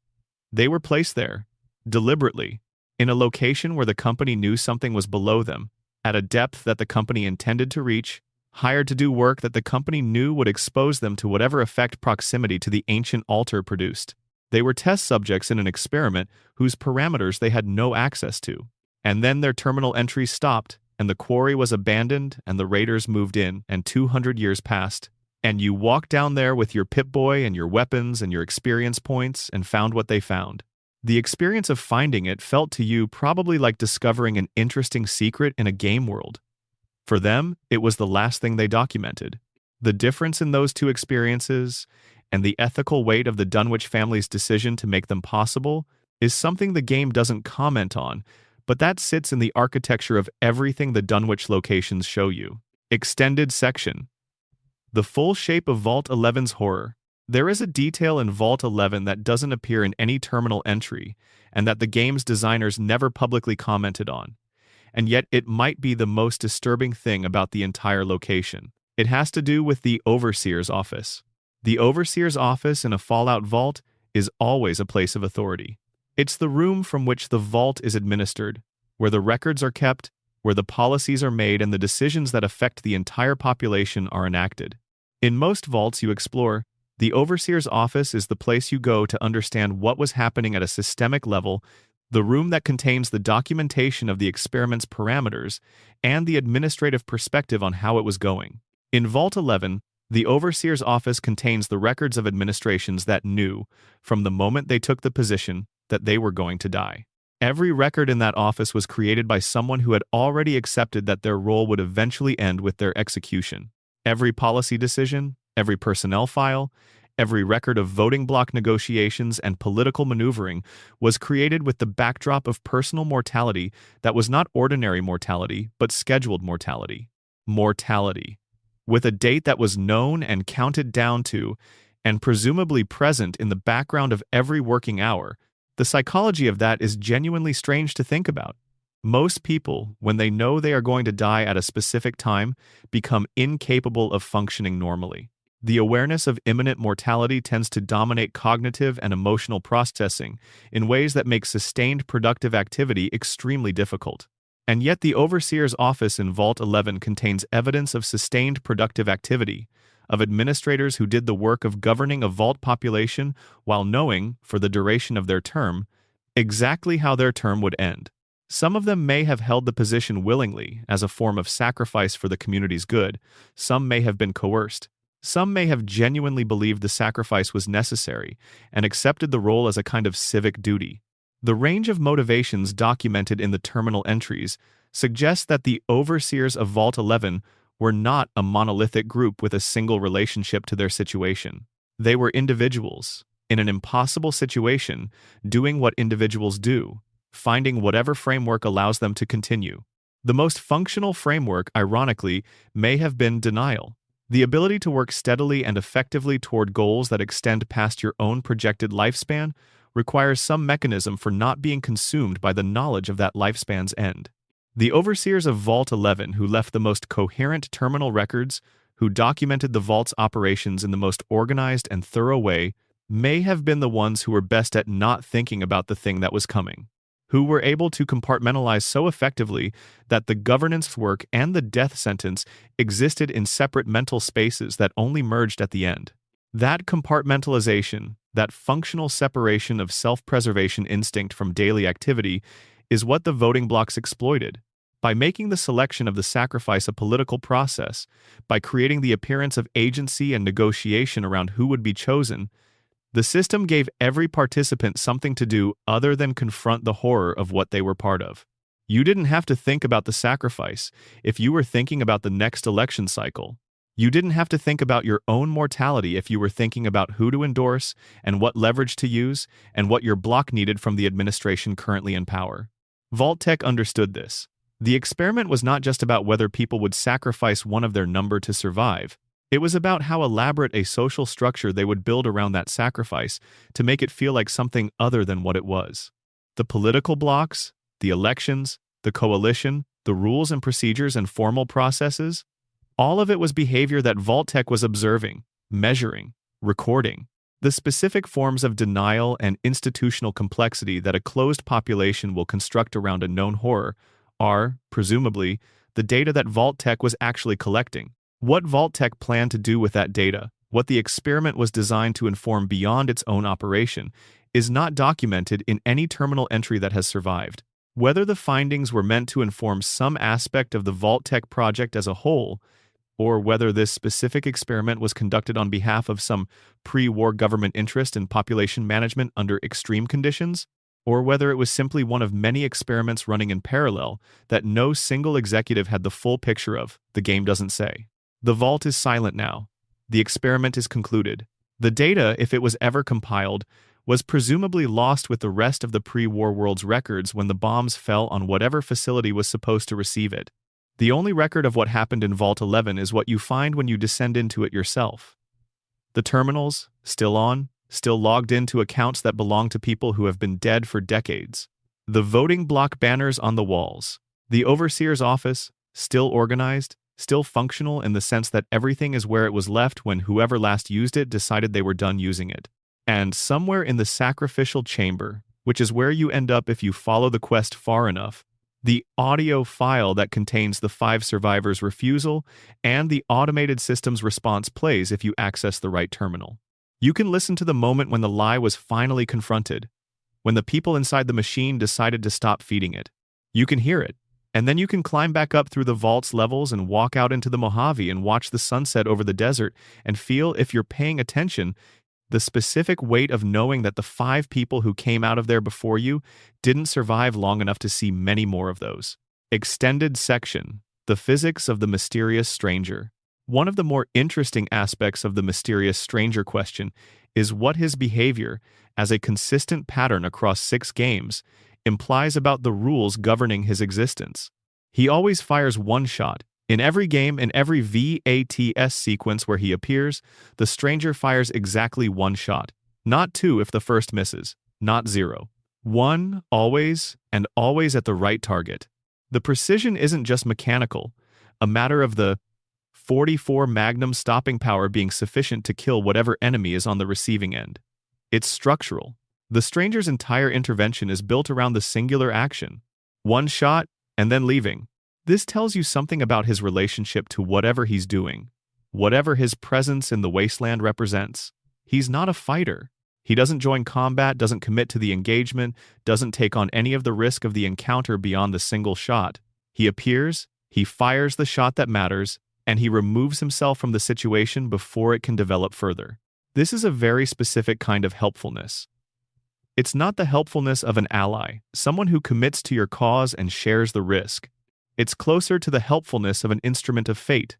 They were placed there, deliberately, in a location where the company knew something was below them, at a depth that the company intended to reach, hired to do work that the company knew would expose them to whatever effect proximity to the ancient altar produced. They were test subjects in an experiment whose parameters they had no access to. And then their terminal entry stopped, and the quarry was abandoned, and the raiders moved in, and 200 years passed. And you walked down there with your Pip-Boy and your weapons and your experience points and found what they found. The experience of finding it felt to you probably like discovering an interesting secret in a game world. For them, it was the last thing they documented. The difference in those two experiences, and the ethical weight of the Dunwich family's decision to make them possible, is something the game doesn't comment on, but that sits in the architecture of everything the Dunwich locations show you. Extended section. The full shape of Vault 11's horror. There is a detail in Vault 11 that doesn't appear in any terminal entry, and that the game's designers never publicly commented on. And yet it might be the most disturbing thing about the entire location. It has to do with the Overseer's office. The Overseer's office in a Fallout vault is always a place of authority. It's the room from which the vault is administered, where the records are kept, where the policies are made and the decisions that affect the entire population are enacted. In most vaults you explore, The overseer's office is the place you go to understand what was happening at a systemic level, the room that contains the documentation of the experiment's parameters and the administrative perspective on how it was going. In Vault 11, the overseer's office contains the records of administrations that knew, from the moment they took the position, that they were going to die. Every record in that office was created by someone who had already accepted that their role would eventually end with their execution. Every policy decision, every personnel file, every record of voting bloc negotiations and political maneuvering was created with the backdrop of personal mortality that was not ordinary mortality, but scheduled mortality. Mortality. With a date that was known and counted down to, and presumably present in the background of every working hour. The psychology of that is genuinely strange to think about. Most people, when they know they are going to die at a specific time, become incapable of functioning normally. The awareness of imminent mortality tends to dominate cognitive and emotional processing in ways that make sustained productive activity extremely difficult. And yet the overseer's office in Vault 11 contains evidence of sustained productive activity, of administrators who did the work of governing a vault population while knowing, for the duration of their term, exactly how their term would end. Some of them may have held the position willingly, as a form of sacrifice for the community's good. Some may have been coerced. Some may have genuinely believed the sacrifice was necessary and accepted the role as a kind of civic duty. The range of motivations documented in the terminal entries suggests that the overseers of Vault 11 were not a monolithic group with a single relationship to their situation. They were individuals, in an impossible situation, doing what individuals do, finding whatever framework allows them to continue. The most functional framework, ironically, may have been denial. The ability to work steadily and effectively toward goals that extend past your own projected lifespan requires some mechanism for not being consumed by the knowledge of that lifespan's end. The overseers of Vault 11 who left the most coherent terminal records, who documented the vault's operations in the most organized and thorough way, may have been the ones who were best at not thinking about the thing that was coming, who were able to compartmentalize so effectively that the governance work and the death sentence existed in separate mental spaces that only merged at the end. That compartmentalization, that functional separation of self-preservation instinct from daily activity, is what the voting blocs exploited. By making the selection of the sacrifice a political process, by creating the appearance of agency and negotiation around who would be chosen, the system gave every participant something to do other than confront the horror of what they were part of. You didn't have to think about the sacrifice if you were thinking about the next election cycle. You didn't have to think about your own mortality if you were thinking about who to endorse and what leverage to use and what your bloc needed from the administration currently in power. Vault-Tec understood this. The experiment was not just about whether people would sacrifice one of their number to survive. It was about how elaborate a social structure they would build around that sacrifice to make it feel like something other than what it was. The political blocs, the elections, the coalition, the rules and procedures and formal processes, all of it was behavior that Vault-Tec was observing, measuring, recording. The specific forms of denial and institutional complexity that a closed population will construct around a known horror are, presumably, the data that Vault-Tec was actually collecting. What Vault-Tec planned to do with that data, what the experiment was designed to inform beyond its own operation, is not documented in any terminal entry that has survived. Whether the findings were meant to inform some aspect of the Vault-Tec project as a whole, or whether this specific experiment was conducted on behalf of some pre-war government interest in population management under extreme conditions, or whether it was simply one of many experiments running in parallel that no single executive had the full picture of, the game doesn't say. The vault is silent now. The experiment is concluded. The data, if it was ever compiled, was presumably lost with the rest of the pre-war world's records when the bombs fell on whatever facility was supposed to receive it. The only record of what happened in Vault 11 is what you find when you descend into it yourself. The terminals, still on, still logged into accounts that belong to people who have been dead for decades. The voting bloc banners on the walls. The overseer's office, still organized, still functional in the sense that everything is where it was left when whoever last used it decided they were done using it. And somewhere in the sacrificial chamber, which is where you end up if you follow the quest far enough, the audio file that contains the 5 survivors' refusal and the automated system's response plays if you access the right terminal. You can listen to the moment when the lie was finally confronted, when the people inside the machine decided to stop feeding it. You can hear it, and then you can climb back up through the vault's levels and walk out into the Mojave and watch the sunset over the desert and feel, if you're paying attention, the specific weight of knowing that the 5 people who came out of there before you didn't survive long enough to see many more of those. Extended section: The physics of the mysterious stranger. One of the more interesting aspects of the mysterious stranger question is what his behavior, as a consistent pattern across 6 games, implies about the rules governing his existence. He always fires one shot. In every game, in every VATS sequence where he appears, the stranger fires exactly one shot. Not 2 if the first misses. Not 0. 1, always, and always at the right target. The precision isn't just mechanical, a matter of the 44 Magnum stopping power being sufficient to kill whatever enemy is on the receiving end. It's structural. The stranger's entire intervention is built around the singular action. One shot, and then leaving. This tells you something about his relationship to whatever he's doing, whatever his presence in the wasteland represents. He's not a fighter. He doesn't join combat, doesn't commit to the engagement, doesn't take on any of the risk of the encounter beyond the single shot. He appears, he fires the shot that matters, and he removes himself from the situation before it can develop further. This is a very specific kind of helpfulness. It's not the helpfulness of an ally, someone who commits to your cause and shares the risk. It's closer to the helpfulness of an instrument of fate,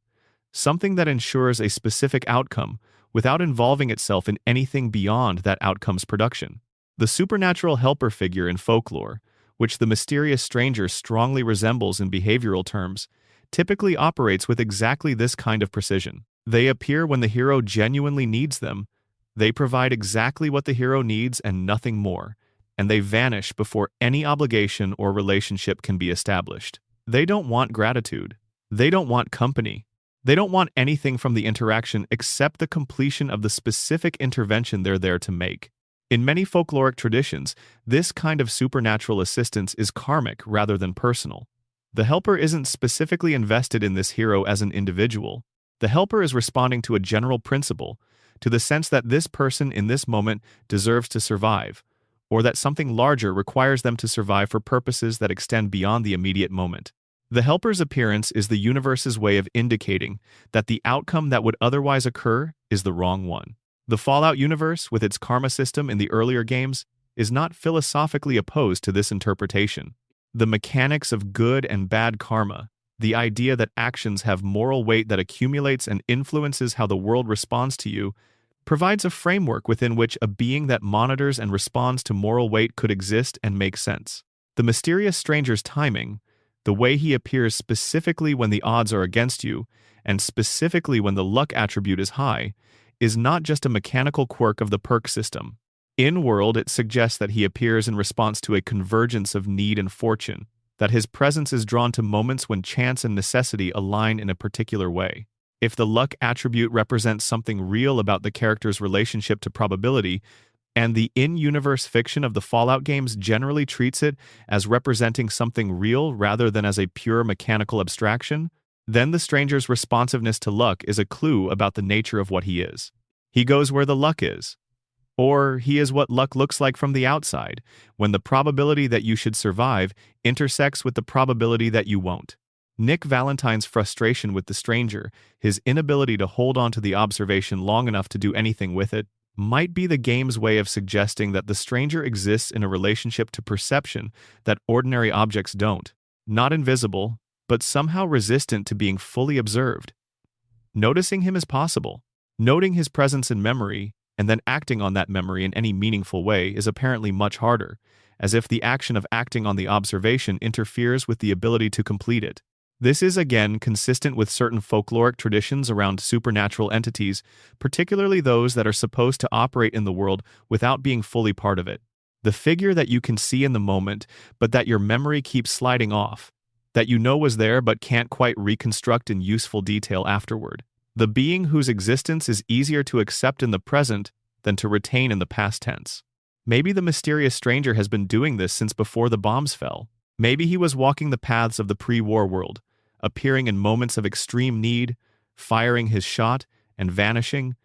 something that ensures a specific outcome without involving itself in anything beyond that outcome's production. The supernatural helper figure in folklore, which the mysterious stranger strongly resembles in behavioral terms, typically operates with exactly this kind of precision. They appear when the hero genuinely needs them, they provide exactly what the hero needs and nothing more, and they vanish before any obligation or relationship can be established. They don't want gratitude. They don't want company. They don't want anything from the interaction except the completion of the specific intervention they're there to make. In many folkloric traditions, this kind of supernatural assistance is karmic rather than personal. The helper isn't specifically invested in this hero as an individual. The helper is responding to a general principle, to the sense that this person in this moment deserves to survive, or that something larger requires them to survive for purposes that extend beyond the immediate moment. The helper's appearance is the universe's way of indicating that the outcome that would otherwise occur is the wrong one. The Fallout universe, with its karma system in the earlier games, is not philosophically opposed to this interpretation. The mechanics of good and bad karma, the idea that actions have moral weight that accumulates and influences how the world responds to you, provides a framework within which a being that monitors and responds to moral weight could exist and make sense. The mysterious stranger's timing, the way he appears specifically when the odds are against you, and specifically when the luck attribute is high, is not just a mechanical quirk of the perk system. In-world, it suggests that he appears in response to a convergence of need and fortune, that his presence is drawn to moments when chance and necessity align in a particular way. If the luck attribute represents something real about the character's relationship to probability, and the in-universe fiction of the Fallout games generally treats it as representing something real rather than as a pure mechanical abstraction, then the stranger's responsiveness to luck is a clue about the nature of what he is. He goes where the luck is. Or he is what luck looks like from the outside, when the probability that you should survive intersects with the probability that you won't. Nick Valentine's frustration with the stranger, his inability to hold on to the observation long enough to do anything with it, might be the game's way of suggesting that the stranger exists in a relationship to perception that ordinary objects don't. Not invisible, but somehow resistant to being fully observed. Noticing him is possible. Noting his presence in memory, and then acting on that memory in any meaningful way is apparently much harder, as if the action of acting on the observation interferes with the ability to complete it. This is again consistent with certain folkloric traditions around supernatural entities, particularly those that are supposed to operate in the world without being fully part of it. The figure that you can see in the moment, but that your memory keeps sliding off, that you know was there but can't quite reconstruct in useful detail afterward. The being whose existence is easier to accept in the present than to retain in the past tense. Maybe the mysterious stranger has been doing this since before the bombs fell. Maybe he was walking the paths of the pre-war world, appearing in moments of extreme need, firing his shot, and vanishing,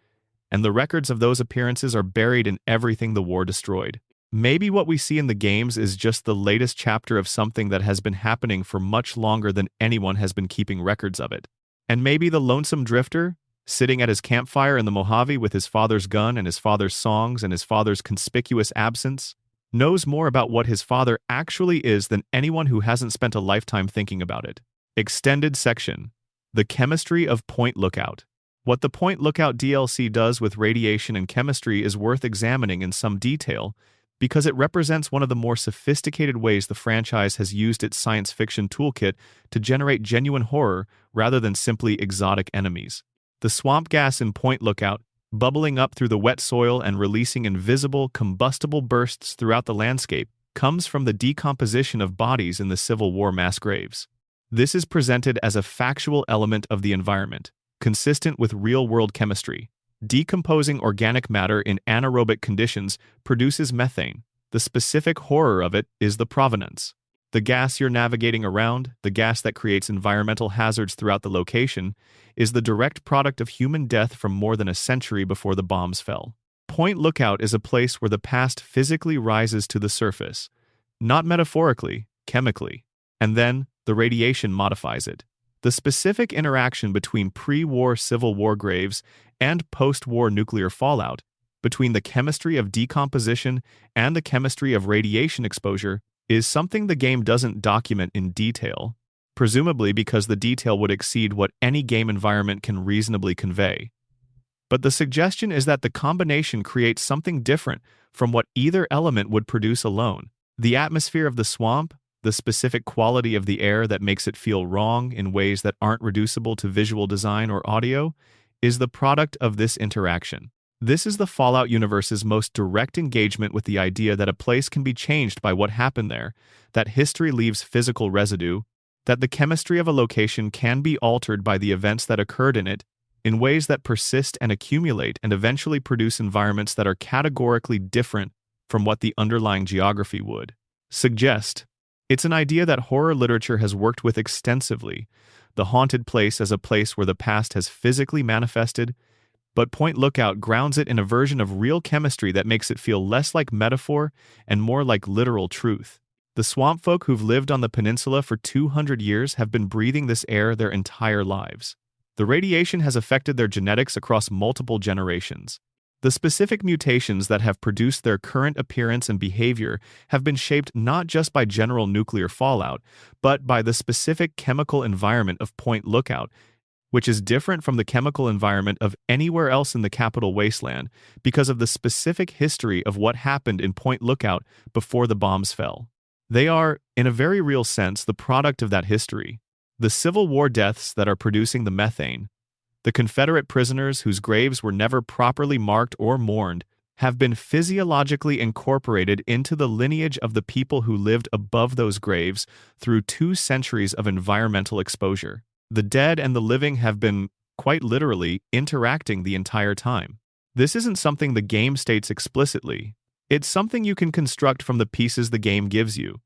and the records of those appearances are buried in everything the war destroyed. Maybe what we see in the games is just the latest chapter of something that has been happening for much longer than anyone has been keeping records of it. And maybe the lonesome drifter, sitting at his campfire in the Mojave with his father's gun and his father's songs and his father's conspicuous absence, knows more about what his father actually is than anyone who hasn't spent a lifetime thinking about it. Extended section. The chemistry of Point Lookout. What the Point Lookout DLC does with radiation and chemistry is worth examining in some detail because it represents one of the more sophisticated ways the franchise has used its science fiction toolkit to generate genuine horror rather than simply exotic enemies. The swamp gas in Point Lookout, bubbling up through the wet soil and releasing invisible, combustible bursts throughout the landscape, comes from the decomposition of bodies in the Civil War mass graves. This is presented as a factual element of the environment, consistent with real-world chemistry. Decomposing organic matter in anaerobic conditions produces methane. The specific horror of it is the provenance. The gas you're navigating around, the gas that creates environmental hazards throughout the location, is the direct product of human death from more than a century before the bombs fell. Point Lookout is a place where the past physically rises to the surface, not metaphorically, chemically, and then the radiation modifies it. The specific interaction between pre-war Civil War graves and post-war nuclear fallout, between the chemistry of decomposition and the chemistry of radiation exposure, is something the game doesn't document in detail, presumably because the detail would exceed what any game environment can reasonably convey. But the suggestion is that the combination creates something different from what either element would produce alone. The atmosphere of the swamp, the specific quality of the air that makes it feel wrong in ways that aren't reducible to visual design or audio, is the product of this interaction. This is the Fallout universe's most direct engagement with the idea that a place can be changed by what happened there, that history leaves physical residue, that the chemistry of a location can be altered by the events that occurred in it, in ways that persist and accumulate and eventually produce environments that are categorically different from what the underlying geography would suggest. It's an idea that horror literature has worked with extensively, the haunted place as a place where the past has physically manifested, but Point Lookout grounds it in a version of real chemistry that makes it feel less like metaphor and more like literal truth. The swamp folk who've lived on the peninsula for 200 years have been breathing this air their entire lives. The radiation has affected their genetics across multiple generations. The specific mutations that have produced their current appearance and behavior have been shaped not just by general nuclear fallout, but by the specific chemical environment of Point Lookout, which is different from the chemical environment of anywhere else in the capital wasteland because of the specific history of what happened in Point Lookout before the bombs fell. They are, in a very real sense, the product of that history. The Civil War deaths that are producing the methane, the Confederate prisoners whose graves were never properly marked or mourned, have been physiologically incorporated into the lineage of the people who lived above those graves through 2 centuries of environmental exposure. The dead and the living have been, quite literally, interacting the entire time. This isn't something the game states explicitly. It's something you can construct from the pieces the game gives you.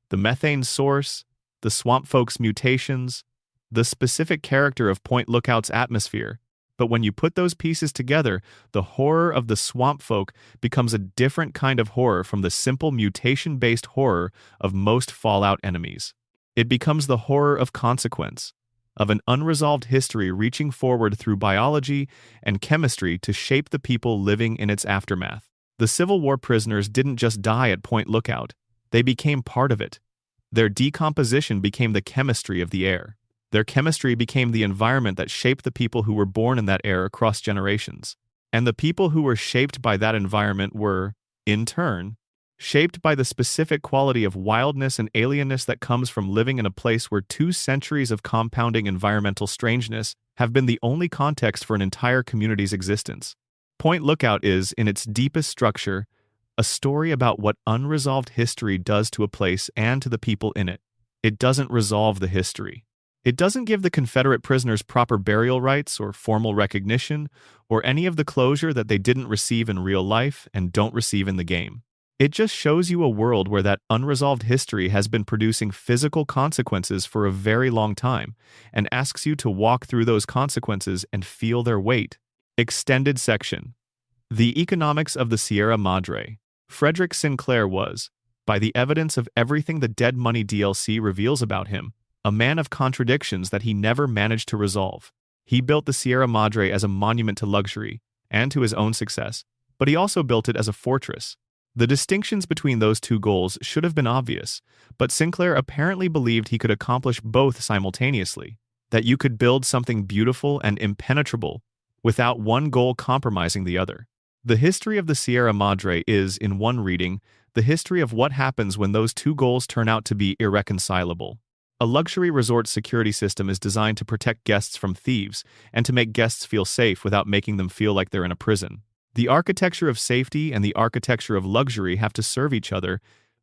The methane source, the swamp folk's mutations, the specific character of Point Lookout's atmosphere. But when you put those pieces together, the horror of the swamp folk becomes a different kind of horror from the simple mutation-based horror of most Fallout enemies. It becomes the horror of consequence, of an unresolved history reaching forward through biology and chemistry to shape the people living in its aftermath. The Civil War prisoners didn't just die at Point Lookout. They became part of it. Their decomposition became the chemistry of the air. Their chemistry became the environment that shaped the people who were born in that air across generations. And the people who were shaped by that environment were, in turn, shaped by the specific quality of wildness and alienness that comes from living in a place where 2 centuries of compounding environmental strangeness have been the only context for an entire community's existence. Point Lookout is, in its deepest structure, a story about what unresolved history does to a place and to the people in it. It doesn't resolve the history. It doesn't give the Confederate prisoners proper burial rights or formal recognition or any of the closure that they didn't receive in real life and don't receive in the game. It just shows you a world where that unresolved history has been producing physical consequences for a very long time and asks you to walk through those consequences and feel their weight. Extended section. The Economics of the Sierra Madre. Frederick Sinclair was, by the evidence of everything the Dead Money DLC reveals about him, a man of contradictions that he never managed to resolve. He built the Sierra Madre as a monument to luxury and to his own success, but he also built it as a fortress. The distinctions between those two goals should have been obvious, but Sinclair apparently believed he could accomplish both simultaneously, that you could build something beautiful and impenetrable without one goal compromising the other. The history of the Sierra Madre is, in one reading, the history of what happens when those two goals turn out to be irreconcilable. A luxury resort security system is designed to protect guests from thieves and to make guests feel safe without making them feel like they're in a prison. The architecture of safety and the architecture of luxury have to serve each other,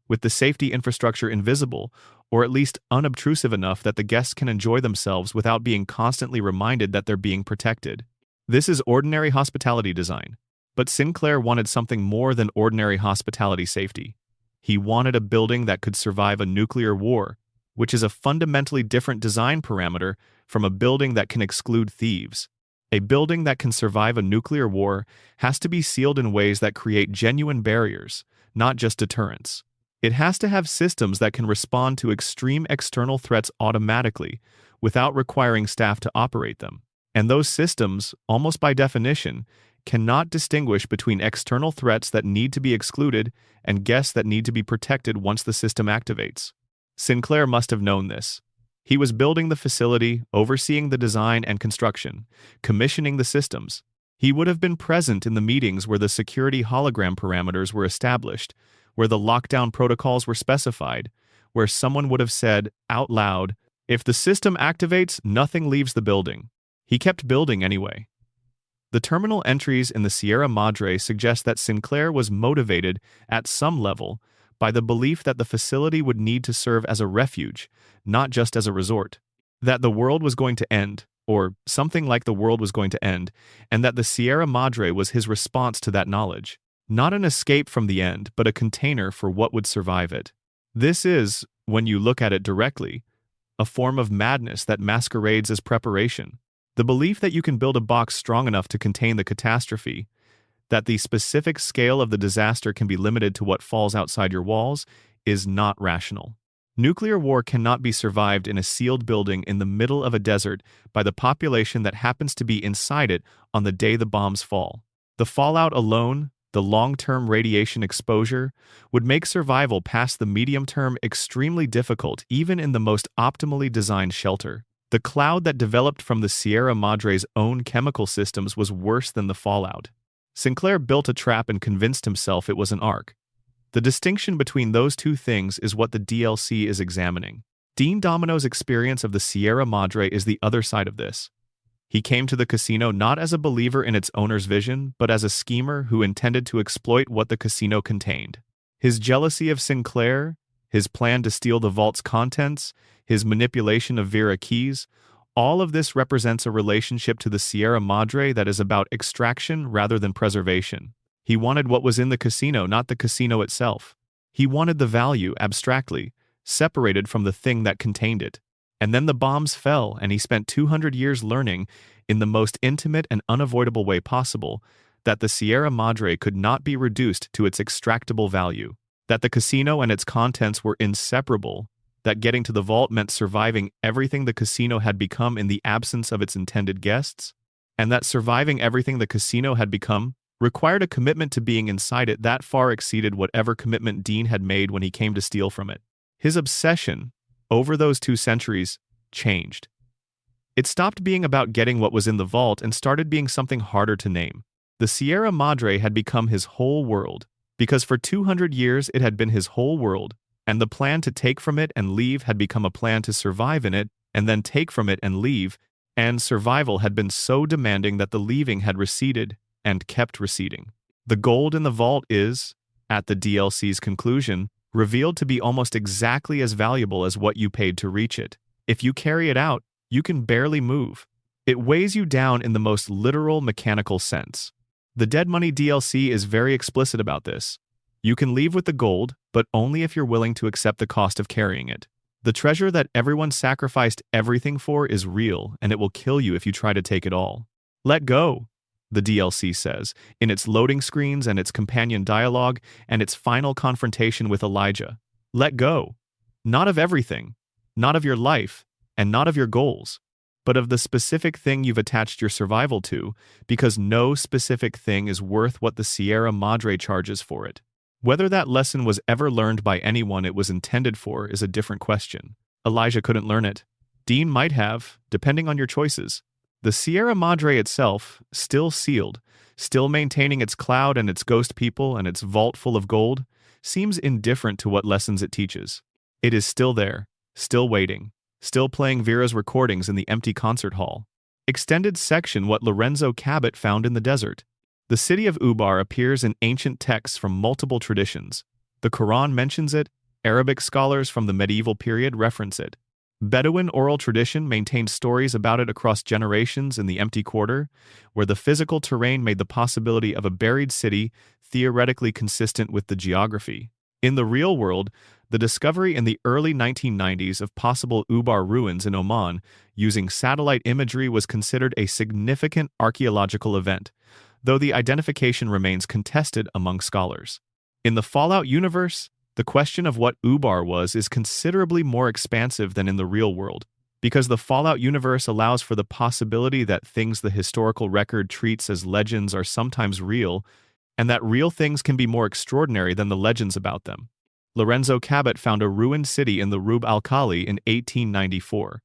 with the safety infrastructure invisible, or at least unobtrusive enough that the guests can enjoy themselves without being constantly reminded that they're being protected. This is ordinary hospitality design. But Sinclair wanted something more than ordinary hospitality safety. He wanted a building that could survive a nuclear war, which is a fundamentally different design parameter from a building that can exclude thieves. A building that can survive a nuclear war has to be sealed in ways that create genuine barriers, not just deterrents. It has to have systems that can respond to extreme external threats automatically, without requiring staff to operate them. And those systems, almost by definition, cannot distinguish between external threats that need to be excluded and guests that need to be protected once the system activates. Sinclair must have known this. He was building the facility, overseeing the design and construction, commissioning the systems. He would have been present in the meetings where the security hologram parameters were established, where the lockdown protocols were specified, where someone would have said, out loud, "If the system activates, nothing leaves the building." He kept building anyway. The terminal entries in the Sierra Madre suggest that Sinclair was motivated, at some level, by the belief that the facility would need to serve as a refuge, not just as a resort. That the world was going to end, or something like the world was going to end, and that the Sierra Madre was his response to that knowledge. Not an escape from the end, but a container for what would survive it. This is, when you look at it directly, a form of madness that masquerades as preparation. The belief that you can build a box strong enough to contain the catastrophe, that the specific scale of the disaster can be limited to what falls outside your walls, is not rational. Nuclear war cannot be survived in a sealed building in the middle of a desert by the population that happens to be inside it on the day the bombs fall. The fallout alone, the long-term radiation exposure, would make survival past the medium-term extremely difficult even in the most optimally designed shelter. The cloud that developed from the Sierra Madre's own chemical systems was worse than the fallout. Sinclair built a trap and convinced himself it was an ark. The distinction between those two things is what the DLC is examining. Dean Domino's experience of the Sierra Madre is the other side of this. He came to the casino not as a believer in its owner's vision, but as a schemer who intended to exploit what the casino contained. His jealousy of Sinclair, his plan to steal the vault's contents, his manipulation of Vera keys, all of this represents a relationship to the Sierra Madre that is about extraction rather than preservation. He wanted what was in the casino, not the casino itself. He wanted the value, abstractly, separated from the thing that contained it. And then the bombs fell, and he spent 200 years learning, in the most intimate and unavoidable way possible, that the Sierra Madre could not be reduced to its extractable value, that the casino and its contents were inseparable, that getting to the vault meant surviving everything the casino had become in the absence of its intended guests, and that surviving everything the casino had become required a commitment to being inside it that far exceeded whatever commitment Dean had made when he came to steal from it. His obsession, over those 2 centuries, changed. It stopped being about getting what was in the vault and started being something harder to name. The Sierra Madre had become his whole world, because for 200 years it had been his whole world, and the plan to take from it and leave had become a plan to survive in it, and then take from it and leave, and survival had been so demanding that the leaving had receded and kept receding. The gold in the vault is, at the DLC's conclusion, revealed to be almost exactly as valuable as what you paid to reach it. If you carry it out, you can barely move. It weighs you down in the most literal mechanical sense. The Dead Money DLC is very explicit about this. You can leave with the gold, but only if you're willing to accept the cost of carrying it. The treasure that everyone sacrificed everything for is real, and it will kill you if you try to take it all. Let go. the DLC says, in its loading screens and its companion dialogue and its final confrontation with Elijah. Let go. Not of everything, not of your life, and not of your goals, but of the specific thing you've attached your survival to, because no specific thing is worth what the Sierra Madre charges for it. Whether that lesson was ever learned by anyone it was intended for is a different question. Elijah couldn't learn it. Dean might have, depending on your choices. The Sierra Madre itself, still sealed, still maintaining its cloud and its ghost people and its vault full of gold, seems indifferent to what lessons it teaches. It is still there, still waiting, still playing Vera's recordings in the empty concert hall. Extended section what Lorenzo Cabot found in the desert. The city of Ubar appears in ancient texts from multiple traditions. The Quran mentions it, Arabic scholars from the medieval period reference it. Bedouin oral tradition maintains stories about it across generations in the empty quarter, where the physical terrain made the possibility of a buried city theoretically consistent with the geography. In the real world, the discovery in the early 1990s of possible Ubar ruins in Oman using satellite imagery was considered a significant archaeological event, though the identification remains contested among scholars. In the Fallout universe, the question of what Ubar was is considerably more expansive than in the real world, because the Fallout universe allows for the possibility that things the historical record treats as legends are sometimes real, and that real things can be more extraordinary than the legends about them. Lorenzo Cabot found a ruined city in the Rub al-Khali in 1894.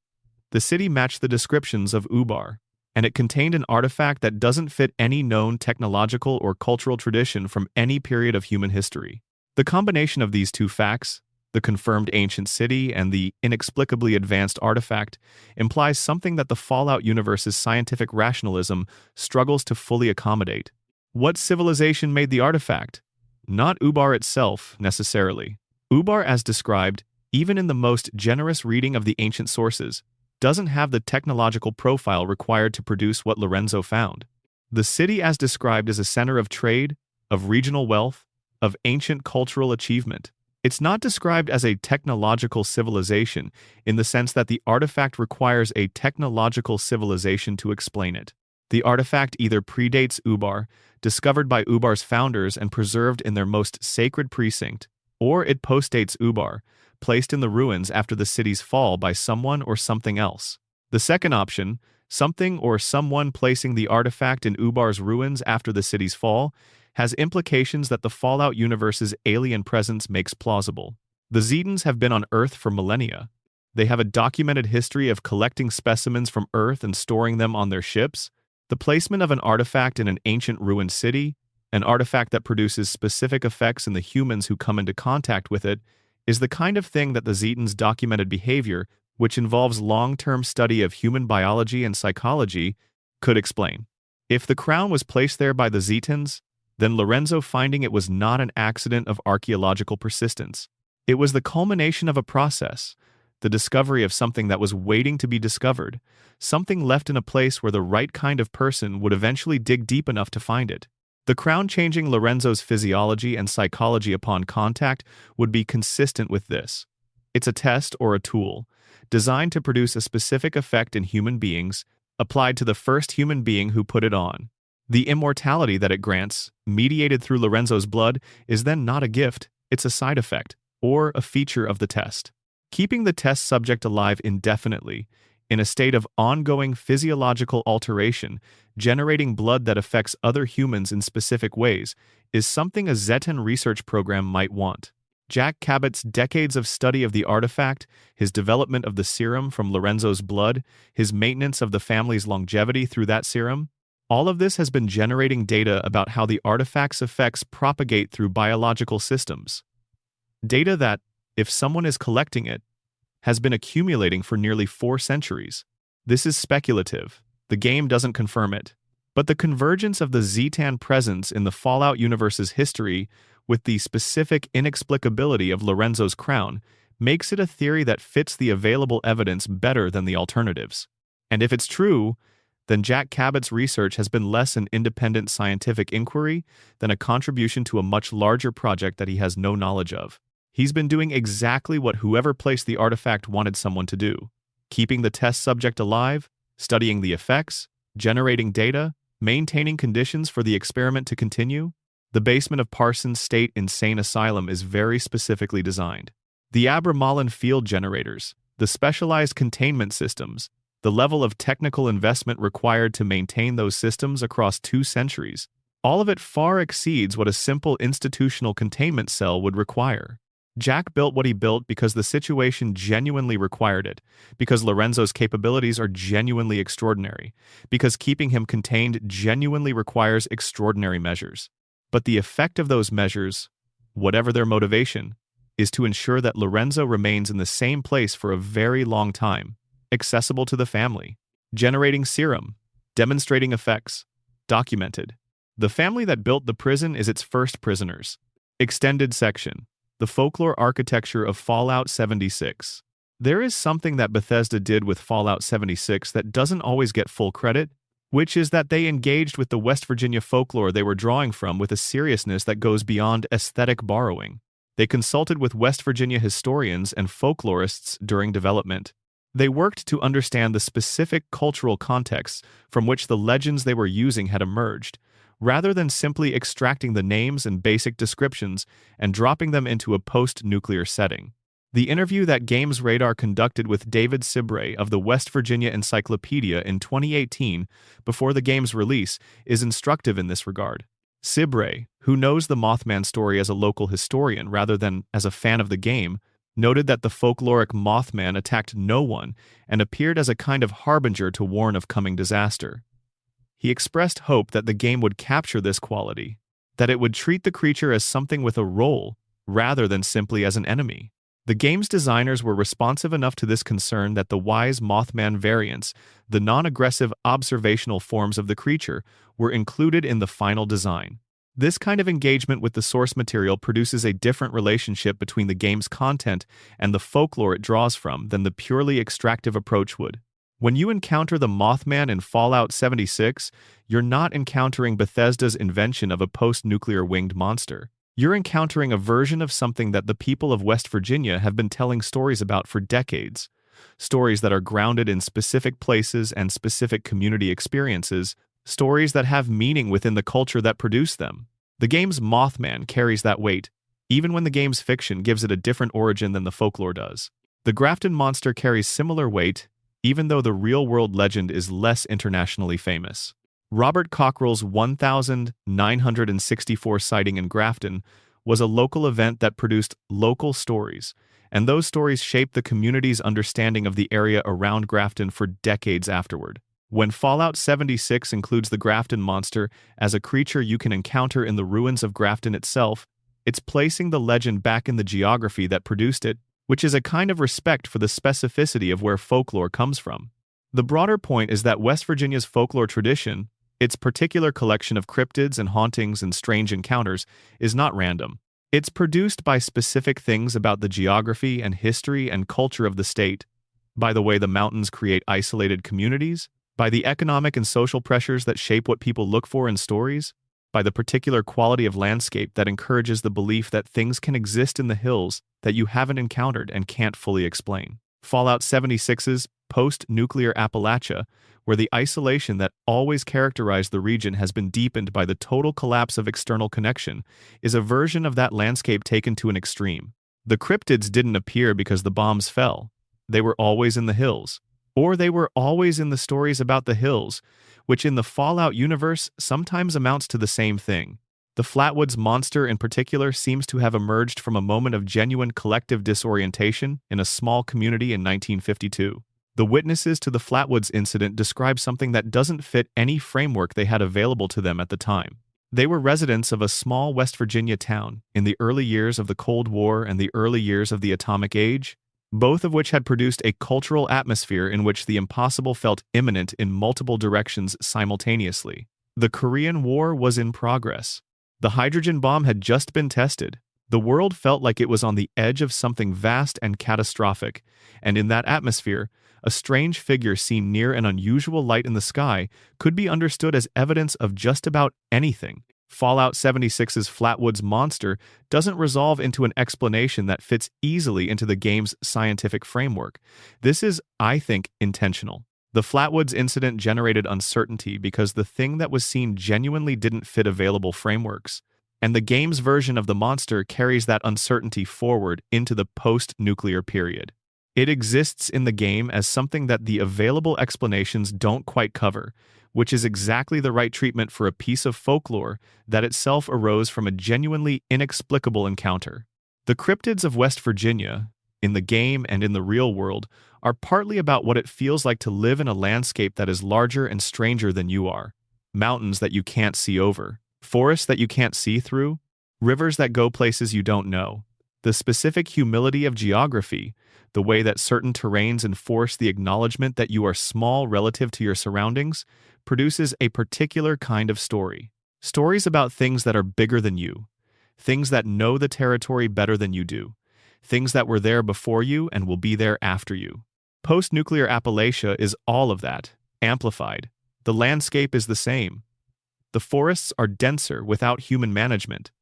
The city matched the descriptions of Ubar, and it contained an artifact that doesn't fit any known technological or cultural tradition from any period of human history. The combination of these two facts, the confirmed ancient city and the inexplicably advanced artifact, implies something that the Fallout universe's scientific rationalism struggles to fully accommodate. What civilization made the artifact? Not Ubar itself, necessarily. Ubar, as described, even in the most generous reading of the ancient sources, doesn't have the technological profile required to produce what Lorenzo found. The city, as described, is a center of trade, of regional wealth, of ancient cultural achievement. It's not described as a technological civilization in the sense that the artifact requires a technological civilization to explain it. The artifact either predates Ubar, discovered by Ubar's founders and preserved in their most sacred precinct, or it postdates Ubar, placed in the ruins after the city's fall by someone or something else. The second option, something or someone placing the artifact in Ubar's ruins after the city's fall, has implications that the Fallout universe's alien presence makes plausible. The Zetans have been on Earth for millennia. They have a documented history of collecting specimens from Earth and storing them on their ships. The placement of an artifact in an ancient ruined city, an artifact that produces specific effects in the humans who come into contact with it, is the kind of thing that the Zetans' documented behavior, which involves long-term study of human biology and psychology, could explain. If the crown was placed there by the Zetans, then Lorenzo finding it was not an accident of archaeological persistence. It was the culmination of a process, the discovery of something that was waiting to be discovered, something left in a place where the right kind of person would eventually dig deep enough to find it. The crown changing Lorenzo's physiology and psychology upon contact would be consistent with this. It's a test or a tool, designed to produce a specific effect in human beings, applied to the first human being who put it on. The immortality that it grants, mediated through Lorenzo's blood, is then not a gift, it's a side effect, or a feature of the test. Keeping the test subject alive indefinitely, in a state of ongoing physiological alteration, generating blood that affects other humans in specific ways, is something a Zetan research program might want. Jack Cabot's decades of study of the artifact, his development of the serum from Lorenzo's blood, his maintenance of the family's longevity through that serum, all of this has been generating data about how the artifact's effects propagate through biological systems. Data that, if someone is collecting it, has been accumulating for nearly 4 centuries. This is speculative. The game doesn't confirm it. But the convergence of the Zetan presence in the Fallout universe's history with the specific inexplicability of Lorenzo's crown makes it a theory that fits the available evidence better than the alternatives. And if it's true, then Jack Cabot's research has been less an independent scientific inquiry than a contribution to a much larger project that he has no knowledge of. He's been doing exactly what whoever placed the artifact wanted someone to do, keeping the test subject alive, studying the effects, generating data, Maintaining conditions for the experiment to continue? The basement of Parsons State Insane Asylum is very specifically designed. The Abramelin field generators, the specialized containment systems, the level of technical investment required to maintain those systems across 2 centuries, all of it far exceeds what a simple institutional containment cell would require. Jack built what he built because the situation genuinely required it, because Lorenzo's capabilities are genuinely extraordinary, because keeping him contained genuinely requires extraordinary measures. But the effect of those measures, whatever their motivation, is to ensure that Lorenzo remains in the same place for a very long time, accessible to the family, generating serum, demonstrating effects, documented. The family that built the prison is its first prisoners. Extended section. The folklore architecture of Fallout 76. There is something that Bethesda did with Fallout 76 that doesn't always get full credit, which is that they engaged with the West Virginia folklore they were drawing from with a seriousness that goes beyond aesthetic borrowing. They consulted with West Virginia historians and folklorists during development. They worked to understand the specific cultural contexts from which the legends they were using had emerged, rather than simply extracting the names and basic descriptions and dropping them into a post-nuclear setting. The interview that Games Radar conducted with David Sibrey of the West Virginia Encyclopedia in 2018 before the game's release is instructive in this regard. Sibrey, who knows the Mothman story as a local historian rather than as a fan of the game, noted that the folkloric Mothman attacked no one and appeared as a kind of harbinger to warn of coming disaster. He expressed hope that the game would capture this quality, that it would treat the creature as something with a role, rather than simply as an enemy. The game's designers were responsive enough to this concern that the wise Mothman variants, the non-aggressive observational forms of the creature, were included in the final design. This kind of engagement with the source material produces a different relationship between the game's content and the folklore it draws from than the purely extractive approach would. When you encounter the Mothman in Fallout 76, you're not encountering Bethesda's invention of a post-nuclear winged monster. You're encountering a version of something that the people of West Virginia have been telling stories about for decades. Stories that are grounded in specific places and specific community experiences, stories that have meaning within the culture that produced them. The game's Mothman carries that weight, even when the game's fiction gives it a different origin than the folklore does. The Grafton monster carries similar weight, even though the real-world legend is less internationally famous. Robert Cockrell's 1964 sighting in Grafton was a local event that produced local stories, and those stories shaped the community's understanding of the area around Grafton for decades afterward. When Fallout 76 includes the Grafton monster as a creature you can encounter in the ruins of Grafton itself, it's placing the legend back in the geography that produced it, which is a kind of respect for the specificity of where folklore comes from. The broader point is that West Virginia's folklore tradition, its particular collection of cryptids and hauntings and strange encounters, is not random. It's produced by specific things about the geography and history and culture of the state, by the way the mountains create isolated communities, by the economic and social pressures that shape what people look for in stories, by the particular quality of landscape that encourages the belief that things can exist in the hills that you haven't encountered and can't fully explain. Fallout 76's post-nuclear Appalachia, where the isolation that always characterized the region has been deepened by the total collapse of external connection, is a version of that landscape taken to an extreme. The cryptids didn't appear because the bombs fell. They were always in the hills. Or they were always in the stories about the hills, which in the Fallout universe sometimes amounts to the same thing. The Flatwoods monster in particular seems to have emerged from a moment of genuine collective disorientation in a small community in 1952. The witnesses to the Flatwoods incident describe something that doesn't fit any framework they had available to them at the time. They were residents of a small West Virginia town in the early years of the Cold War and the early years of the Atomic Age, both of which had produced a cultural atmosphere in which the impossible felt imminent in multiple directions simultaneously. The Korean War was in progress. The hydrogen bomb had just been tested. The world felt like it was on the edge of something vast and catastrophic, and in that atmosphere, a strange figure seen near an unusual light in the sky could be understood as evidence of just about anything. Fallout 76's Flatwoods monster doesn't resolve into an explanation that fits easily into the game's scientific framework. This is, I think, intentional. The Flatwoods incident generated uncertainty because the thing that was seen genuinely didn't fit available frameworks, and the game's version of the monster carries that uncertainty forward into the post-nuclear period. It exists in the game as something that the available explanations don't quite cover, which is exactly the right treatment for a piece of folklore that itself arose from a genuinely inexplicable encounter. The cryptids of West Virginia, in the game and in the real world, are partly about what it feels like to live in a landscape that is larger and stranger than you are. Mountains that you can't see over, forests that you can't see through, rivers that go places you don't know. The specific humility of geography, the way that certain terrains enforce the acknowledgement that you are small relative to your surroundings, produces a particular kind of story. Stories about things that are bigger than you, things that know the territory better than you do, things that were there before you and will be there after you. Post-nuclear Appalachia is all of that, amplified. The landscape is the same. The forests are denser without human management.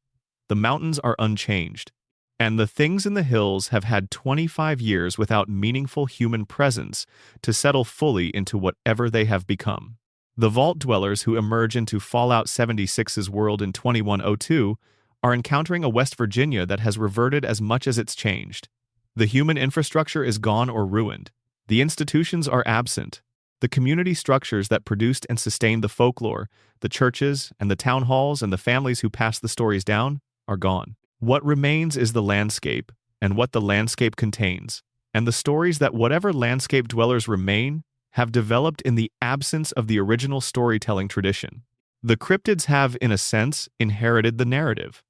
The mountains are unchanged. And the things in the hills have had 25 years without meaningful human presence to settle fully into whatever they have become. The vault dwellers who emerge into Fallout 76's world in 2102 are encountering a West Virginia that has reverted as much as it's changed. The human infrastructure is gone or ruined. The institutions are absent. The community structures that produced and sustained the folklore, the churches and the town halls and the families who passed the stories down, are gone. What remains is the landscape, and what the landscape contains, and the stories that whatever landscape dwellers remain have developed in the absence of the original storytelling tradition. The cryptids have, in a sense, inherited the narrative.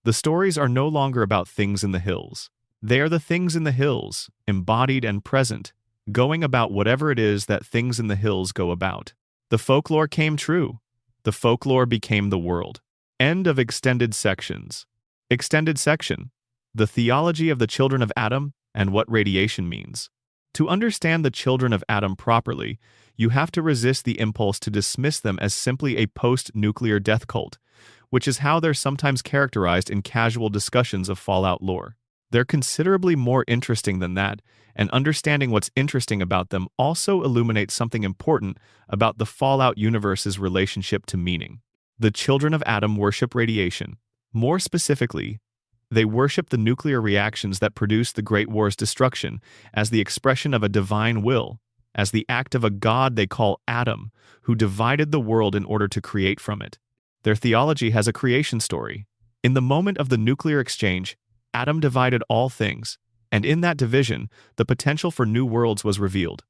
The stories are no longer about things in the hills. They are the things in the hills, embodied and present, going about whatever it is that things in the hills go about. The folklore came true. The folklore became the world. End of extended sections. Extended section. The theology of the children of Adam and what radiation means. To understand the children of Adam properly, you have to resist the impulse to dismiss them as simply a post-nuclear death cult, which is how they're sometimes characterized in casual discussions of Fallout lore. They're considerably more interesting than that, and understanding what's interesting about them also illuminates something important about the Fallout universe's relationship to meaning. The children of Adam worship radiation. More specifically, they worship the nuclear reactions that produced the Great War's destruction as the expression of a divine will, as the act of a god they call Adam, who divided the world in order to create from it. Their theology has a creation story. In the moment of the nuclear exchange, Adam divided all things, and in that division, the potential for new worlds was revealed.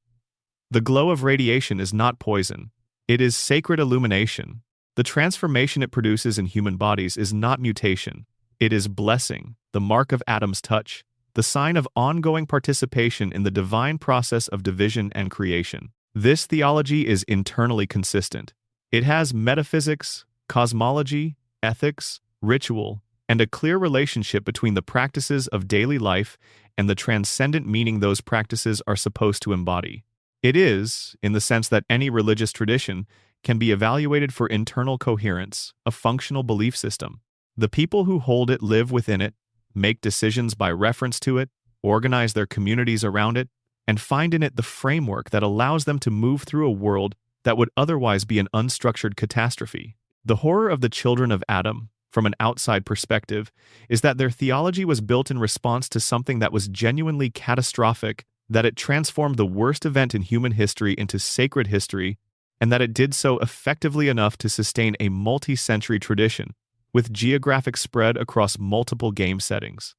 The glow of radiation is not poison. It is sacred illumination. The transformation it produces in human bodies is not mutation. It is blessing, the mark of Adam's touch, the sign of ongoing participation in the divine process of division and creation. This theology is internally consistent. It has metaphysics, cosmology, ethics, ritual, and a clear relationship between the practices of daily life and the transcendent meaning those practices are supposed to embody. It is, in the sense that any religious tradition can be evaluated for internal coherence, a functional belief system. The people who hold it live within it, make decisions by reference to it, organize their communities around it, and find in it the framework that allows them to move through a world that would otherwise be an unstructured catastrophe. The horror of the children of Adam, from an outside perspective, is that their theology was built in response to something that was genuinely catastrophic, that it transformed the worst event in human history into sacred history, and that it did so effectively enough to sustain a multi-century tradition, with geographic spread across multiple game settings.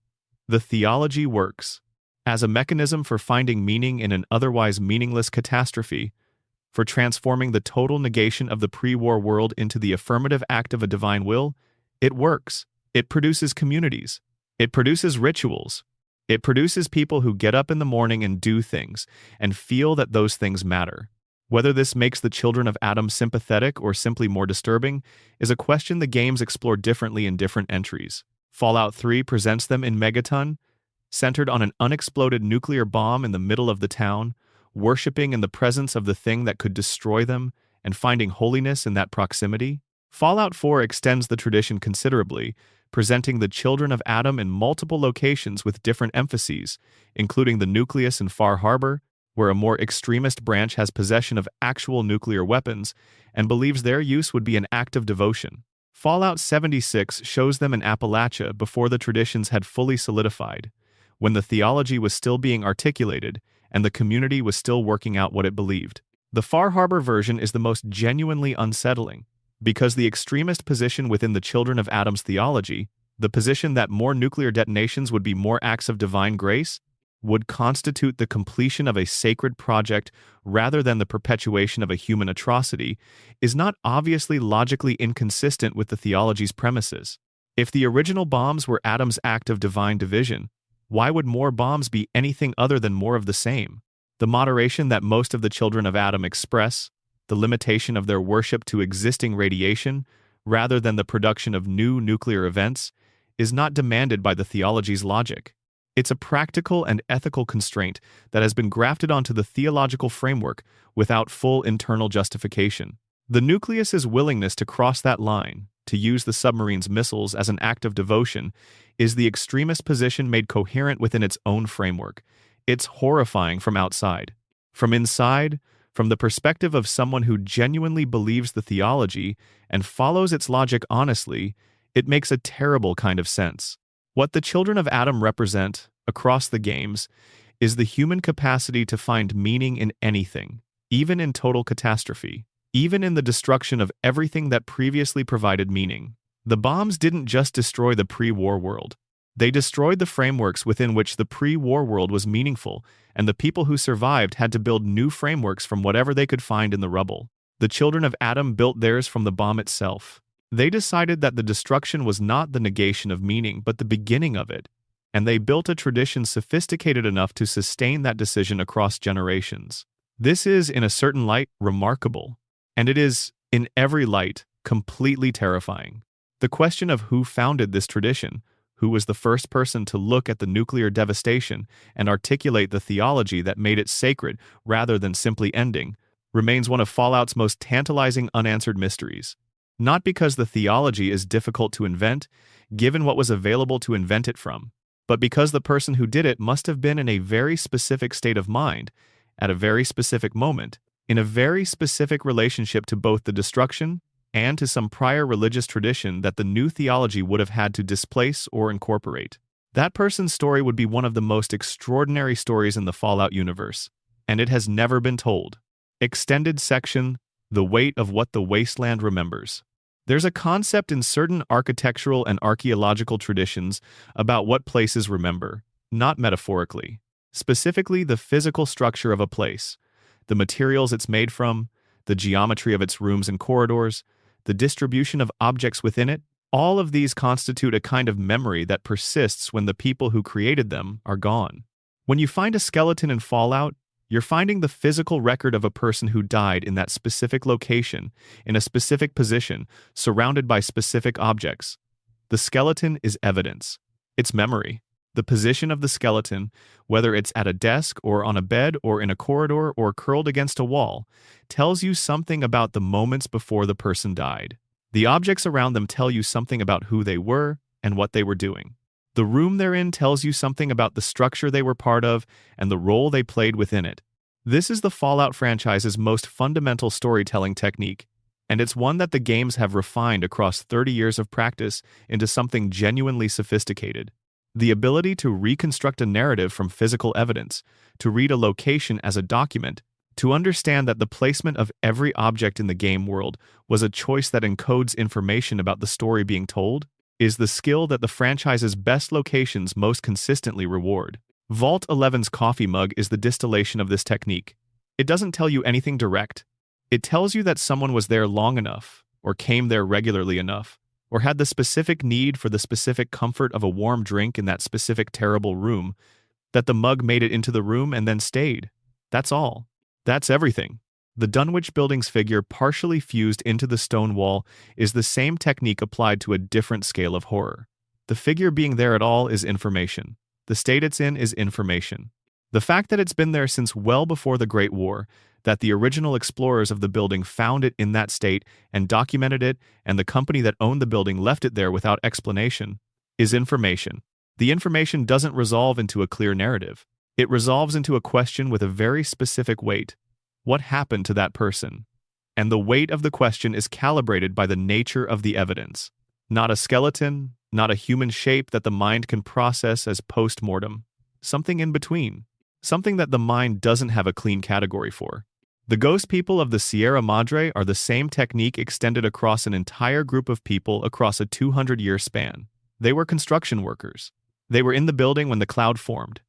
The theology works as a mechanism for finding meaning in an otherwise meaningless catastrophe, for transforming the total negation of the pre-war world into the affirmative act of a divine will. It works. It produces communities. It produces rituals. It produces people who get up in the morning and do things, and feel that those things matter. Whether this makes the children of Adam sympathetic or simply more disturbing is a question the games explore differently in different entries. Fallout 3 presents them in Megaton, centered on an unexploded nuclear bomb in the middle of the town, worshipping in the presence of the thing that could destroy them and finding holiness in that proximity. Fallout 4 extends the tradition considerably, presenting the children of Adam in multiple locations with different emphases, including the nucleus in Far Harbor, where a more extremist branch has possession of actual nuclear weapons and believes their use would be an act of devotion. Fallout 76 shows them in Appalachia before the traditions had fully solidified, when the theology was still being articulated and the community was still working out what it believed. The Far Harbor version is the most genuinely unsettling, because the extremist position within the Children of Adam's theology, the position that more nuclear detonations would be more acts of divine grace, would constitute the completion of a sacred project rather than the perpetuation of a human atrocity, is not obviously logically inconsistent with the theology's premises. If the original bombs were Adam's act of divine division, why would more bombs be anything other than more of the same? The moderation that most of the children of Adam express, the limitation of their worship to existing radiation, rather than the production of new nuclear events, is not demanded by the theology's logic. It's a practical and ethical constraint that has been grafted onto the theological framework without full internal justification. The nucleus's willingness to cross that line, to use the submarine's missiles as an act of devotion, is the extremist position made coherent within its own framework. It's horrifying from outside. From inside, from the perspective of someone who genuinely believes the theology and follows its logic honestly, it makes a terrible kind of sense. What the children of Adam represent, across the games, is the human capacity to find meaning in anything, even in total catastrophe, even in the destruction of everything that previously provided meaning. The bombs didn't just destroy the pre-war world. They destroyed the frameworks within which the pre-war world was meaningful, and the people who survived had to build new frameworks from whatever they could find in the rubble. The children of Adam built theirs from the bomb itself. They decided that the destruction was not the negation of meaning, but the beginning of it, and they built a tradition sophisticated enough to sustain that decision across generations. This is, in a certain light, remarkable, and it is, in every light, completely terrifying. The question of who founded this tradition, who was the first person to look at the nuclear devastation and articulate the theology that made it sacred rather than simply ending, remains one of Fallout's most tantalizing unanswered mysteries. Not because the theology is difficult to invent, given what was available to invent it from, but because the person who did it must have been in a very specific state of mind, at a very specific moment, in a very specific relationship to both the destruction and to some prior religious tradition that the new theology would have had to displace or incorporate. That person's story would be one of the most extraordinary stories in the Fallout universe, and it has never been told. Extended section: The Weight of What the Wasteland Remembers. There's a concept in certain architectural and archaeological traditions about what places remember, not metaphorically. Specifically, the physical structure of a place, the materials it's made from, the geometry of its rooms and corridors, the distribution of objects within it. All of these constitute a kind of memory that persists when the people who created them are gone. When you find a skeleton in Fallout, you're finding the physical record of a person who died in that specific location, in a specific position, surrounded by specific objects. The skeleton is evidence. It's memory. The position of the skeleton, whether it's at a desk or on a bed or in a corridor or curled against a wall, tells you something about the moments before the person died. The objects around them tell you something about who they were and what they were doing. The room they're in tells you something about the structure they were part of and the role they played within it. This is the Fallout franchise's most fundamental storytelling technique, and it's one that the games have refined across 30 years of practice into something genuinely sophisticated. The ability to reconstruct a narrative from physical evidence, to read a location as a document, to understand that the placement of every object in the game world was a choice that encodes information about the story being told, is the skill that the franchise's best locations most consistently reward. Vault 11's coffee mug is the distillation of this technique. It doesn't tell you anything direct. It tells you that someone was there long enough, or came there regularly enough, or had the specific need for the specific comfort of a warm drink in that specific terrible room, that the mug made it into the room and then stayed. That's all. That's everything. The Dunwich Building's figure partially fused into the stone wall is the same technique applied to a different scale of horror. The figure being there at all is information. The state it's in is information. The fact that it's been there since well before the Great War, that the original explorers of the building found it in that state and documented it, and the company that owned the building left it there without explanation, is information. The information doesn't resolve into a clear narrative. It resolves into a question with a very specific weight. What happened to that person? And the weight of the question is calibrated by the nature of the evidence. Not a skeleton, not a human shape that the mind can process as post-mortem. Something in between. Something that the mind doesn't have a clean category for. The ghost people of the Sierra Madre are the same technique extended across an entire group of people across a 200-year span. They were construction workers. They were in the building when the cloud formed.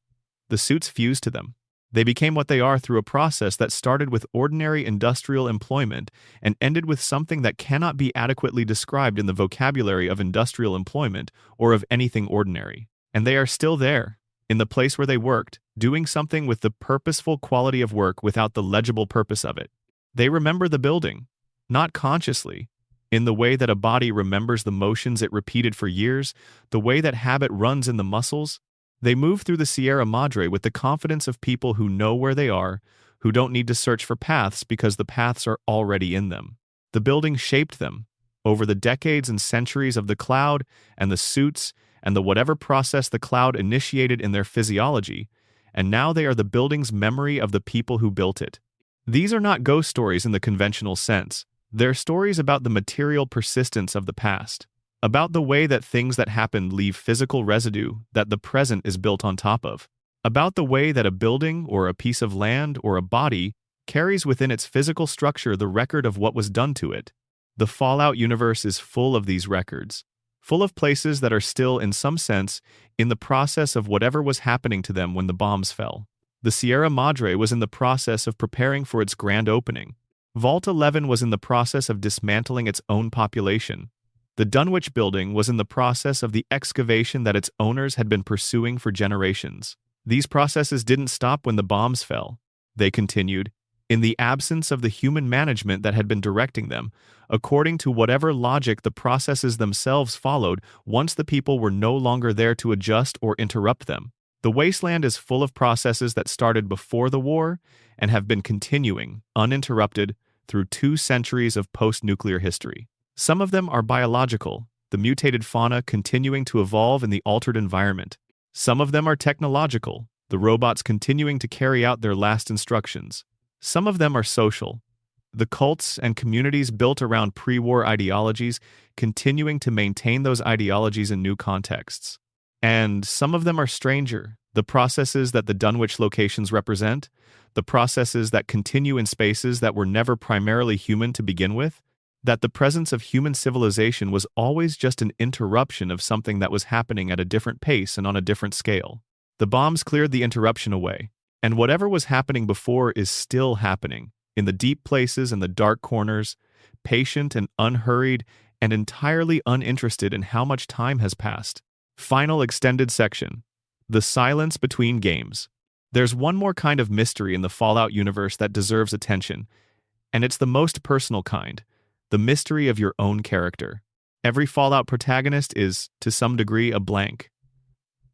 The suits fused to them. They became what they are through a process that started with ordinary industrial employment and ended with something that cannot be adequately described in the vocabulary of industrial employment or of anything ordinary. And they are still there, in the place where they worked, doing something with the purposeful quality of work without the legible purpose of it. They remember the building, not consciously, in the way that a body remembers the motions it repeated for years, the way that habit runs in the muscles. They move through the Sierra Madre with the confidence of people who know where they are, who don't need to search for paths because the paths are already in them. The building shaped them, over the decades and centuries of the cloud and the suits and the whatever process the cloud initiated in their physiology, and now they are the building's memory of the people who built it. These are not ghost stories in the conventional sense. They're stories about the material persistence of the past. About the way that things that happened leave physical residue that the present is built on top of. About the way that a building or a piece of land or a body carries within its physical structure the record of what was done to it. The Fallout universe is full of these records, full of places that are still, in some sense, in the process of whatever was happening to them when the bombs fell. The Sierra Madre was in the process of preparing for its grand opening. Vault 11 was in the process of dismantling its own population. The Dunwich building was in the process of the excavation that its owners had been pursuing for generations. These processes didn't stop when the bombs fell. They continued, in the absence of the human management that had been directing them, according to whatever logic the processes themselves followed once the people were no longer there to adjust or interrupt them. The wasteland is full of processes that started before the war and have been continuing, uninterrupted, through 2 centuries of post-nuclear history. Some of them are biological, the mutated fauna continuing to evolve in the altered environment. Some of them are technological, the robots continuing to carry out their last instructions. Some of them are social, the cults and communities built around pre-war ideologies continuing to maintain those ideologies in new contexts. And some of them are stranger, the processes that the Dunwich locations represent, the processes that continue in spaces that were never primarily human to begin with, that the presence of human civilization was always just an interruption of something that was happening at a different pace and on a different scale. The bombs cleared the interruption away, and whatever was happening before is still happening, in the deep places and the dark corners, patient and unhurried and entirely uninterested in how much time has passed. Final extended section. The silence between games. There's one more kind of mystery in the Fallout universe that deserves attention, and it's the most personal kind. The mystery of your own character. Every Fallout protagonist is, to some degree, a blank.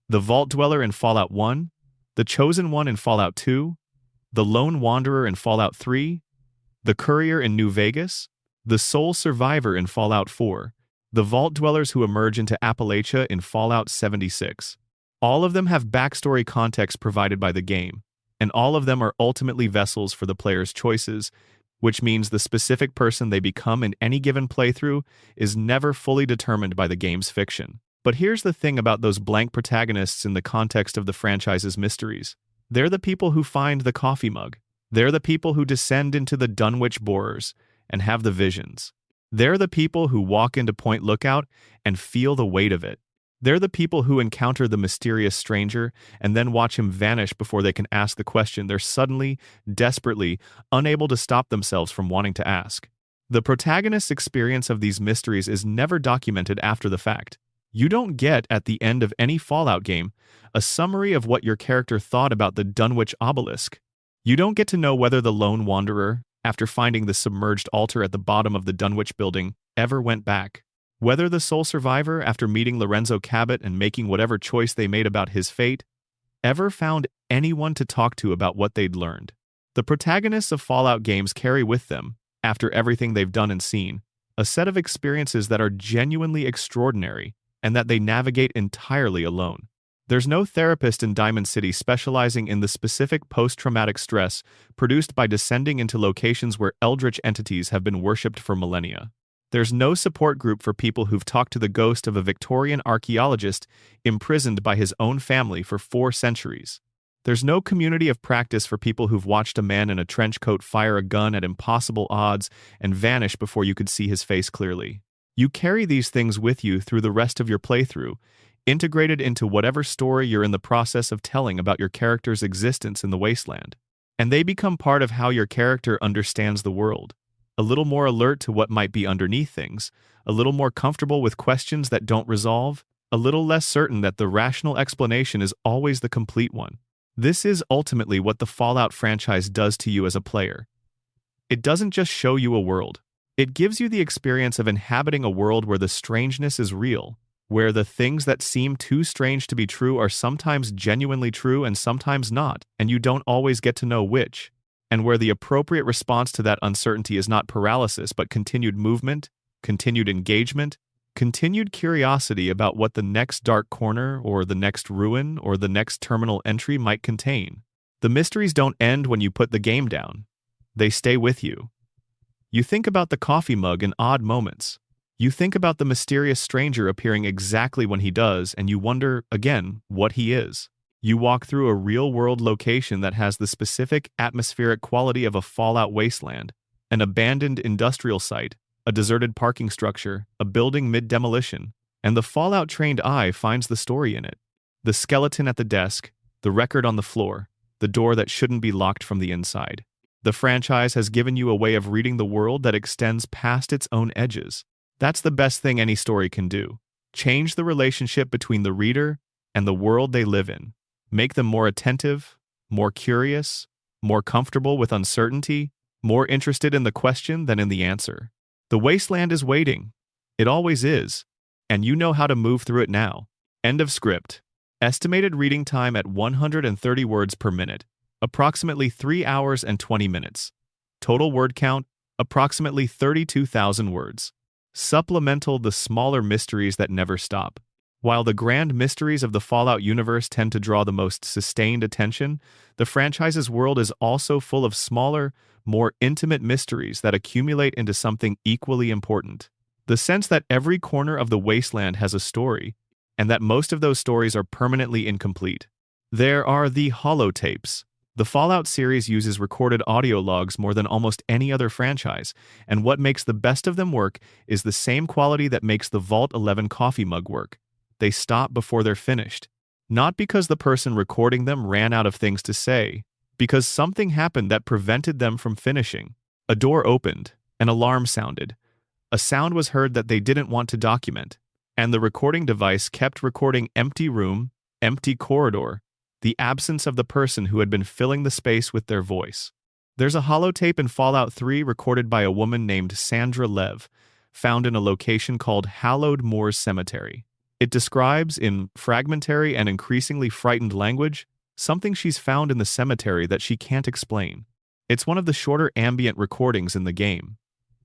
The Vault Dweller in Fallout 1, the Chosen One in Fallout 2, the Lone Wanderer in Fallout 3, the Courier in New Vegas, the Sole Survivor in Fallout 4, the Vault Dwellers who emerge into Appalachia in Fallout 76. All of them have backstory context provided by the game, and all of them are ultimately vessels for the player's choices, which means the specific person they become in any given playthrough is never fully determined by the game's fiction. But here's the thing about those blank protagonists in the context of the franchise's mysteries. They're the people who find the coffee mug. They're the people who descend into the Dunwich borers and have the visions. They're the people who walk into Point Lookout and feel the weight of it. They're the people who encounter the mysterious stranger and then watch him vanish before they can ask the question they're suddenly, desperately, unable to stop themselves from wanting to ask. The protagonist's experience of these mysteries is never documented after the fact. You don't get, at the end of any Fallout game, a summary of what your character thought about the Dunwich obelisk. You don't get to know whether the Lone Wanderer, after finding the submerged altar at the bottom of the Dunwich building, ever went back. Whether the Sole Survivor, after meeting Lorenzo Cabot and making whatever choice they made about his fate, ever found anyone to talk to about what they'd learned. The protagonists of Fallout games carry with them, after everything they've done and seen, a set of experiences that are genuinely extraordinary and that they navigate entirely alone. There's no therapist in Diamond City specializing in the specific post-traumatic stress produced by descending into locations where eldritch entities have been worshipped for millennia. There's no support group for people who've talked to the ghost of a Victorian archaeologist imprisoned by his own family for 4 centuries. There's no community of practice for people who've watched a man in a trench coat fire a gun at impossible odds and vanish before you could see his face clearly. You carry these things with you through the rest of your playthrough, integrated into whatever story you're in the process of telling about your character's existence in the wasteland. And they become part of how your character understands the world. A little more alert to what might be underneath things, a little more comfortable with questions that don't resolve, a little less certain that the rational explanation is always the complete one. This is ultimately what the Fallout franchise does to you as a player. It doesn't just show you a world. It gives you the experience of inhabiting a world where the strangeness is real, where the things that seem too strange to be true are sometimes genuinely true and sometimes not, and you don't always get to know which, and where the appropriate response to that uncertainty is not paralysis but continued movement, continued engagement, continued curiosity about what the next dark corner or the next ruin or the next terminal entry might contain. The mysteries don't end when you put the game down. They stay with you. You think about the coffee mug in odd moments. You think about the mysterious stranger appearing exactly when he does, and you wonder, again, what he is. You walk through a real-world location that has the specific atmospheric quality of a Fallout wasteland, an abandoned industrial site, a deserted parking structure, a building mid-demolition, and the Fallout-trained eye finds the story in it. The skeleton at the desk, the record on the floor, the door that shouldn't be locked from the inside. The franchise has given you a way of reading the world that extends past its own edges. That's the best thing any story can do. Change the relationship between the reader and the world they live in. Make them more attentive, more curious, more comfortable with uncertainty, more interested in the question than in the answer. The wasteland is waiting. It always is. And you know how to move through it now. End of script. Estimated reading time at 130 words per minute. Approximately 3 hours and 20 minutes. Total word count, approximately 32,000 words. Supplemental the smaller mysteries that never stop. While the grand mysteries of the Fallout universe tend to draw the most sustained attention, the franchise's world is also full of smaller, more intimate mysteries that accumulate into something equally important. The sense that every corner of the wasteland has a story, and that most of those stories are permanently incomplete. There are the holotapes. The Fallout series uses recorded audio logs more than almost any other franchise, and what makes the best of them work is the same quality that makes the Vault 11 coffee mug work. They stop before they're finished. Not because the person recording them ran out of things to say, because something happened that prevented them from finishing. A door opened, an alarm sounded. A sound was heard that they didn't want to document, and the recording device kept recording empty room, empty corridor, the absence of the person who had been filling the space with their voice. There's a holotape in Fallout 3 recorded by a woman named Sandra Lev, found in a location called Hallowed Moors Cemetery. It describes, in fragmentary and increasingly frightened language, something she's found in the cemetery that she can't explain. It's one of the shorter ambient recordings in the game.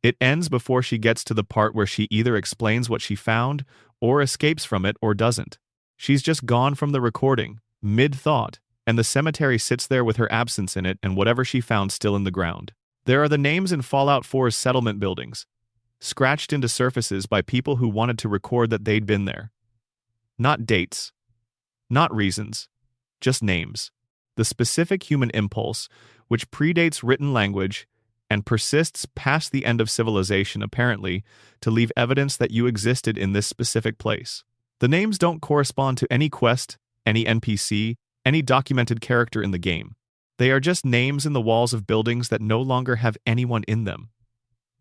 It ends before she gets to the part where she either explains what she found, or escapes from it, or doesn't. She's just gone from the recording, mid-thought, and the cemetery sits there with her absence in it and whatever she found still in the ground. There are the names in Fallout 4's settlement buildings, scratched into surfaces by people who wanted to record that they'd been there. Not dates, not reasons, just names. The specific human impulse, which predates written language and persists past the end of civilization apparently, to leave evidence that you existed in this specific place. The names don't correspond to any quest, any NPC, any documented character in the game. They are just names in the walls of buildings that no longer have anyone in them.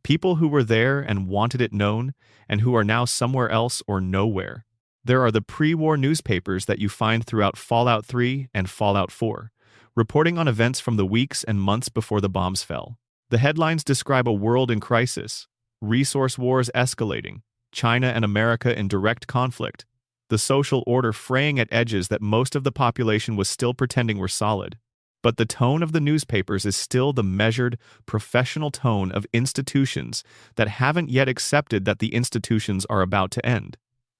People who were there and wanted it known, and who are now somewhere else or nowhere. There are the pre-war newspapers that you find throughout Fallout 3 and Fallout 4, reporting on events from the weeks and months before the bombs fell. The headlines describe a world in crisis, resource wars escalating, China and America in direct conflict, the social order fraying at edges that most of the population was still pretending were solid. But the tone of the newspapers is still the measured, professional tone of institutions that haven't yet accepted that the institutions are about to end.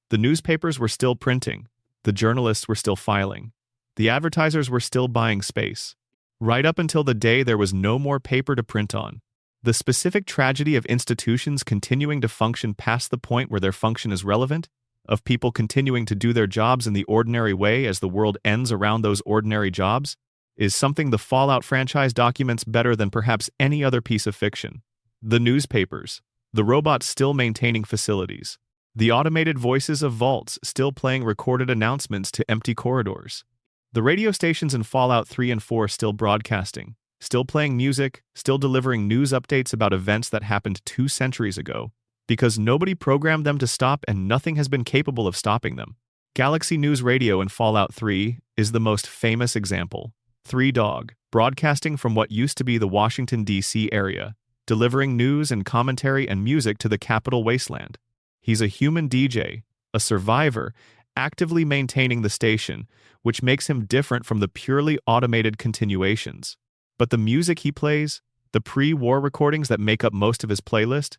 The newspapers were still printing. The journalists were still filing. The advertisers were still buying space. Right up until the day there was no more paper to print on. The specific tragedy of institutions continuing to function past the point where their function is relevant, of people continuing to do their jobs in the ordinary way as the world ends around those ordinary jobs, is something the Fallout franchise documents better than perhaps any other piece of fiction. The newspapers, the robots still maintaining facilities, the automated voices of vaults still playing recorded announcements to empty corridors, the radio stations in Fallout 3 and 4 still broadcasting, still playing music, still delivering news updates about events that happened 2 centuries ago, because nobody programmed them to stop and nothing has been capable of stopping them. Galaxy News Radio in Fallout 3 is the most famous example. 3 Dog, broadcasting from what used to be the Washington, D.C. area, delivering news and commentary and music to the Capital Wasteland. He's a human DJ, a survivor, actively maintaining the station, which makes him different from the purely automated continuations. But the music he plays, the pre-war recordings that make up most of his playlist,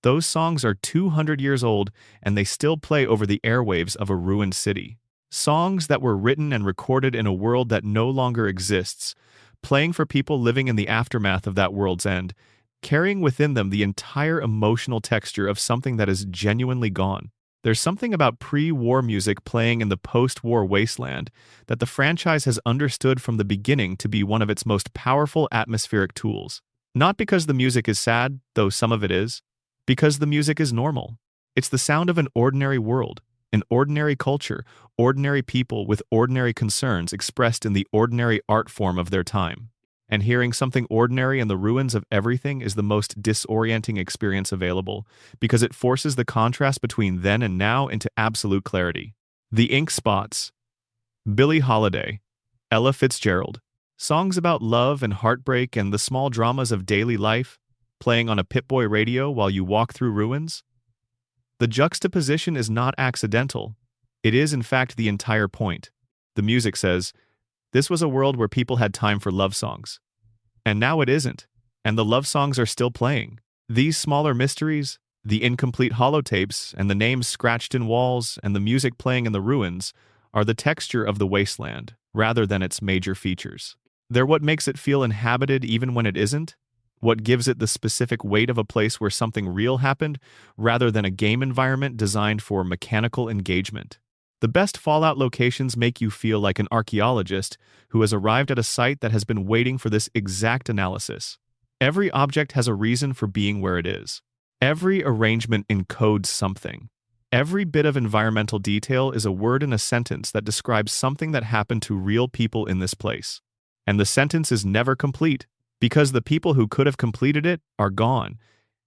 those songs are 200 years old and they still play over the airwaves of a ruined city. Songs that were written and recorded in a world that no longer exists, playing for people living in the aftermath of that world's end, carrying within them the entire emotional texture of something that is genuinely gone. There's something about pre-war music playing in the post-war wasteland that the franchise has understood from the beginning to be one of its most powerful atmospheric tools. Not because the music is sad, though some of it is, because the music is normal. It's the sound of an ordinary world, an ordinary culture, ordinary people with ordinary concerns expressed in the ordinary art form of their time. And hearing something ordinary in the ruins of everything is the most disorienting experience available, because it forces the contrast between then and now into absolute clarity. The Ink Spots, Billie Holiday, Ella Fitzgerald, songs about love and heartbreak and the small dramas of daily life, playing on a Pip-Boy radio while you walk through ruins. The juxtaposition is not accidental. It is, in fact, the entire point. The music says, this was a world where people had time for love songs. And now it isn't, and the love songs are still playing. These smaller mysteries, the incomplete holotapes, and the names scratched in walls, and the music playing in the ruins, are the texture of the wasteland, rather than its major features. They're what makes it feel inhabited even when it isn't, what gives it the specific weight of a place where something real happened, rather than a game environment designed for mechanical engagement. The best Fallout locations make you feel like an archaeologist who has arrived at a site that has been waiting for this exact analysis. Every object has a reason for being where it is. Every arrangement encodes something. Every bit of environmental detail is a word in a sentence that describes something that happened to real people in this place. And the sentence is never complete, because the people who could have completed it are gone,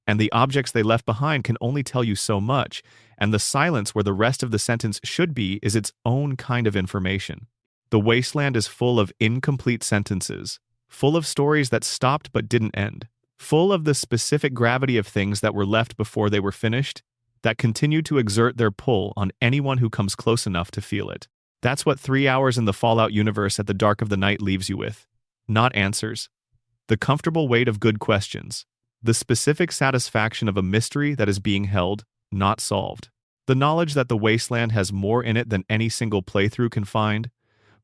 and the objects they left behind can only tell you so much, and the silence where the rest of the sentence should be is its own kind of information. The wasteland is full of incomplete sentences, full of stories that stopped but didn't end, full of the specific gravity of things that were left before they were finished, that continue to exert their pull on anyone who comes close enough to feel it. That's what 3 hours in the Fallout universe at the dark of the night leaves you with. Not answers. The comfortable weight of good questions. The specific satisfaction of a mystery that is being held, not solved. The knowledge that the wasteland has more in it than any single playthrough can find,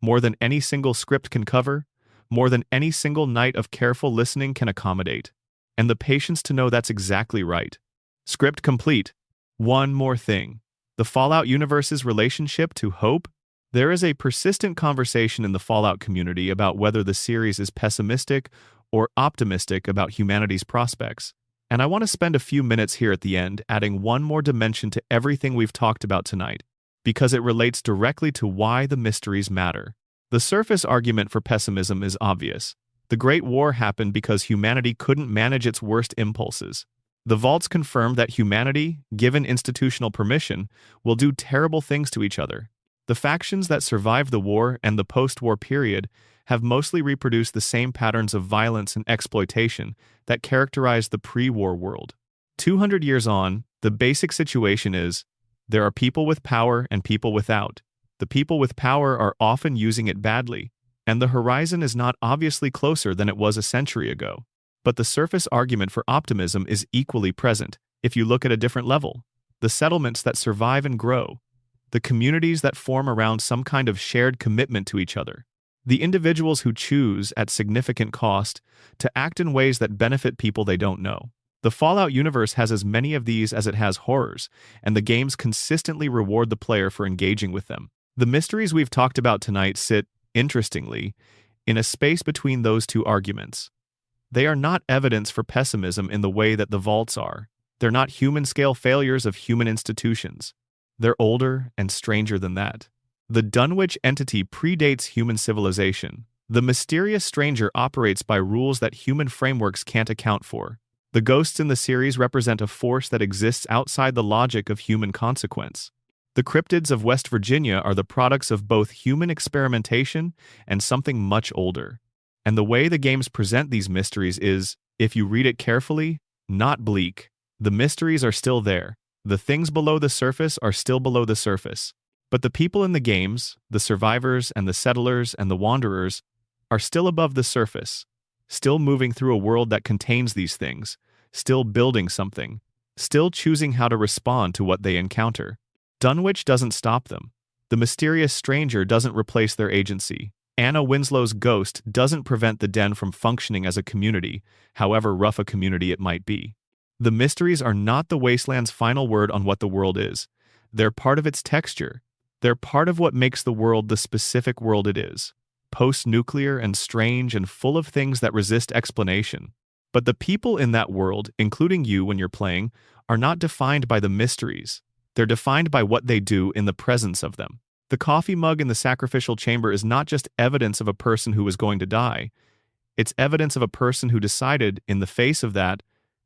more than any single script can cover, more than any single night of careful listening can accommodate. And the patience to know that's exactly right. Script complete. One more thing. The Fallout universe's relationship to hope? There is a persistent conversation in the Fallout community about whether the series is pessimistic or optimistic about humanity's prospects. And I want to spend a few minutes here at the end adding one more dimension to everything we've talked about tonight, because it relates directly to why the mysteries matter. The surface argument for pessimism is obvious. The Great War happened because humanity couldn't manage its worst impulses. The vaults confirm that humanity, given institutional permission, will do terrible things to each other. The factions that survived the war and the post-war period have mostly reproduced the same patterns of violence and exploitation that characterized the pre-war world. 200 years on, the basic situation is, there are people with power and people without. The people with power are often using it badly, and the horizon is not obviously closer than it was a century ago. But the surface argument for optimism is equally present if you look at a different level. The settlements that survive and grow, the communities that form around some kind of shared commitment to each other, the individuals who choose, at significant cost, to act in ways that benefit people they don't know. The Fallout universe has as many of these as it has horrors, and the games consistently reward the player for engaging with them. The mysteries we've talked about tonight sit, interestingly, in a space between those two arguments. They are not evidence for pessimism in the way that the vaults are. They're not human-scale failures of human institutions. They're older and stranger than that. The Dunwich entity predates human civilization. The mysterious stranger operates by rules that human frameworks can't account for. The ghosts in the series represent a force that exists outside the logic of human consequence. The cryptids of West Virginia are the products of both human experimentation and something much older. And the way the games present these mysteries is, if you read it carefully, not bleak. The mysteries are still there. The things below the surface are still below the surface. But the people in the games, the survivors and the settlers and the wanderers, are still above the surface, still moving through a world that contains these things, still building something, still choosing how to respond to what they encounter. Dunwich doesn't stop them. The mysterious stranger doesn't replace their agency. Anna Winslow's ghost doesn't prevent the den from functioning as a community, however rough a community it might be. The mysteries are not the wasteland's final word on what the world is. They're part of its texture. They're part of what makes the world the specific world it is. Post-nuclear and strange and full of things that resist explanation. But the people in that world, including you when you're playing, are not defined by the mysteries. They're defined by what they do in the presence of them. The coffee mug in the sacrificial chamber is not just evidence of a person who was going to die. It's evidence of a person who decided, in the face of that,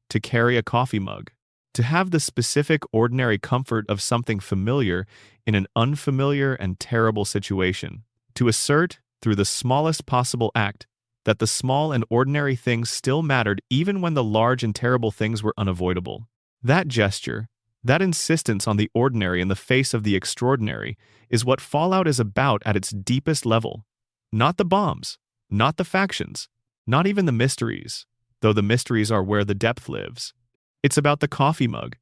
to carry a coffee mug. To have the specific, ordinary comfort of something familiar in an unfamiliar and terrible situation. To assert, through the smallest possible act, that the small and ordinary things still mattered even when the large and terrible things were unavoidable. That gesture, that insistence on the ordinary in the face of the extraordinary, is what Fallout is about at its deepest level. Not the bombs, not the factions, not even the mysteries, though the mysteries are where the depth lives. It's about the coffee mug.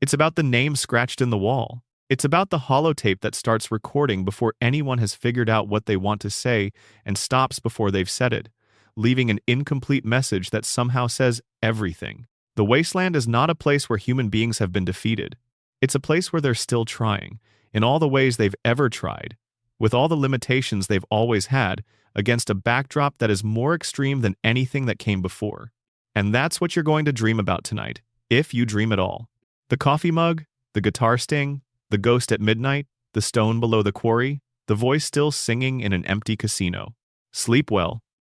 It's about the name scratched in the wall. It's about the holotape that starts recording before anyone has figured out what they want to say and stops before they've said it, leaving an incomplete message that somehow says everything. The wasteland is not a place where human beings have been defeated. It's a place where they're still trying, in all the ways they've ever tried, with all the limitations they've always had, against a backdrop that is more extreme than anything that came before. And that's what you're going to dream about tonight, if you dream at all. The coffee mug, the guitar sting, the ghost at midnight, the stone below the quarry, the voice still singing in an empty casino. Sleep well.